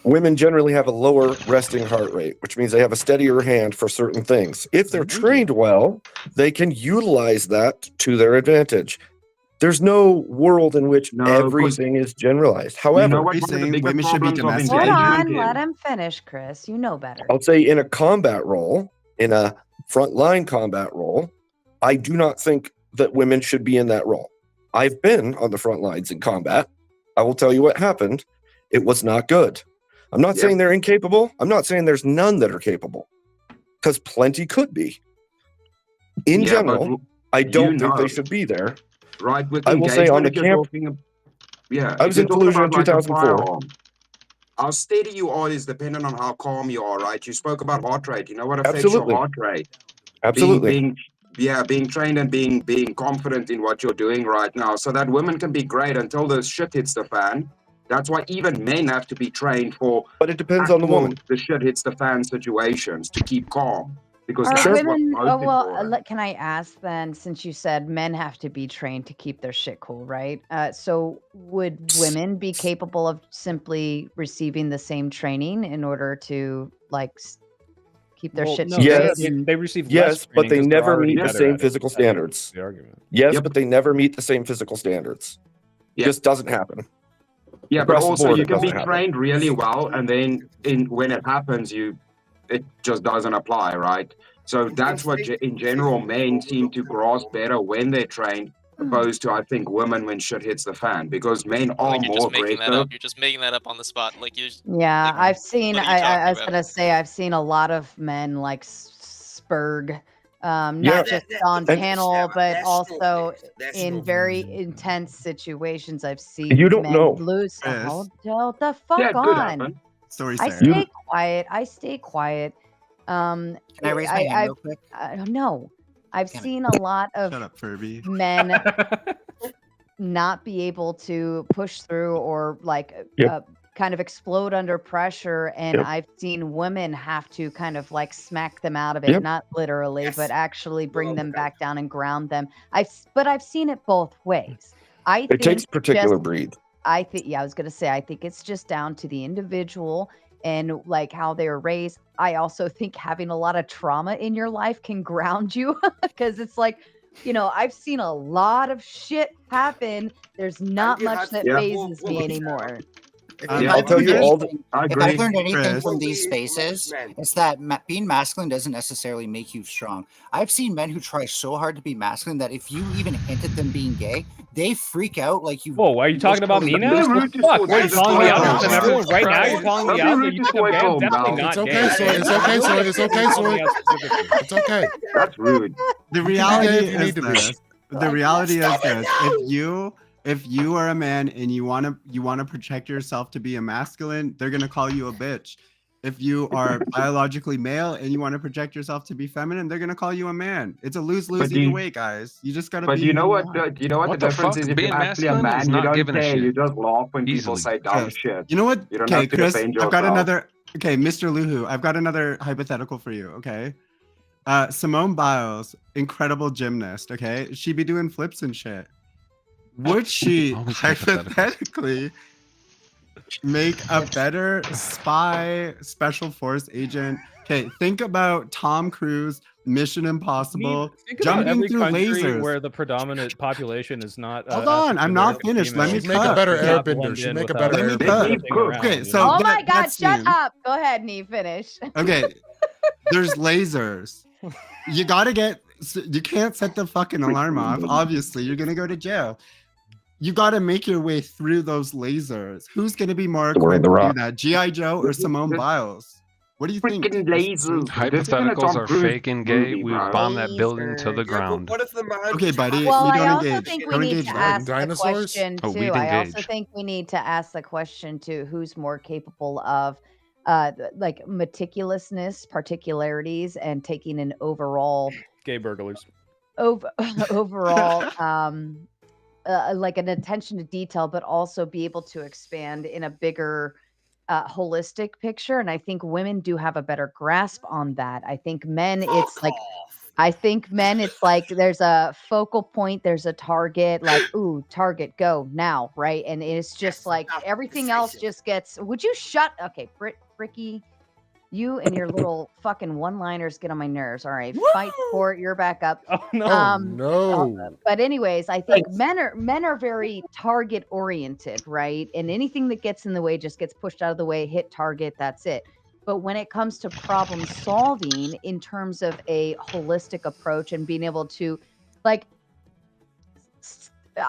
women generally have a lower resting heart rate, which means they have a steadier hand for certain things. If they're trained well, they can utilize that to their advantage. There's no world in which No, 'cause everything is generalized. you However, know what You're one of the saying biggest women should be problems of domesticated? Hold engagement on, let is? him finish, Chris. You know better. I'll say in a combat role, in a frontline combat role, I do not think that women should be in that role. I've been on the front lines in combat. I will tell you what happened. It was not good. I'm not Yeah. saying they're incapable. I'm not saying there's none that are capable, because plenty could be. In Yeah, but general, I you don't think know, they should be there. right? With I will say on engagement, the if you're camp, talking, yeah, I if was you're in talking Fallujah in about like a 2004. firearm, how steady you are is dependent on how calm you are, right? You spoke about heart rate. You know what affects your Absolutely. heart rate? Absolutely. Being trained and being confident in what you're doing right now, so that women can be great until the shit hits the fan. That's why even men have to be trained for But it depends on the actual woman. the shit hits the fan situations to keep calm, because Are that's what's women? most Oh, well, important. can I ask then? Since you said men have to be trained to keep their shit cool, right? So would women be capable of simply receiving the same training in order to like keep their Well, shit no, straight? Yes. And they receive less Yes, but training they 'cause they're never already meet the better same at it. physical That's standards. the argument. Yes, Yep. but they never meet the same physical standards. Yeah. Just doesn't happen. Yeah, but Across the also board, you it can be doesn't happen. trained really well, and then when it happens, it just doesn't apply, right? So that's what in general men seem to grasp better when they're trained, opposed to I think women when shit hits the fan, because men are Like you're more just making that aggressive. up. You're just making that up on the spot. Like you. Yeah, I've seen. what are you I talking was about? gonna say I've seen a lot of men like spurg, Yeah. not just on And panel, but That's also no good. That's in no very good. intense situations. I've you seen don't men know. lose. Chris. Hold the Yeah, fuck it could on. happen. Story I Sarah. You stay quiet. I stay quiet. Can I raise my hand real quick? I don't know. I've Damn it. seen a lot of Shut up, Furby. men not be able to push through or like Yep. kind of explode under pressure, and Yep. I've seen women have to kind of like smack them out of it, Yep. not literally, Yes. but actually bring Oh, them okay. back down and ground them. But I've seen it both ways. I It think takes particular just breed. I think, yeah, I was gonna say, I think it's just down to the individual and like how they were raised. I also think having a lot of trauma in your life can ground you because it's like, I've seen a lot of shit happen. There's not you much had that Yeah. phases me anymore. If, Yeah, if I'll I've tell learned you all anything, I if I've agree, learned anything Chris. from these We spaces, men. it's that being masculine doesn't necessarily make you strong. I've seen men who try so hard to be masculine that if you even hint at them being gay, they freak out like you. Whoa, are you talking about me emotionally- now? Don't be What rude the to fuck? Soy. What are you Jesus calling me Christ, out? oh, I'm wow. everyone right now. You're Don't calling me be out. rude You to think I'm Soy gay? I'm Cone, definitely Val. not It's gay. okay, Soy. It's I okay, will Soy. get It's you okay, calling me Soy. out specifically. It's okay. That's rude. The You can be reality gay if you is need to be. this. The reality is this. If you are a man and you wanna protect yourself to be a masculine, they're gonna call you a bitch. If you are biologically male and you want to project yourself to be feminine, they're gonna call you a man. It's a lose-lose But do either you, way, guys. You just gotta but be you who know you what? are. Do you know what the What the difference fuck? is? If Being you're actually a masculine is man, you not don't giving a care. shit. You just laugh when people Easily. say dumb Chris, shit. you know what? You don't Okay, have to Chris, defend I've got yourself. another. Okay, Mr. Luhu, I've got another hypothetical for you. Okay, Simone Biles, incredible gymnast. Okay, she'd be doing flips and shit. Would she Always hypothetical. hypothetically make a better spy special force agent? Okay, think about Tom Cruise, Mission Impossible, Think about jumping every through country lasers. where the predominant population is not. Hold on, I'm not African-American finished. Let me females. She'd make a cook. better Does not airbender. blend She'd in make a without better Let me airbender. cook. flipping around, Okay, you so know? Oh my that God! Shut scene. up. Go ahead, Nee. Finish. Okay, there's lasers. You gotta get. You can't set the fucking alarm off. Obviously, you're gonna go to jail. You gotta make your way through those lasers. Who's gonna be more Dwayne equipped The to do Rock. that? GI Joe or Simone Biles? What do you think? Freaking lasers. This isn't a Hypotheticals Tom are Cruise fake and gay. movie, We would bro. bomb that building to the Lasers. Yeah, but ground. what if the man? Okay, buddy, Well, we I don't also engage. think we Don't need engage to then. ask the Dinosaurs? question Oh, too. we'd I also engage. think we need to ask the question too: who's more capable of, like meticulousness, particularities, and taking an overall Gay burglars. overall, like an attention to detail, but also be able to expand in a bigger holistic picture. And I think women do have a better grasp on that. I think men, it's like there's a focal point, there's a target, like, ooh, target, go now, right? And it's just like everything else just gets. Would you shut? Okay, Bricky, you and your little fucking one-liners get on my nerves. All right, fight for it. You're back up. Oh no! No. But anyways, I think men are very target oriented, right? And anything that gets in the way just gets pushed out of the way, hit target, that's it. But when it comes to problem solving in terms of a holistic approach and being able to, like,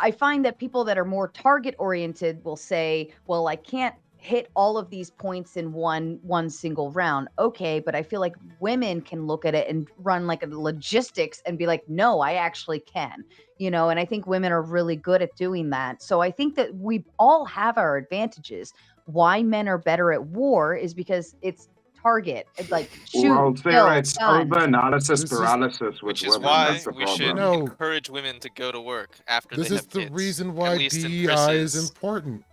I find that people that are more target oriented will say, well, I can't hit all of these points in one single round. Okay, but I feel like women can look at it and run like a logistics and be like, no, I actually can, and I think women are really good at doing that. So I think that we all have our advantages. Why men are better at war is because it's target, it's like shoot, Well, kill, Sarah, it's done. over-analysis paralysis with Which is women. why That's the we should problem. encourage women to go to work after This they is have the kids. reason At why least in DEI is Chris's important.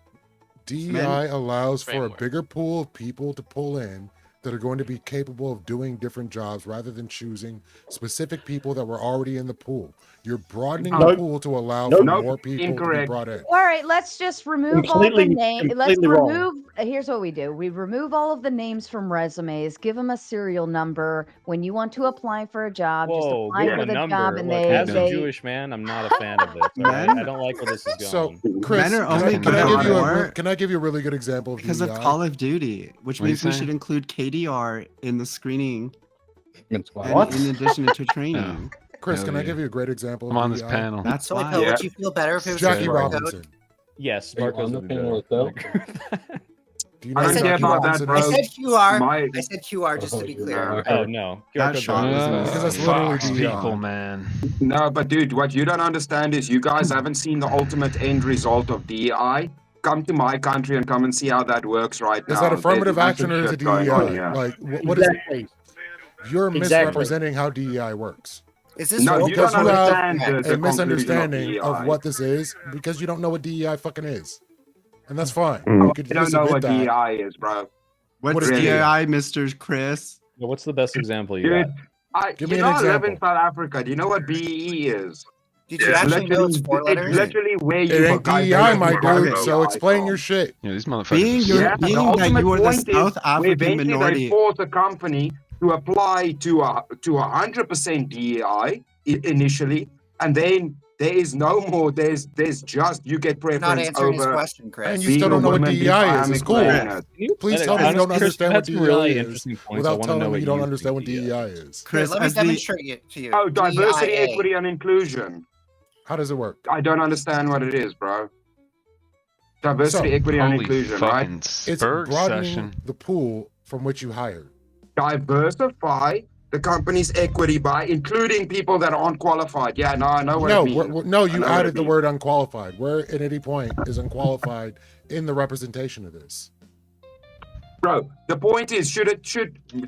DEI allows for a framework. bigger pool of people to pull in that are going to be capable of doing different jobs rather than choosing specific people that were already in the pool. You're broadening the pool to allow for more people to be brought in. All right, let's just remove all the names. Let's remove. Here's what we do: we remove all of the names from resumes. Give them a serial number. When you want to apply for a job, just Whoa, apply give for a the number. job, and Look, they as a Jewish man, I'm not a fan of this. All right? Men- I don't like where this is going. So, Chris, Men are only can I good give at you war can I give you a really good example of because DEI? of Call of Duty, which What are you means we saying? should include KDR in the screening. And What? in addition to training. Chris, Hell can I yeah. give you a great example? I'm of on this DEI? panel. That's So, why. Michael, would you feel better if it was Jackie a QR Robinson. code? Yes, Are you Marco's on the would panel go. itself? Do you I know don't who care Jackie about that, Robinson bro. I is? said QR. My- I said QR just to be clear. Oh no, QR That codes shot are- was Because that's insane. literally Fox DEI. people, man. No, but dude, what you don't understand is you guys haven't seen the ultimate end result of DEI. Come to my country and come and see how that works right now. Is that affirmative There's action or is it shit going on DEI? here. Like, what is it? Exactly. You're Exactly. misrepresenting how DEI works. Is this No, you Because don't you have understand the a conclusion of misunderstanding of DEI. what this is because you don't know what DEI fucking is. And that's fine. Mm. You could I don't just know admit what that. DEI is, bro. What's What is Really? DEI, Mr. Chris? Yeah, what's the best example you got? Dude, Give you me know an I live in example. South Africa. Do you know what BEE is? Did you actually know it's four letters? It's literally where It you ain't guys DEI, basically my got dude, DEI so explain from. your shit. Yeah, these motherfuckers. Being are your- Yeah, being the that ultimate you are the point is South where African basically minority. they force a company to apply to 100% DEI initially, and then there is no more. There's just you get You're not preference answering his over question, Chris. And you being still a don't know what woman DEI before is. I'm It's cool. explaining it. Please tell me you don't understand what DEI really is interesting points. I without wanna know telling me what you don't you understand what think DEI is. Chris, Let me as the demonstrate it to you. Oh, diversity, DIA. equity, and inclusion. How does it work? I don't understand what it is, bro. Diversity, So, equity, and Holy inclusion, right? fucking It's Spurg broadening session. the pool from which you hire. Diversify the company's equity by including people that aren't qualified. Yeah, no, I know what No, it means. no, I you know what added it the means. word unqualified. Where at any point is unqualified in the representation of this? Bro, the point is, do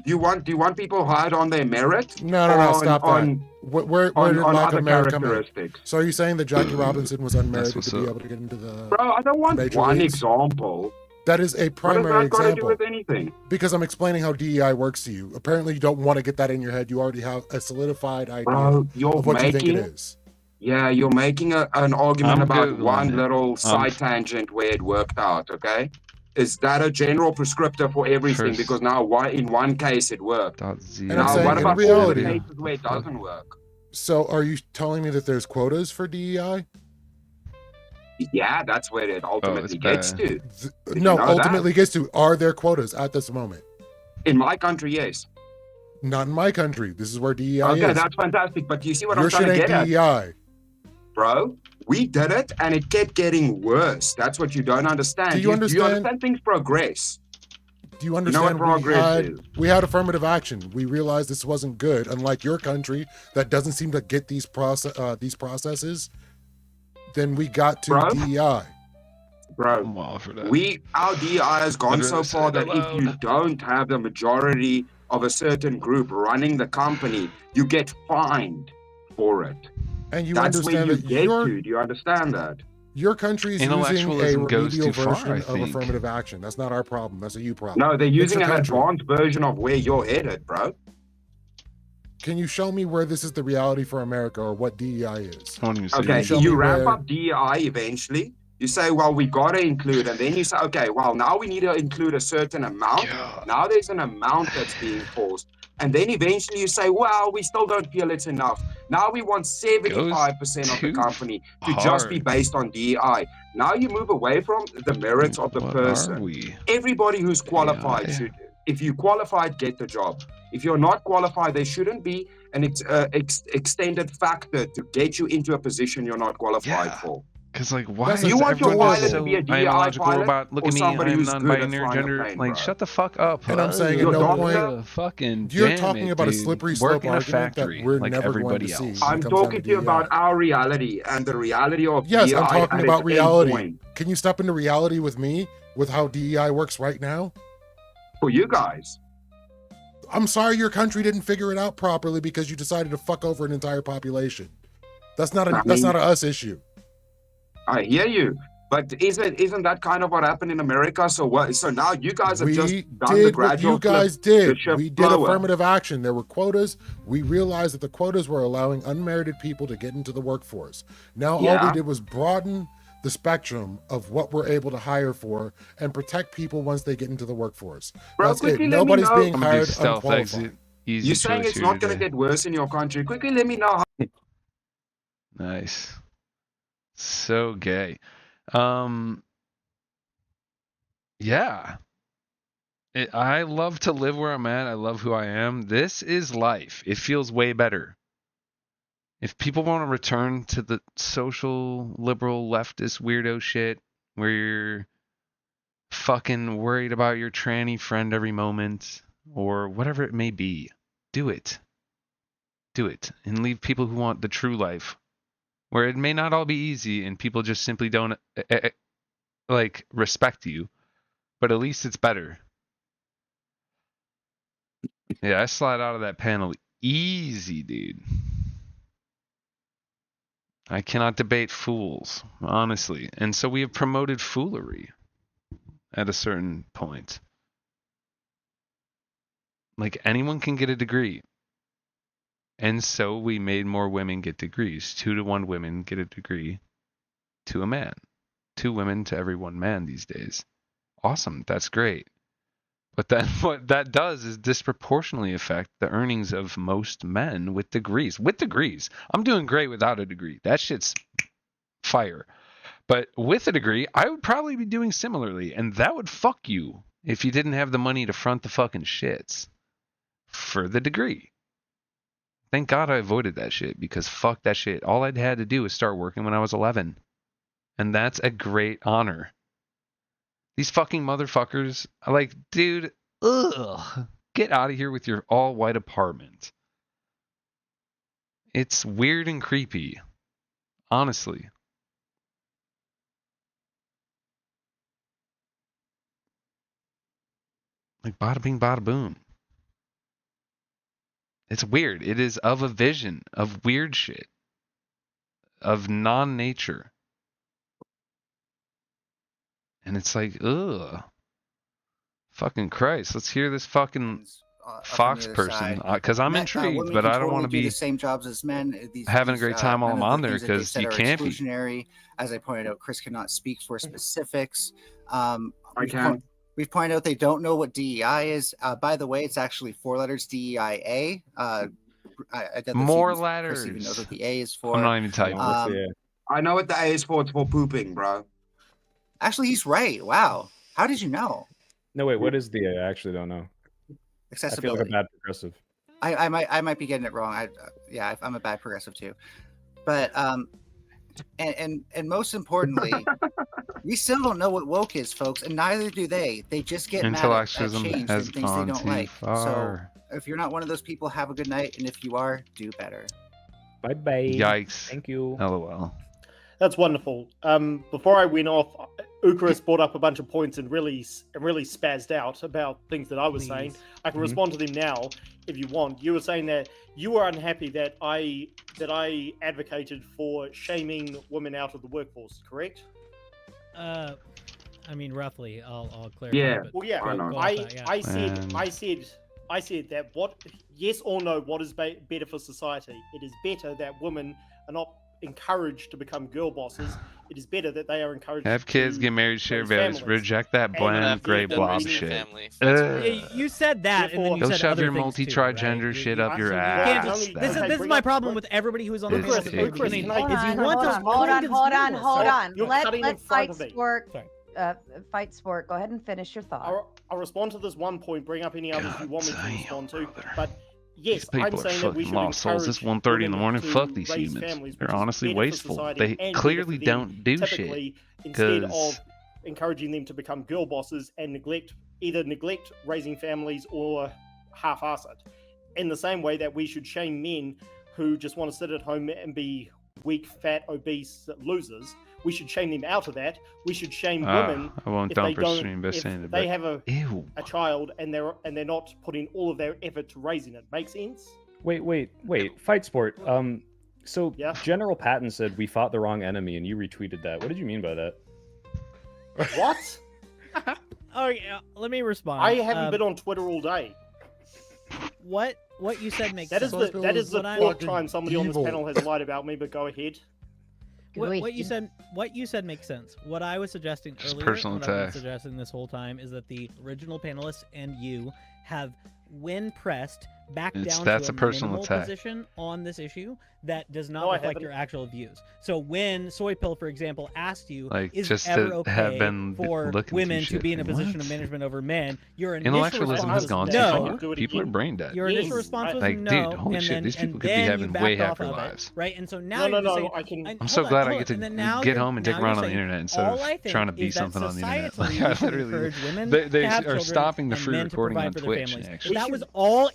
you want people hired on their merit? No, or stop that. Where did on lack other of merit come in? characteristics? So are you saying that Jackie Robinson was unmerited what's to be up. able to get into the Bro, I don't want major one leagues? example. That is a What does primary that got to do example. with anything? Because I'm explaining how DEI works to you. Apparently, you don't want to get that in your head. You already have a solidified idea Bro, you're of what you think it making is. Yeah, you're making an argument I'm about Googling one it. little side tangent where it worked out, okay? Is that a general prescriptor for everything? First. Because now in one case it worked. And I'm Now, saying what in about all the reality. cases where it doesn't work? So are you telling me that there's quotas for DEI? Yeah, that's where it ultimately gets bad. to. Did you No, know that? ultimately gets to. Are there quotas at this moment? In my country, yes. Not in my country. This is where DEI Okay, is. that's fantastic. But you see what Your I'm trying shit to ain't get at? DEI. Bro, we did it and it kept getting worse. That's what you don't understand. Do you Do you understand- understand things progress? Do you know understand what progress is? we had affirmative action. We realized this wasn't good, unlike your country that doesn't seem to get these processes. Then we got to Bro? DEI. Bro, I'm all for that. our DEI has gone I'd so rather say far it that if you aloud. don't have the majority of a certain group running the company, you get fined. for it. And you That's where understand you that get your to. Do you understand that? your country is using a Intellectualism goes remedial too far, version I of think. affirmative action. That's not our problem. That's a you problem. No, they're It's using the an country. advanced version of where you're headed, bro. Can you show me where this is the reality for America or what DEI is? Okay, show you me wrap where- up DEI eventually. You say, well, we got to include, and then you say, okay, well, now we need to include a certain amount. Now there's an amount that's being forced. And then eventually you say, well, we still don't feel it's enough. Now we want 75% of the company to just be hard. based on DEI. Now you move away from the merits of the What person. are we? Everybody who's qualified should, if you qualified, get the job. If you're not qualified, there shouldn't be an extended factor to get you into a position you're not qualified for. Because like, why Do is you want your everyone pilot so to be a DEI ideological pilot about? Look or at me, somebody I'm who's good at non-binary flying a gender. plane, Like, bro? shut the fuck up. And I'm saying at Your no doctor- point fucking. you're damn talking it, about a dude. slippery Work slope in a argument factory that we're like never going to everybody see. else. when it I'm comes down talking to you DEI. about our reality and the reality of Yes, DEI I'm talking at about its reality. endpoint. Can you step into reality with me with how DEI works right now? For you guys. I'm sorry your country didn't figure it out properly because you decided to fuck over an entire population. That's not a us issue. I hear you, but isn't that kind of what happened in America? So what? So now you guys have just done the Did what gradual you guys flip, the did. shift We did lower. affirmative action. There were quotas. We realized that the quotas were allowing unmerited people to get into the workforce. Now all Yeah. we did was broaden the spectrum of what we're able to hire for and protect people once they get into the workforce. Bro, That's quickly it. let me Nobody's know. being I'm gonna do hired stealth unqualified. exit. Easy You're saying choice it's here not going to today. get worse in your country. Quickly let me know. Nice. So gay. Yeah. I love to live where I'm at. I love who I am. This is life. It feels way better. If people want to return to the social, liberal, leftist, weirdo shit where you're fucking worried about your tranny friend every moment or whatever it may be, do it. Do it. And leave people who want the true life where it may not all be easy and people just simply don't like respect you, but at least it's better. Yeah, I slide out of that panel easy, dude. I cannot debate fools, honestly. And so we have promoted foolery at a certain point. Like anyone can get a degree. And so we made more women get degrees. 2-to-1 women get a degree to a man. 2 women to every 1 man these days. Awesome. That's great. But then what that does is disproportionately affect the earnings of most men with degrees. With degrees. I'm doing great without a degree. That shit's fire. But with a degree, I would probably be doing similarly. And that would fuck you if you didn't have the money to front the fucking shits for the degree. Thank God I avoided that shit because fuck that shit. All I'd had to do was start working when I was 11. And that's a great honor. These fucking motherfuckers are like, dude, ugh, get out of here with your all white apartment. It's weird and creepy. Honestly. Like bada bing, bada boom. It's weird. It is of a vision of weird shit. Of non-nature. And it's like, ugh. Fucking Christ. Let's hear this fucking Fox person. Because I'm intrigued, women but can I don't totally want to do be the same jobs as men. having a great time while none I'm of the on there things that they've because said you are can't be. exclusionary. As I pointed out, Chris cannot speak for specifics. We've pointed out they don't know what DEI is. By the way, it's actually 4 letters, DEIA. I doubt that More Chris letters. even knows what the A is for. I'm not even typing. I know what the A is for. It's for pooping, bro. Actually, he's right. Wow. How did you know? No, wait. What is the? I actually don't know. Accessibility. I feel like a bad progressive. I might be getting it wrong. I'm a bad progressive too. But and most importantly, we still don't know what woke is, folks, and neither do they. They just get mad at Intellectualism change has and things they gone don't too like. far. So if you're not one of those people, have a good night, and if you are, do better. Bye bye. Yikes. Thank you. LOL. That's wonderful. Before I went off, Ukaris brought up a bunch of points and really spazzed out about things that I was saying. I can respond to them now. if you want. You were saying that you were unhappy that I advocated for shaming women out of the workforce, correct? I mean, roughly. I'll clarify. Yeah. But Well, yeah. I said that yes or no, what is better for society? It is better that women are not encouraged to become girl bosses. It is better that they are encouraged Have kids, to get married, share raise values, families. reject that bland gray blob shit. You said that, and then you Go said shove other your things too, multi-trigender right? shit up your You ass. can't just, this is my problem with everybody who is on the panel. Is you want to Hold on. Let fight me. sport. Fight sport. Go ahead and finish your thought. I'll respond to this one point. Bring up any others you want me to respond to. But yes, These people I'm saying are that we fucking should lost souls. It's encourage 1:30 in the women morning. to Fuck these raise humans. families, They're which is honestly better for wasteful. society They and better clearly for them, don't do typically, shit. Instead 'Cause of encouraging them to become girl bosses and either neglect raising families or half-ass it. In the same way that we should shame men who just want to sit at home and be weak, fat, obese losers. We should shame them out of that. We should shame women I won't if they dump her don't. stream by If saying it, they but have a ew. child and they're not putting all of their effort to raising it. Make sense? Wait. Fight sport. So General Patton said we fought the wrong enemy, and you retweeted that. What did you mean by that? What? Oh yeah, let me respond. I haven't been on Twitter all day. What you said makes That is sense. the fourth time somebody on this panel has lied about me. But go ahead. What you said makes sense. What I was suggesting earlier, personal what I've been attack. suggesting this whole time, is that the original panelists and you have, when pressed, backed down That's to a a personal minimal attack. position on this issue that does not No, I reflect haven't. your actual views. So when Soy Pill, for example, asked you, Like, is just it ever to have okay been for looking through women to shit be in a like, position what? of management over men, your initial Intellectualism response has gone was too no. far. People are brain dead. Your initial response was like, no, dude, holy and shit, then, these people and could be then you having way backed off happier of lives. it, right? And so now No, you're saying, I can. I'm so hold glad on, I get and then now to get you're- home and dick now around you're on the saying, internet instead all of I think trying to be is that something on the internet. societally, Like, we I should literally, encourage women they to have are children stopping the and free men to recording provide on for their Twitch. families. Actually,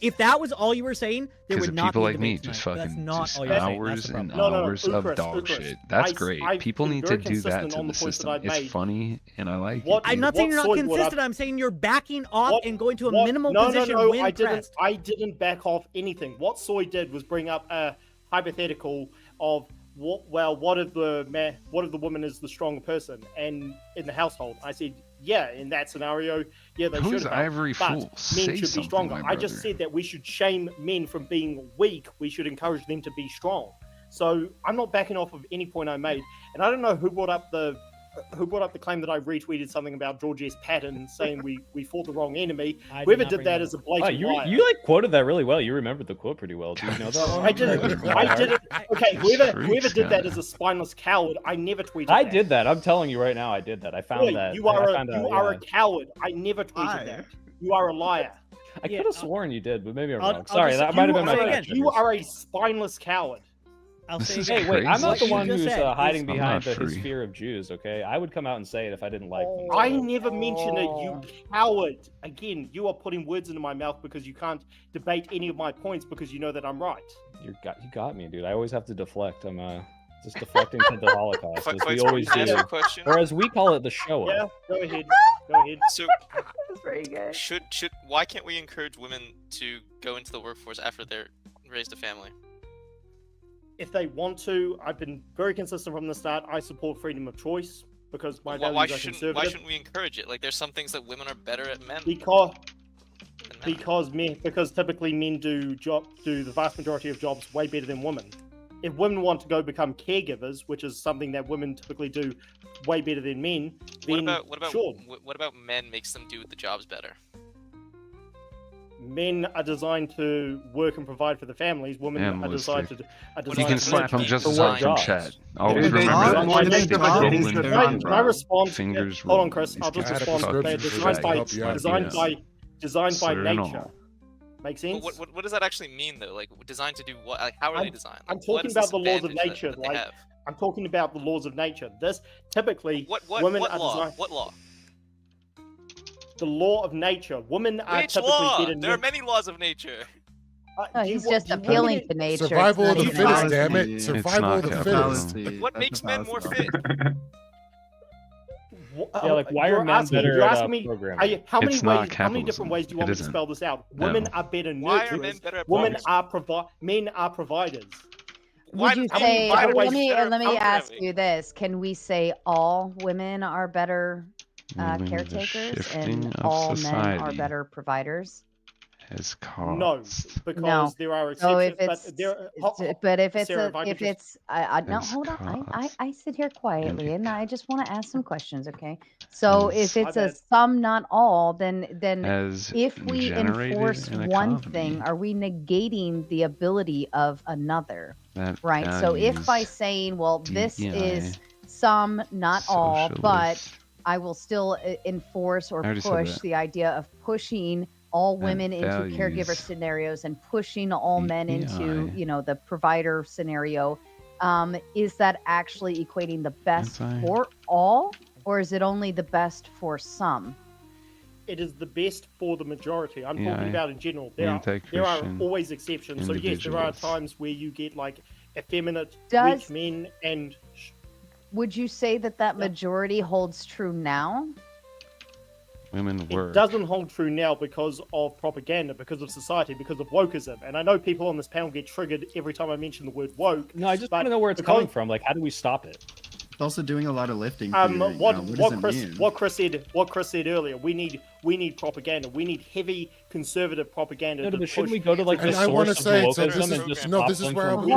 If that was all you were saying, there because would of not people be a like me debate just tonight. That's fucking not just all you're saying. That's hours the and problem. hours of Ukris, dog Ukris. shit. That's I've great. People been need to very do that consistent to on the the points that system. I've It's made. funny and I like What- it. I'm not saying you're not Soy, what consistent. I've- I'm saying you're backing off and going to a What- minimal no, position no, when I didn't. pressed. I didn't back off anything. What Soy did was bring up a hypothetical of what if the woman is the stronger person and in the household? I said, yeah, in that scenario, yeah, they Who's should have. Ivory But Fool? men Say should be something, stronger. my I just brother. said that we should shame men from being weak. We should encourage them to be strong. So I'm not backing off of any point I made. And I don't know who brought up the claim that I retweeted something about George S. Patton saying we fought the wrong enemy. Whoever did that is a blatant liar. You like quoted that really well. You remembered the quote pretty well. Do you know that one? I didn't. I didn't. Okay, whoever did that is a spineless coward. I never tweeted I that. did that. I'm telling you right now, I did that. I found Really? that. You are I found out, a yeah. coward. I never tweeted that. You are a liar. I could have sworn you did, but maybe I'm I'll wrong. Sorry, just- that might have been my You bad. You are a spineless coward. I'll This say is again. Hey, wait, I'm not the crazy. one What you who's just said hiding is- I'm behind not his free. fear of Jews, okay? I would come out and say it if I didn't like them. I never mentioned it, you coward. Again, you are putting words into my mouth because you can't debate any of my points because you know that I'm right. You got me, dude. I always have to deflect. I'm just deflecting to the Holocaust, as we Fight always Sport, can I do. ask a question? Or as we call it, the show. Yeah, go ahead. Go ahead. So, That's very good. why can't we encourage women to go into the workforce after they're raised a family? If they want to, I've been very consistent from the start. I support freedom of choice because my values Why are shouldn't conservative. we encourage it? Like, there's some things that women are better at men. Because typically men do the vast majority of jobs way better than women. If women want to go become caregivers, which is something that women typically do way better than men, then sure. What about men makes them do the jobs better? Men are designed to work and provide for the families. Women are designed to. You can slap them just as hard from chat. Always They're remember designed that. by Big nature. rolling Can I respond? fingers Hold on, rolling. Chris. I'll These just guys respond. are They're designed by nature. Make sense? But what does that actually mean, though? Like, designed to do what? Like, how are they designed? I'm Like, what talking is about this the laws of advantage nature. that they Like, have? I'm talking about the laws of nature. This typically What women are law? designed. What law? The law of nature. Women are Which typically law? better. There are many laws of nature. No, he's just appealing to nature. Survival of It's the not even fittest, damn it. It's Survival not of the capitalism. fittest. What makes men more fit? Yeah, like why are men better at programming? How many It's not ways? How many different capitalism. ways do you It want me to isn't. spell this out? No. Women are better Why are men nurturers. better at Women programming? are men are providers. Would you How many say? different Let ways- me better let me ask programming? you this: can we say all women are better Women, the caretakers shifting and of all men are society better providers? has No, caused. because No. there are So exceptions. if it's but there, but if it's Sarah, a if I could if just- it's I no has hold on I caused I sit here quietly and I just want to ask some questions, okay? So if it's My a bad. some not all, then has if we generated enforce an one economy thing, are we negating the ability of another? that Right. So if by values saying, well, this DEI, is some, not all, but socialist. I will still enforce or I already said push that. the idea of pushing all That women into caregiver values scenarios and pushing all men into, DEI. the provider scenario. Is that actually equating the best for all, or is it only the best for some? It is the best for the majority. I'm talking Yeah, about in general. There are anti-Christian always exceptions. So yes, there are individuals. times where you get like effeminate, Does- weak men, and Would you say that majority holds true now? Women work. it doesn't hold true now because of propaganda, because of society, because of wokeism. And I know people on this panel get triggered every time I mention the word woke. No, I just want to know where it's coming from. Like, how do we stop it? It's also doing a lot of lifting. For you right now. What Chris said earlier. We need propaganda. We need heavy conservative propaganda. No, to but shouldn't push- we go to like the And I want to source say, of so wokeism this and just is no, stop this is them where I from believe.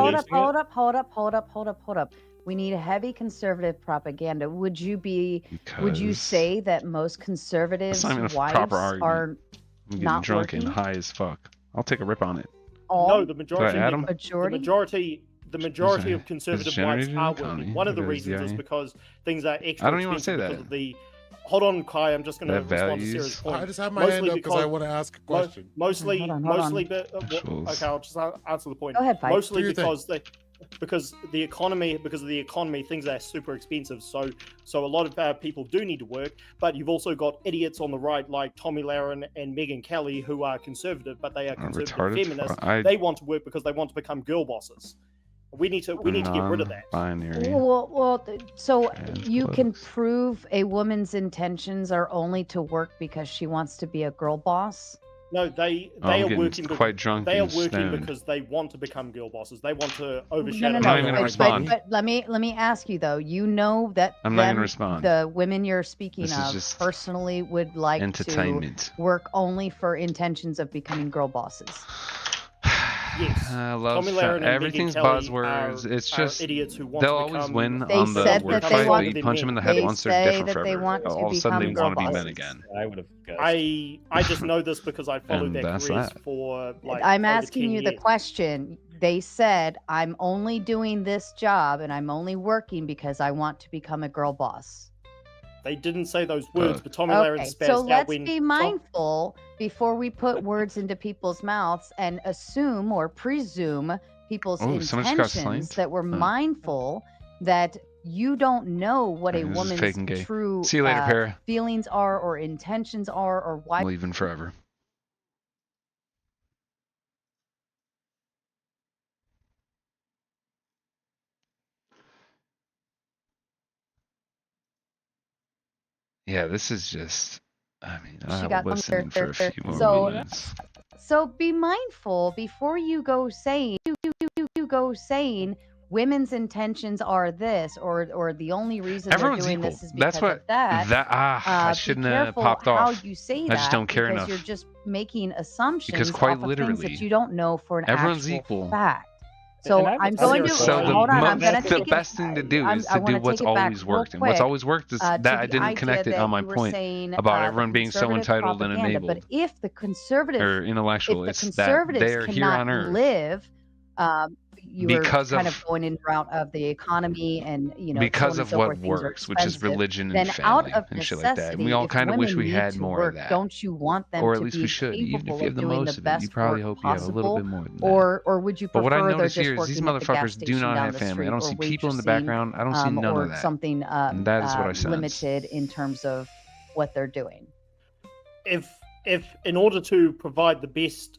Hold up. We need heavy conservative propaganda. Would you Because say that most That's conservatives' not even a wives proper are argument. I'm getting not drunk and working? high as fuck. I'll take a rip on it. All? No, the majority. Adam? The majority of Has conservative wives generated are an economy working. One of the that is reasons is DIA. because things are extra I don't even want to say expensive that. because of the. Hold on, Kai. I'm just going to That respond to values- Sarah's point. I just have my hand up because I want to ask a question. Mostly, Hold on. okay, I'll just answer the point. Go ahead, Fife. Mostly Do your thing. because of the economy, things are super expensive. So a lot of people do need to work, but you've also got idiots on the right like Tommy Lahren and Megyn Kelly who are conservative, but they are conservative retarded. feminists. I- They want to work because they want to become girl bosses. We need to get rid of that. Binary. So you can prove a woman's intentions are only to work because she wants to be a girl boss? No, they I'm are getting working. quite drunk They are and working stoned. because they want to become girl bosses. They want to No, overshadow. I'm not even gonna respond. But let me ask you though. You know that I'm not gonna respond. the women you're speaking This is of just personally would like entertainment. to work only for intentions of becoming girl bosses. Yes. I love Tommy Lahren and everything's Megyn Kelly buzzwords. It's are just idiots who want they'll to always become- win They on the said word that they fight, want- but you punch them in the head they once, they're say different that they forever. want to All of a sudden, they become want to be girl men bosses. again. I would have guessed. I just know this because I followed And their that's careers that. for like. I'm over asking 10 you the years. question. They said, I'm only doing this job and I'm only working because I want to become a girl boss. They didn't say those words, but Tommy Lahren Okay, spazzed so out let's when be mindful before we put words into people's mouths and assume or presume people's Oh, someone just got intentions, slain? that we're Huh. mindful that you don't know what a Alright, this is woman's fake and gay. true See you later, Para. feelings are or intentions are or why. I'm leaving forever. Yeah, this is just. I mean, She I got will listen for a few more so minutes. so be mindful before you go saying women's intentions are this or the only reason Everyone's they're doing equal. this is because That's what. of that. I Be shouldn't have careful popped how off. you say I that just don't care because enough. you're just making assumptions quite off of things literally, that you don't know for an everyone's actual equal. fact. So I'm going to So hold on. I'm going to the take it. best thing to do is I to do wanna what's take it back always real worked, and what's quick, always worked is to that I the didn't idea connect it that on my you were point saying, about the everyone being so conservative entitled and propaganda. enabled But if the conservative, or intellectual. if It's the that conservatives they're here cannot on Earth live, you were because kind of of going in route of the economy and because so on of and so what forth, things are works, which is expensive, religion then and out family of and shit like that. And we necessity, all if kind of wish women we need had to more work, of that. don't you want them Or at to least be we should, even if capable you have of the doing most the of it. You best probably work hope you have a little possible, bit more than that. or would you But what I prefer they're notice just here is these working at the gas motherfuckers do station not down have the family. I street don't or see people in the waitressing, background. I don't see none or of that. something And that is what I sense. limited in terms of what they're doing? If in order to provide the best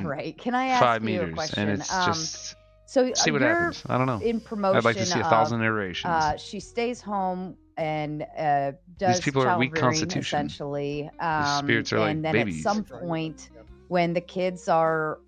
fucking Right. Can I ask 5 you a meters, question? and it's just So see what you're happens. I don't know. in promotion. I'd like to see 1,000 iterations. She stays home and These does people are weak child rearing constitution. essentially. These spirits are like and then babies. at some point, when the kids are,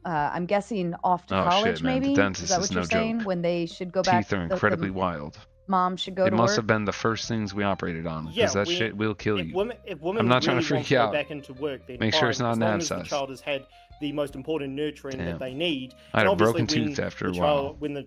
I'm guessing off to Oh college, shit, man! maybe. The dentist Is that what is you're no saying? joke. When they should go back. Teeth are incredibly wild. Mom should go It to must work. have been the first things we operated on, because that shit will kill you. If women I'm not trying really to freak want you to out. go back into work, then Make sure it's fine, not an as long as abscess. the child has had the most important nurturing Damn. that they need. I had And a obviously broken when tooth after a the while. child, when the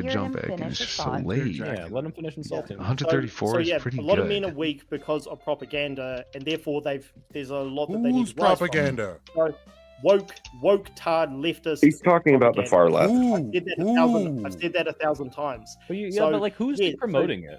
a hear jump him back, and finish it's his just so thought. late. Yeah, let him finish insulting. 134 so is yeah, pretty a lot good. of men are weak because of propaganda, and therefore there's a lot that they need Who's to rise from. propaganda? So, woke tard leftist. He's talking about the propaganda. far left. I've said that 1,000 times. But So, but like, who's yeah, promoting it?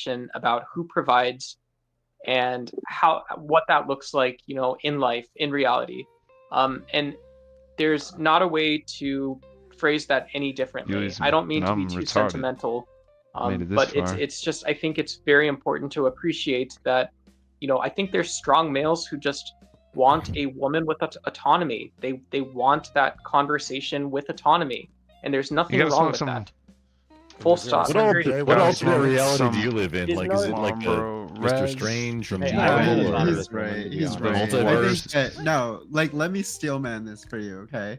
conversation about who provides and what that looks like, in life, in reality. And there's not a way to phrase that any differently. I don't mean to be too sentimental, but it's just, I think it's very important to appreciate that, I think there's strong males who just want a woman with autonomy. They want that conversation with autonomy, and there's nothing wrong with that. Full stop. What alternate reality do you live in? Like, is it like Mr. Strange from Marvel? He's right. He's right. Multiverse? No, like, let me steelman this for you, okay?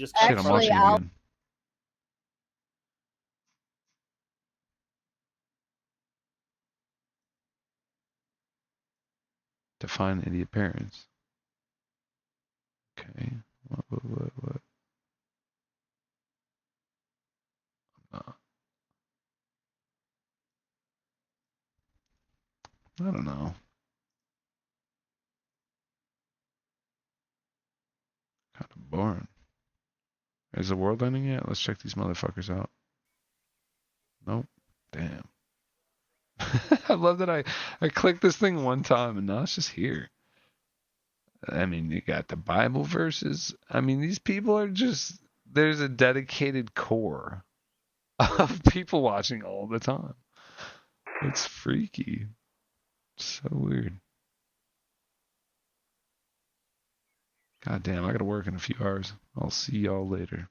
just Shit, I'm watching it again. Define idiot parents. Okay. What? I don't know. Kind of boring. Is the world ending yet? Let's check these motherfuckers out. Nope. Damn. I love that I clicked this thing one time and now it's just here. I mean, you got the Bible verses. I mean, these people are just, there's a dedicated core of people watching all the time. It's freaky. So weird. God damn, I gotta work in a few hours. I'll see y'all later.